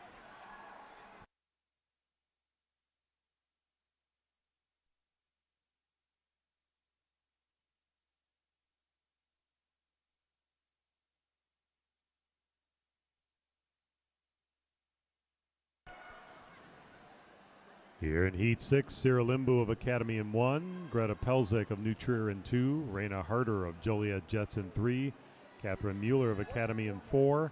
[SPEAKER 1] Here in Heat 6, Sarah Limbu of Academy in 1, Greta Pelzik of New Trier in 2, Raina Harder of Joliet Jets in 3, Catherine Mueller of Academy in 4,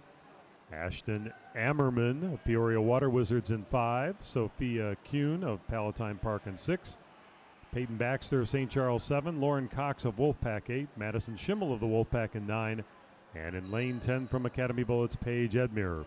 [SPEAKER 1] Ashton Ammerman of Peoria Water Wizards in 5, Sophia Kuhn of Palatine Park in 6, Peyton Baxter of St. Charles 7, Lauren Cox of Wolfpack 8, Madison Schimmel of the Wolfpack in 9, and in lane 10 from Academy Bullets, Paige Edmure.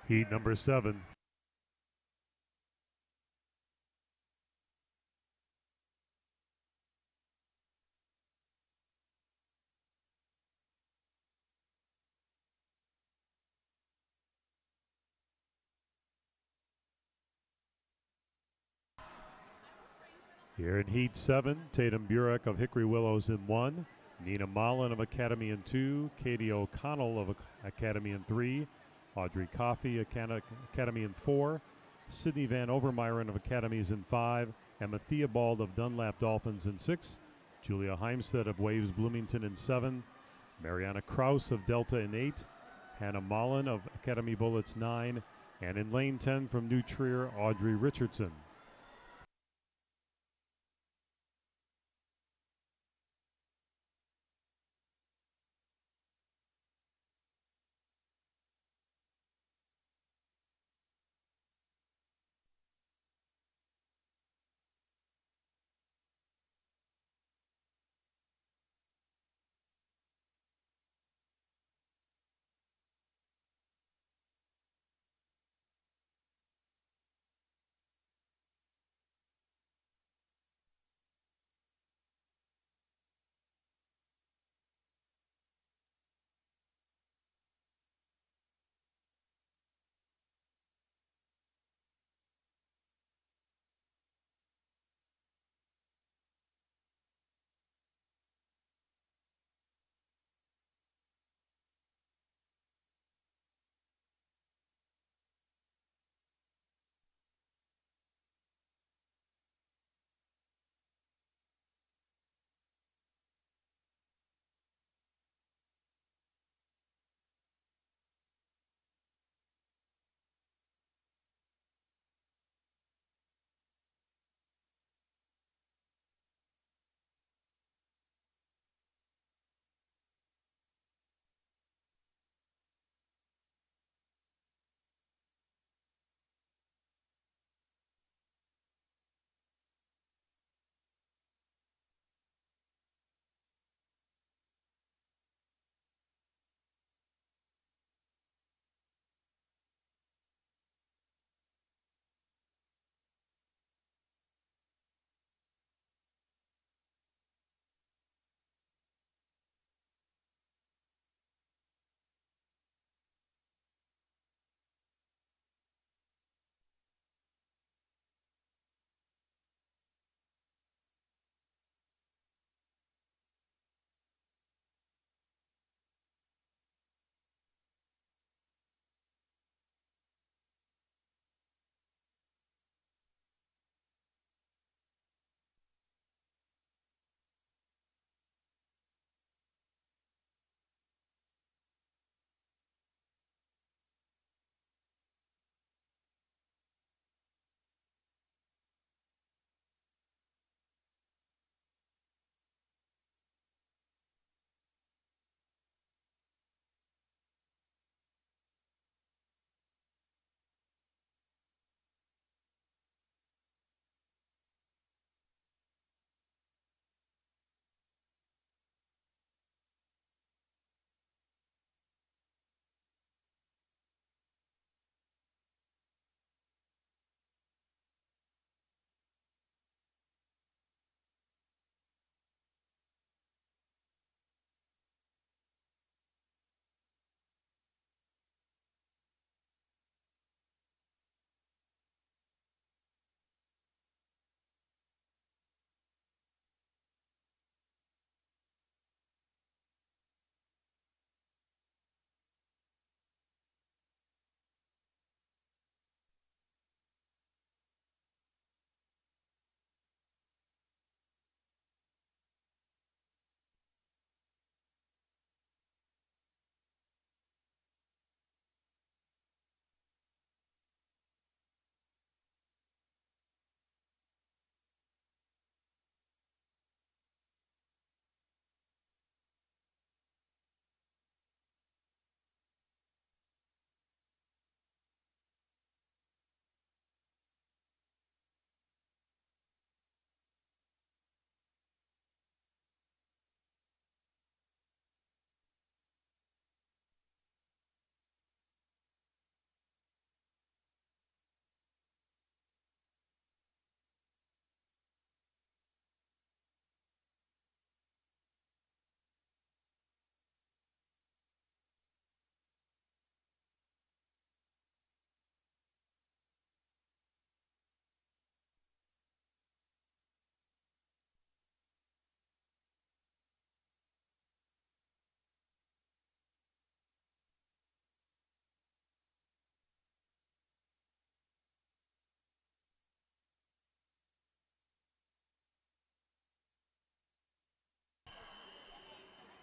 [SPEAKER 1] Heat number 7. Here in Heat 7, Tatum Burek of Hickory Willows in 1, Nina Mullen of Academy in 2, Katie O'Connell of Academy in 3, Audrey Coffey, Academy in 4, Sydney Van Overmyron of Academies in 5, Emma Theobald of Dunlap Dolphins in 6, Julia Heimstead of Waves Bloomington in 7, Mariana Kraus of Delta in 8, Hannah Mullen of Academy Bullets 9, and in lane 10 from New Trier, Audrey Richardson.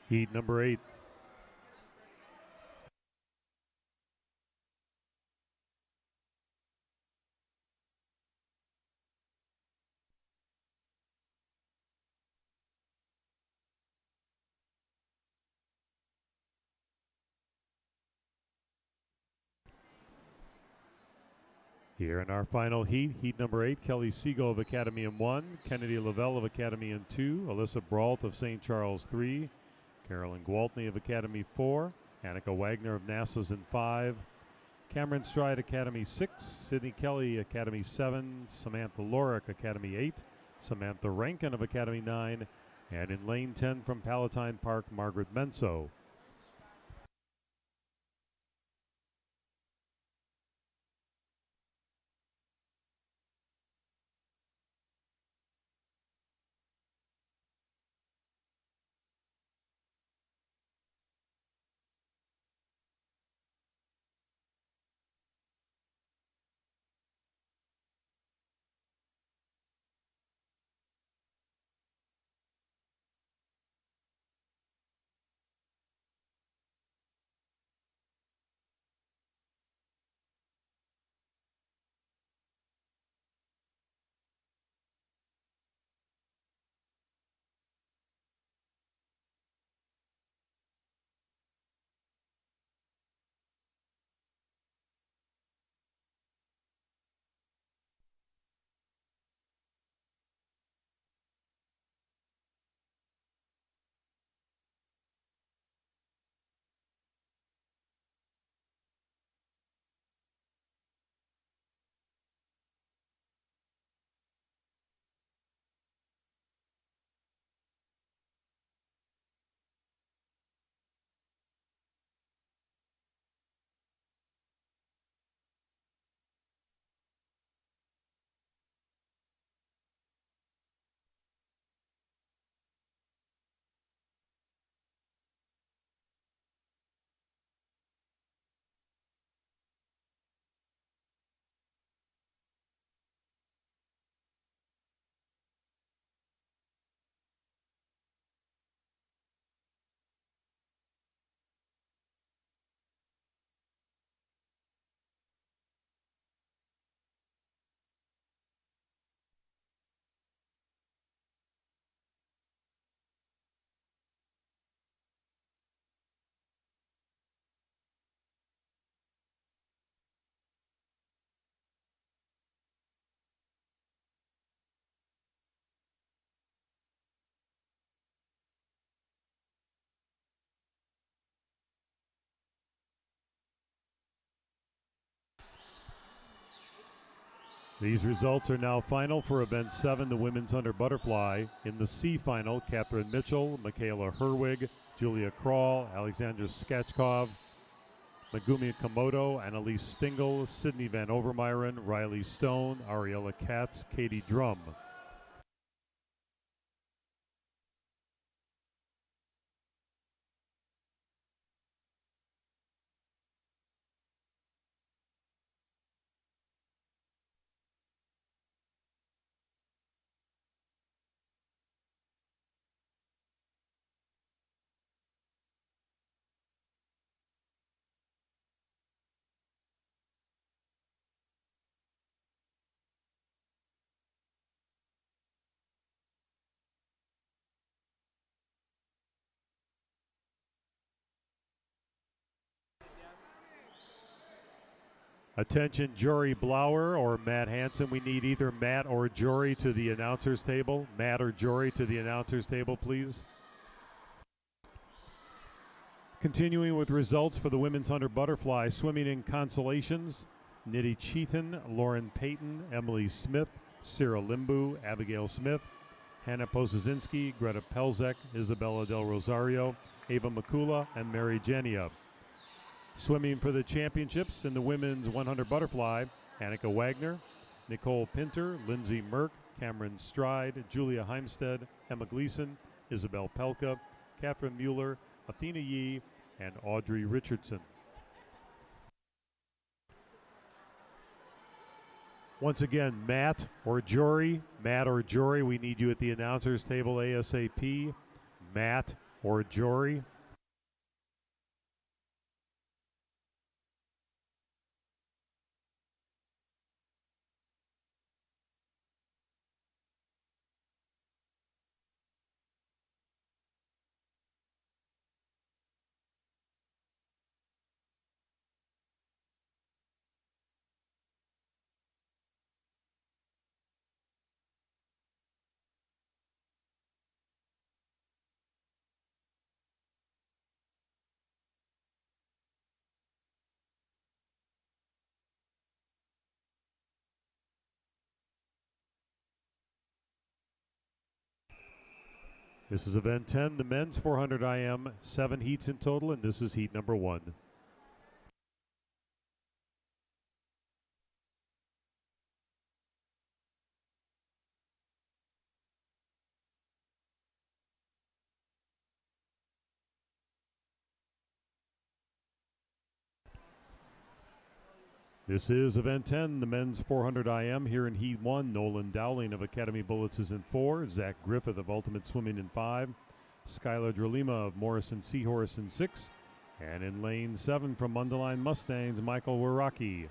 [SPEAKER 1] Heat number 8. Here in our final heat, heat number 8, Kelly Segal of Academy in 1, Kennedy Lavelle of Academy in 2, Alyssa Brault of St. Charles 3, Carolyn Gwaltney of Academy 4, Annika Wagner of NASA's in 5, Cameron Stride Academy 6, Sydney Kelly Academy 7, Samantha Lorick Academy 8, Samantha Rankin of Academy 9, and in lane 10 from Palatine Park, Margaret Menso. These results are now final for Event 7, the Women's 100 Butterfly. In the C final, Catherine Mitchell, Michaela Herwig, Julia Kral, Alexandra Skachkov, Megumi Komodo, Annalise Stingle, Sydney Van Overmyren, Riley Stone, Ariella Katz, Katie Drum. Attention, Jory Blauer or Matt Hansen. We need either Matt or Jory to the announcer's table. Matt or Jory to the announcer's table, please. Continuing with results for the Women's 100 Butterfly, swimming in consolations, Nidhi Cheethan, Lauren Payton, Emily Smith, Cyril Limbu, Abigail Smith, Hannah Posazinski, Greta Pelzek, Isabella Del Rosario, Ava Makula, and Mary Genia. Swimming for the championships in the Women's 100 Butterfly, Annika Wagner, Nicole Pinter, Lindsay Merck, Cameron Stride, Julia Heimstead, Emma Gleason, Isabel Pelka, Catherine Mueller, Athena Yee, and Audrey Richardson. Once again, Matt or Jory, we need you at the announcer's table ASAP. Matt or Jory. This is event 10, the men's 400 IM, 7 heats in total, and this is heat number 1. This is event 10, the men's 400 IM. Here in heat 1, Nolan Dowling of Academy Bullets is in 4, Zach Griffith of Ultimate Swimming in 5, Skylar Drolima of Morrison Seahorse in 6, and in lane 7 from Mundelein Mustangs, Michael Waraki.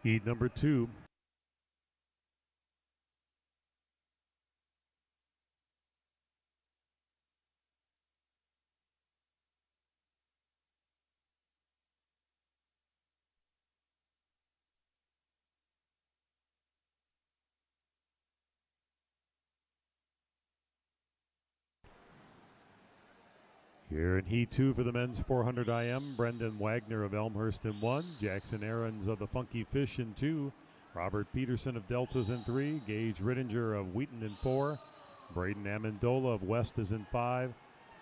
[SPEAKER 1] Heat number 2. Here in Heat 2 for the men's 400 IM, Brendan Wagner of Elmhurst in 1, Jackson Aarons of the Funky Fish in 2, Robert Peterson of Deltas in 3, Gage Rittinger of Wheaton in 4, Braden Amendola of West is in 5,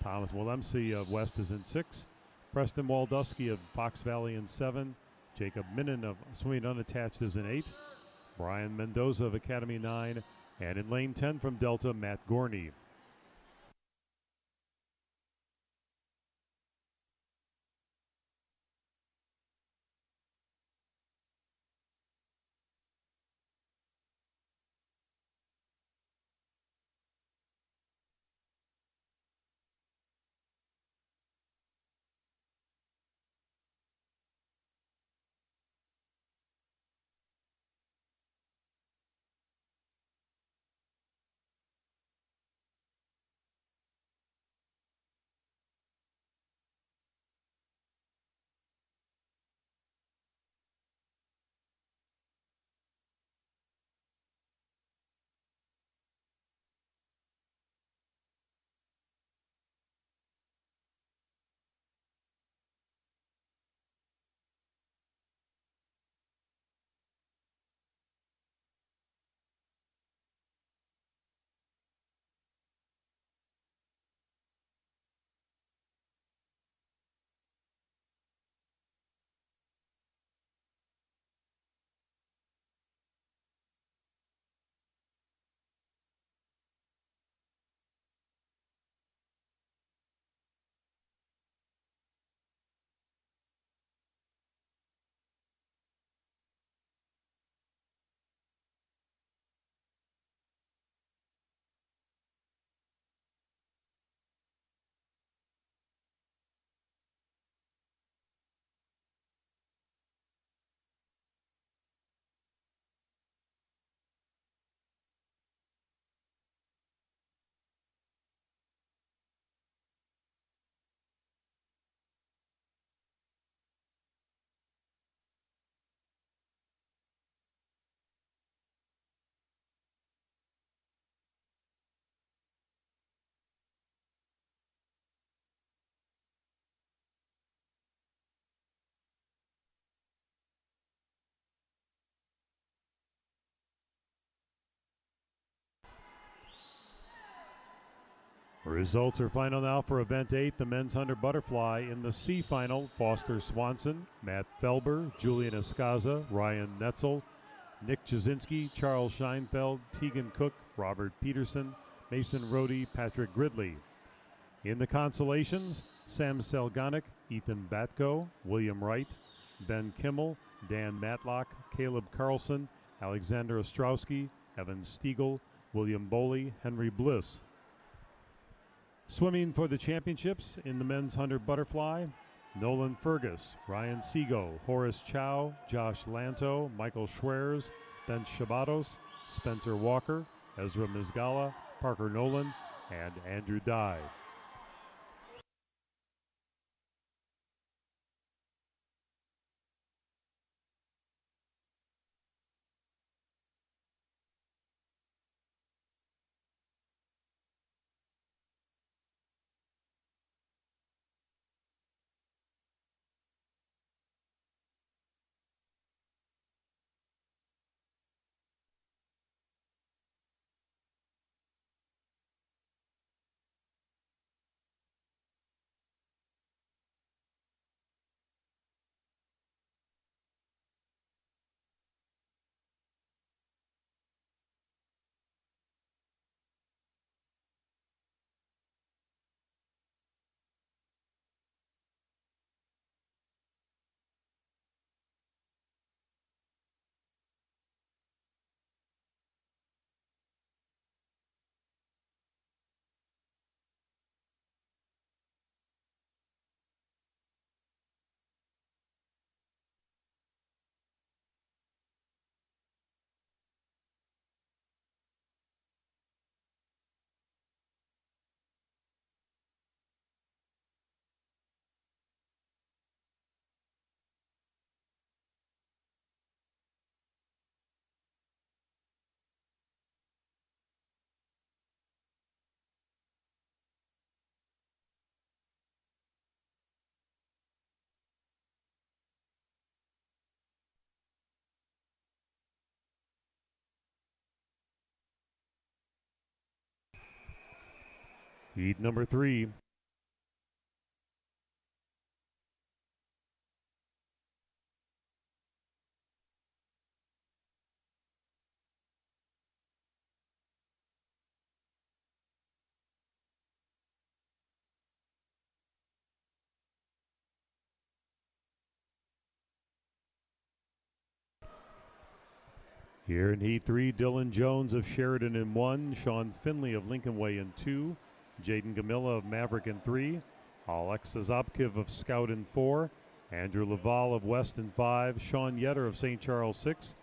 [SPEAKER 1] Thomas Willemse of West is in 6, Preston Waldusky of Fox Valley in 7, Jacob Minnan of Swimming Unattached is in 8, Brian Mendoza of Academy 9, and in lane 10 from Delta, Matt Gorney. Results are final now for Event 8, the men's 100 butterfly. In the C final, Foster Swanson, Matt Felber, Julian Escaza, Ryan Netzel, Nick Jasinski, Charles Scheinfeld, Tegan Cook, Robert Peterson, Mason Rohde, Patrick Gridley. In the consolations, Sam Selganic, Ethan Batko, William Wright, Ben Kimmel, Dan Matlock, Caleb Carlson, Alexander Ostrowski, Evan Stiegel, William Boley, Henry Bliss. Swimming for the championships in the men's 100 butterfly, Nolan Fergus, Ryan Seago, Horace Chow, Josh Lanto, Michael Schweres, Ben Shabatos, Spencer Walker, Ezra Mizgala, Parker Nolan, and Andrew Dye. Heat number 3. Here in Heat 3, Dylan Jones of Sheridan in 1, Sean Finley of Lincoln Way in 2, Jaden Gamilla of Maverick in 3, Alexa Zobkiv of Scout in 4, Andrew Laval of West in 5, Sean Yetter of St. Charles 6,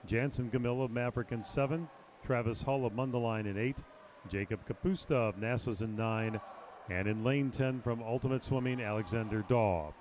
[SPEAKER 1] Jansen Gamilla of Maverick in 7, Travis Hull of Mundelein in 8, Jacob Kapusta of Nassas in 9, and in lane 10 from Ultimate Swimming, Alexander Daw.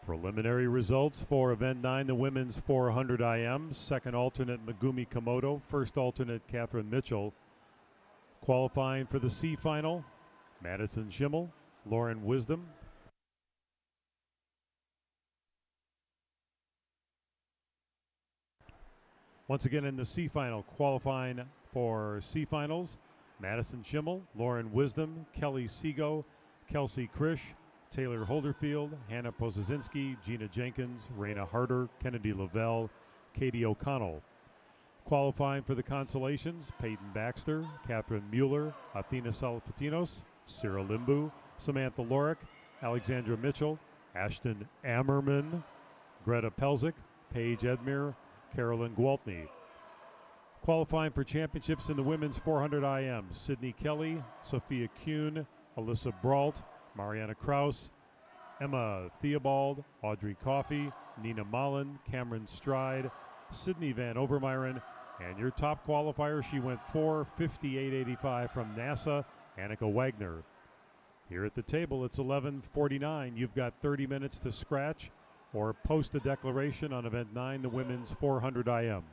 [SPEAKER 1] Preliminary results for Event 9, the women's 400 IM. Second alternate Megumi Komodo. First alternate Catherine Mitchell. Qualifying for the C final, Madison Schimmel, Lauren Wisdom. Once again in the C final, qualifying for C finals, Madison Schimmel, Lauren Wisdom, Kelly Seago, Kelsey Krish, Taylor Holderfield, Hannah Posazinski, Gina Jenkins, Raina Harder, Kennedy Lavelle, Katie O'Connell. Qualifying for the consolations, Peyton Baxter, Catherine Mueller, Athena Salfatinos, Cyril Limbu, Samantha Lorick, Alexandra Mitchell, Ashton Ammerman, Greta Pelzik, Paige Edmere, Carolyn Gwaltney. Qualifying for championships in the women's 400 IM, Sydney Kelly, Sophia Kuhn, Alyssa Brault, Mariana Kraus, Emma Theobald, Audrey Coffey, Nina Mullen, Cameron Stride, Sydney Van Overmyron, and your top qualifier, she went 4:58.85 from NASA, Annika Wagner. Here at the table, it's 11:49. You've got 30 minutes to scratch or post a declaration on Event 9, the women's 400 IM.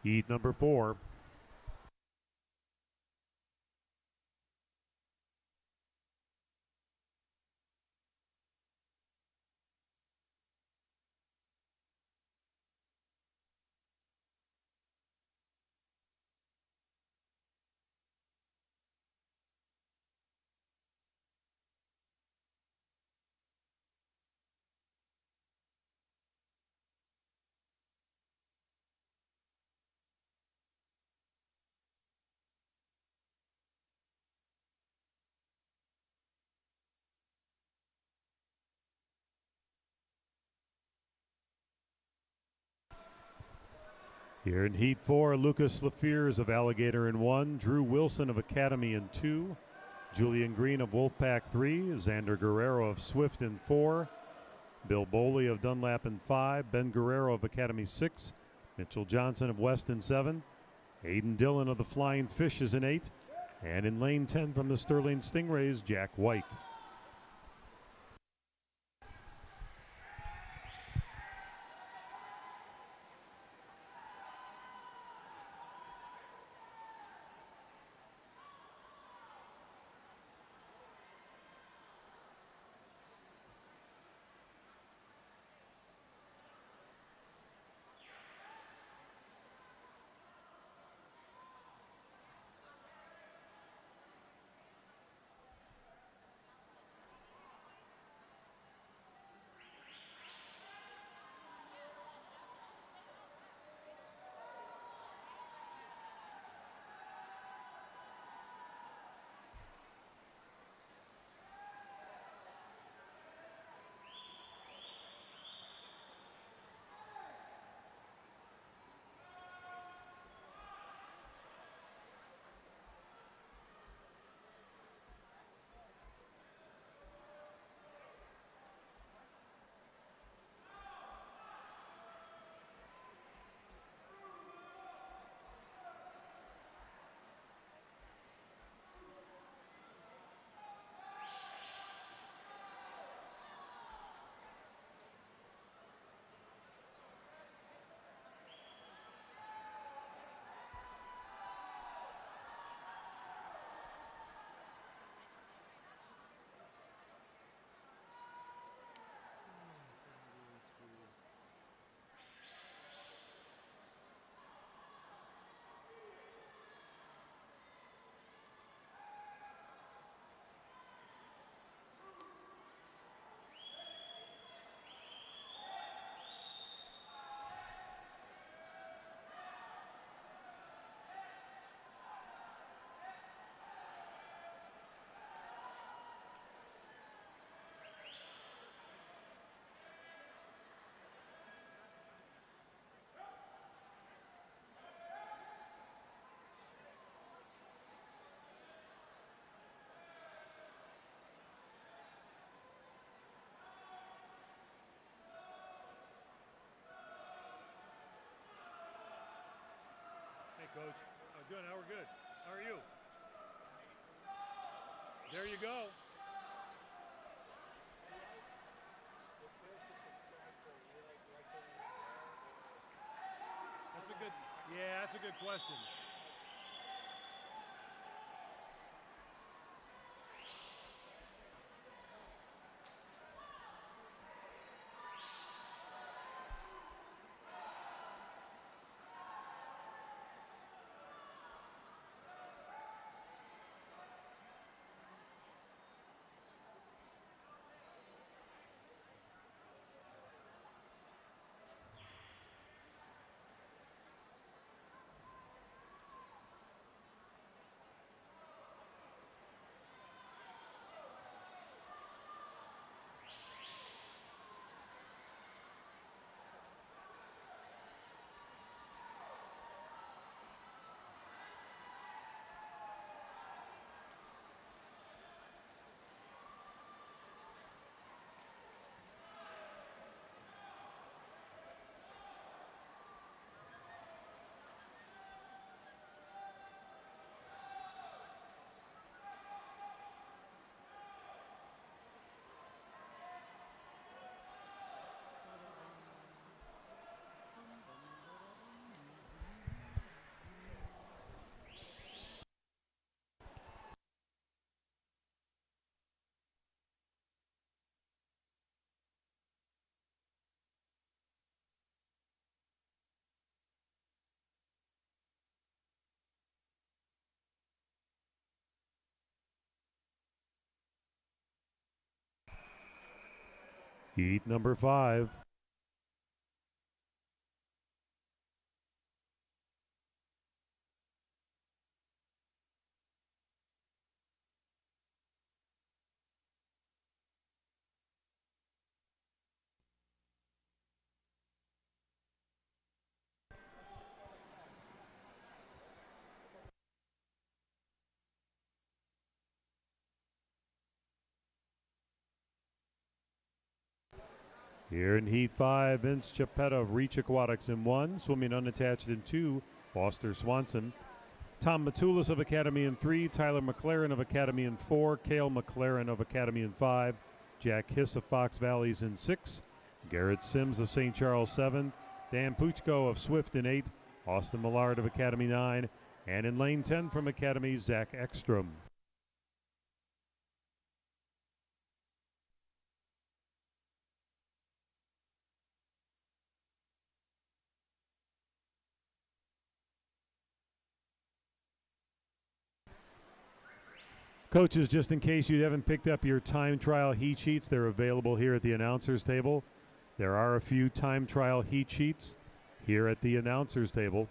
[SPEAKER 1] Heat number 4. Here in Heat 4, Lucas Lafiers of Alligator in 1, Drew Wilson of Academy in 2, Julian Green of Wolfpack 3, Xander Guerrero of Swift in 4, Bill Boley of Dunlap in 5, Ben Guerrero of Academy 6, Mitchell Johnson of West in 7, Aiden Dillon of the Flying Fishes in 8, and in lane 10 from the Sterling Stingrays, Jack White. Coach. Oh, good. Now we're good. How are you? There you go. That's a good. Yeah, that's a good question. Heat number 5. Here in Heat 5, Vince Chiappetta of Reach Aquatics in 1, swimming unattached in 2, Foster Swanson. Tom Matulis of Academy in 3, Tyler McLaren of Academy in 4, Cale McLaren of Academy in 5, Jack Hiss of Fox Valleys in 6, Garrett Sims of St. Charles 7, Dan Puchko of Swift in 8, Austin Millard of Academy 9, and in lane 10 from Academy, Zach Ekstrom. Coaches, just in case you haven't picked up your time trial heat sheets, they're available here at the announcers table. There are a few time trial heat sheets here at the announcers table.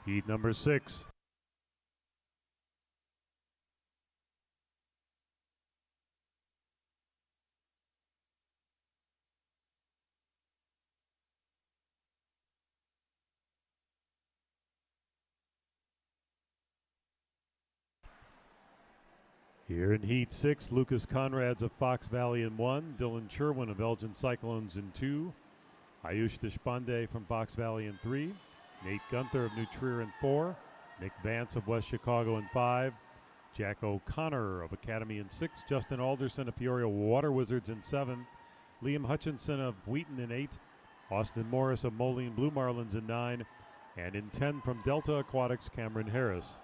[SPEAKER 1] Heat number 6. Here in Heat 6, Lucas Conrads of Fox Valley in 1, Dylan Sherwin of Elgin Cyclones in 2, Ayush Deshpande from Fox Valley in 3, Nate Gunther of New Trier in 4, Nick Vance of West Chicago in 5, Jack O'Connor of Academy in 6, Justin Alderson of Peoria Water Wizards in 7, Liam Hutchinson of Wheaton in 8, Austin Morris of Moline Blue Marlins in 9, and in 10 from Delta Aquatics, Cameron Harris.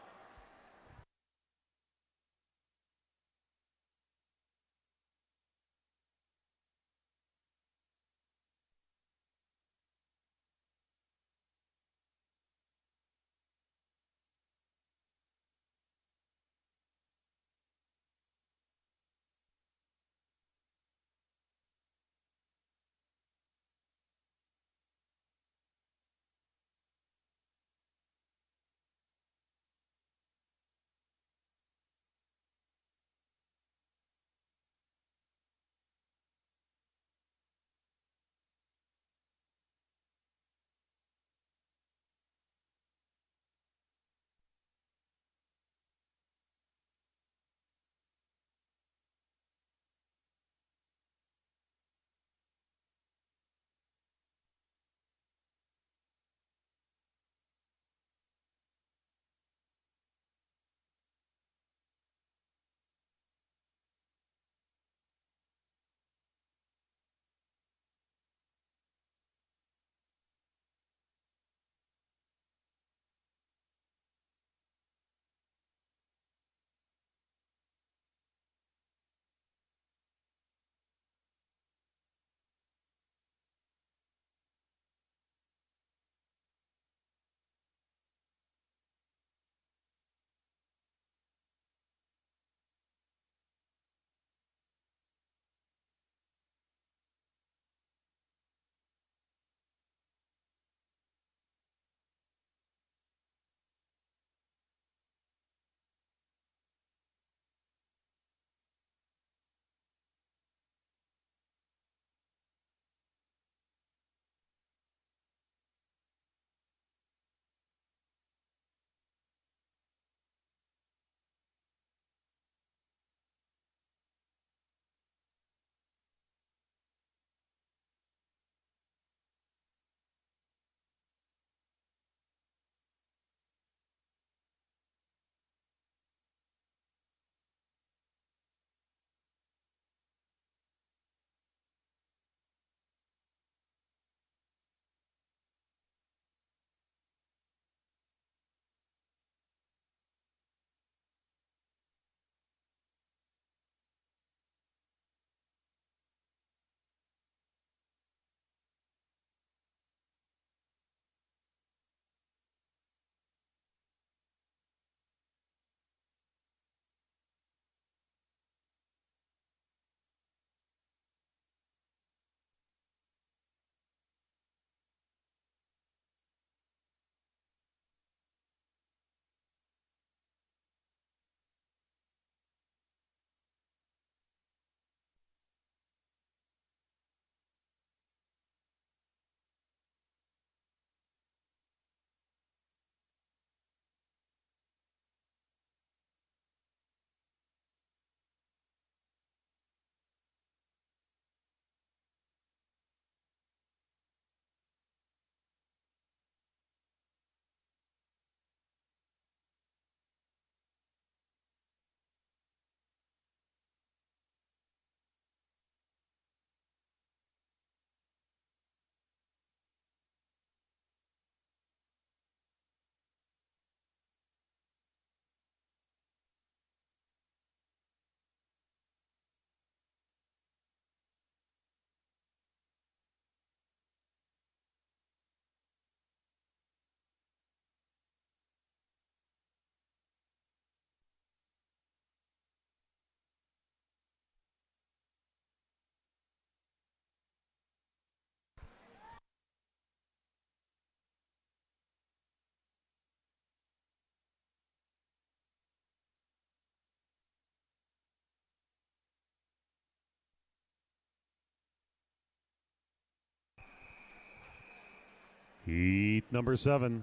[SPEAKER 1] Heat number 7.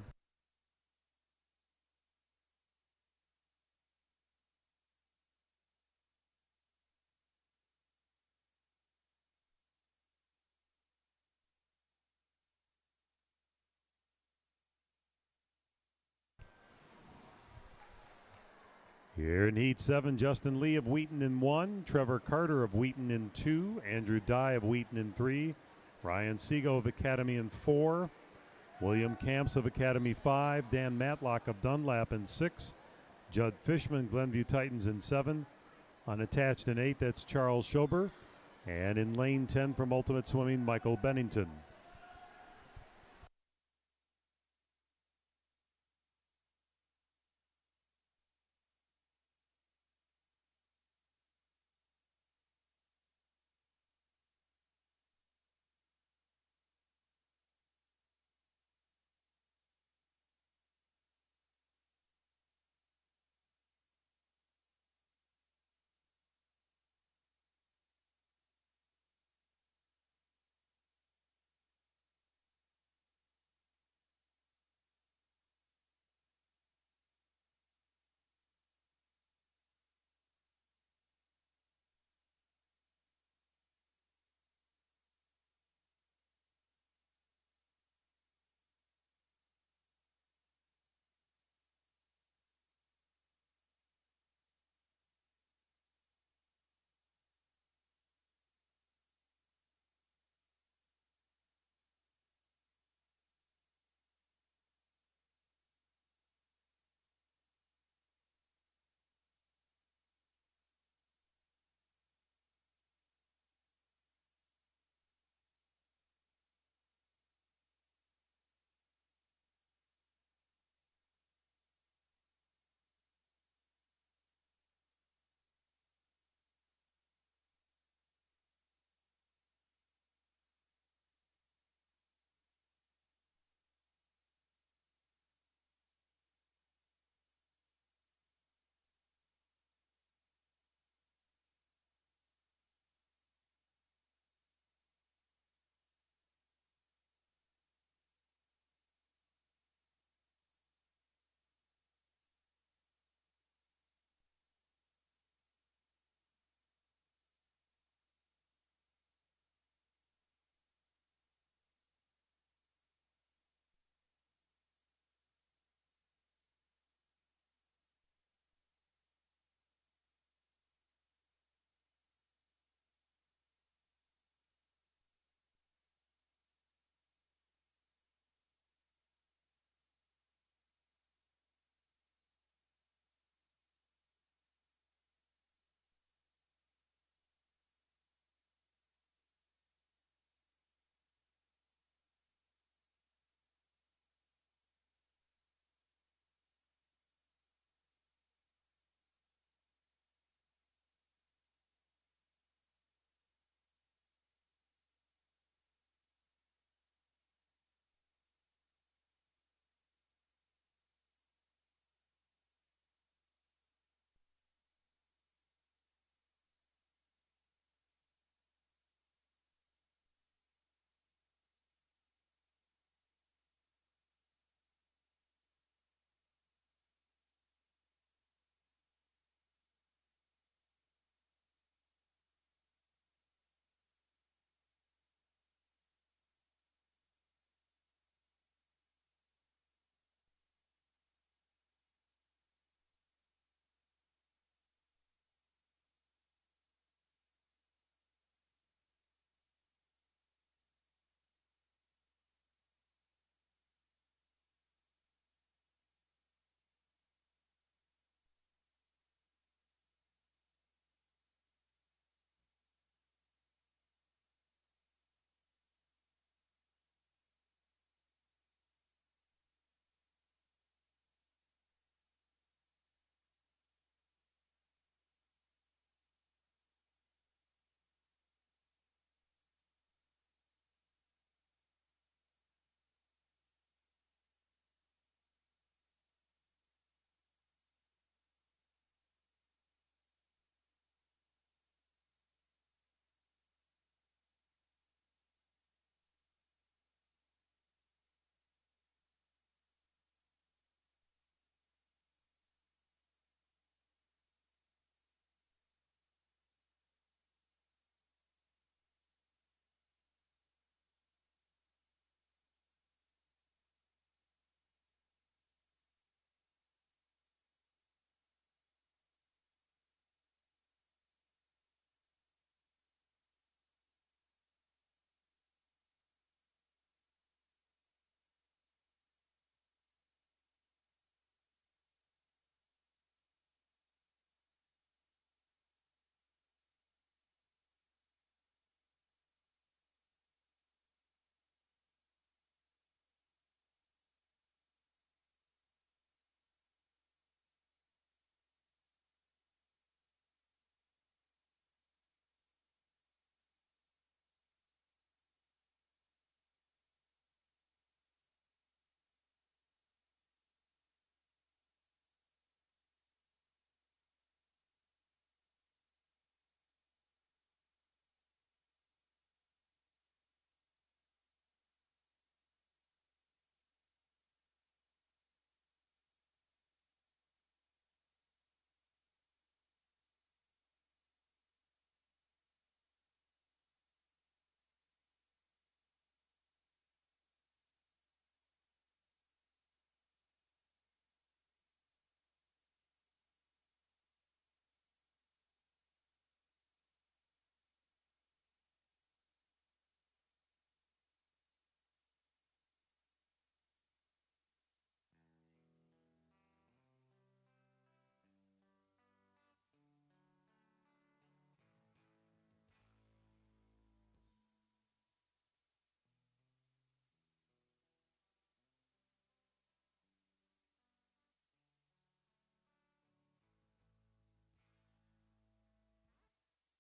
[SPEAKER 1] Here in Heat 7, Justin Lee of Wheaton in 1, Trevor Carter of Wheaton in 2, Andrew Dye of Wheaton in 3, Ryan Seago of Academy in 4, William Camps of Academy 5, Dan Matlock of Dunlap in 6, Judd Fishman, Glenview Titans in 7, unattached in 8, that's Charles Schober, and in lane 10 from Ultimate Swimming, Michael Bennington.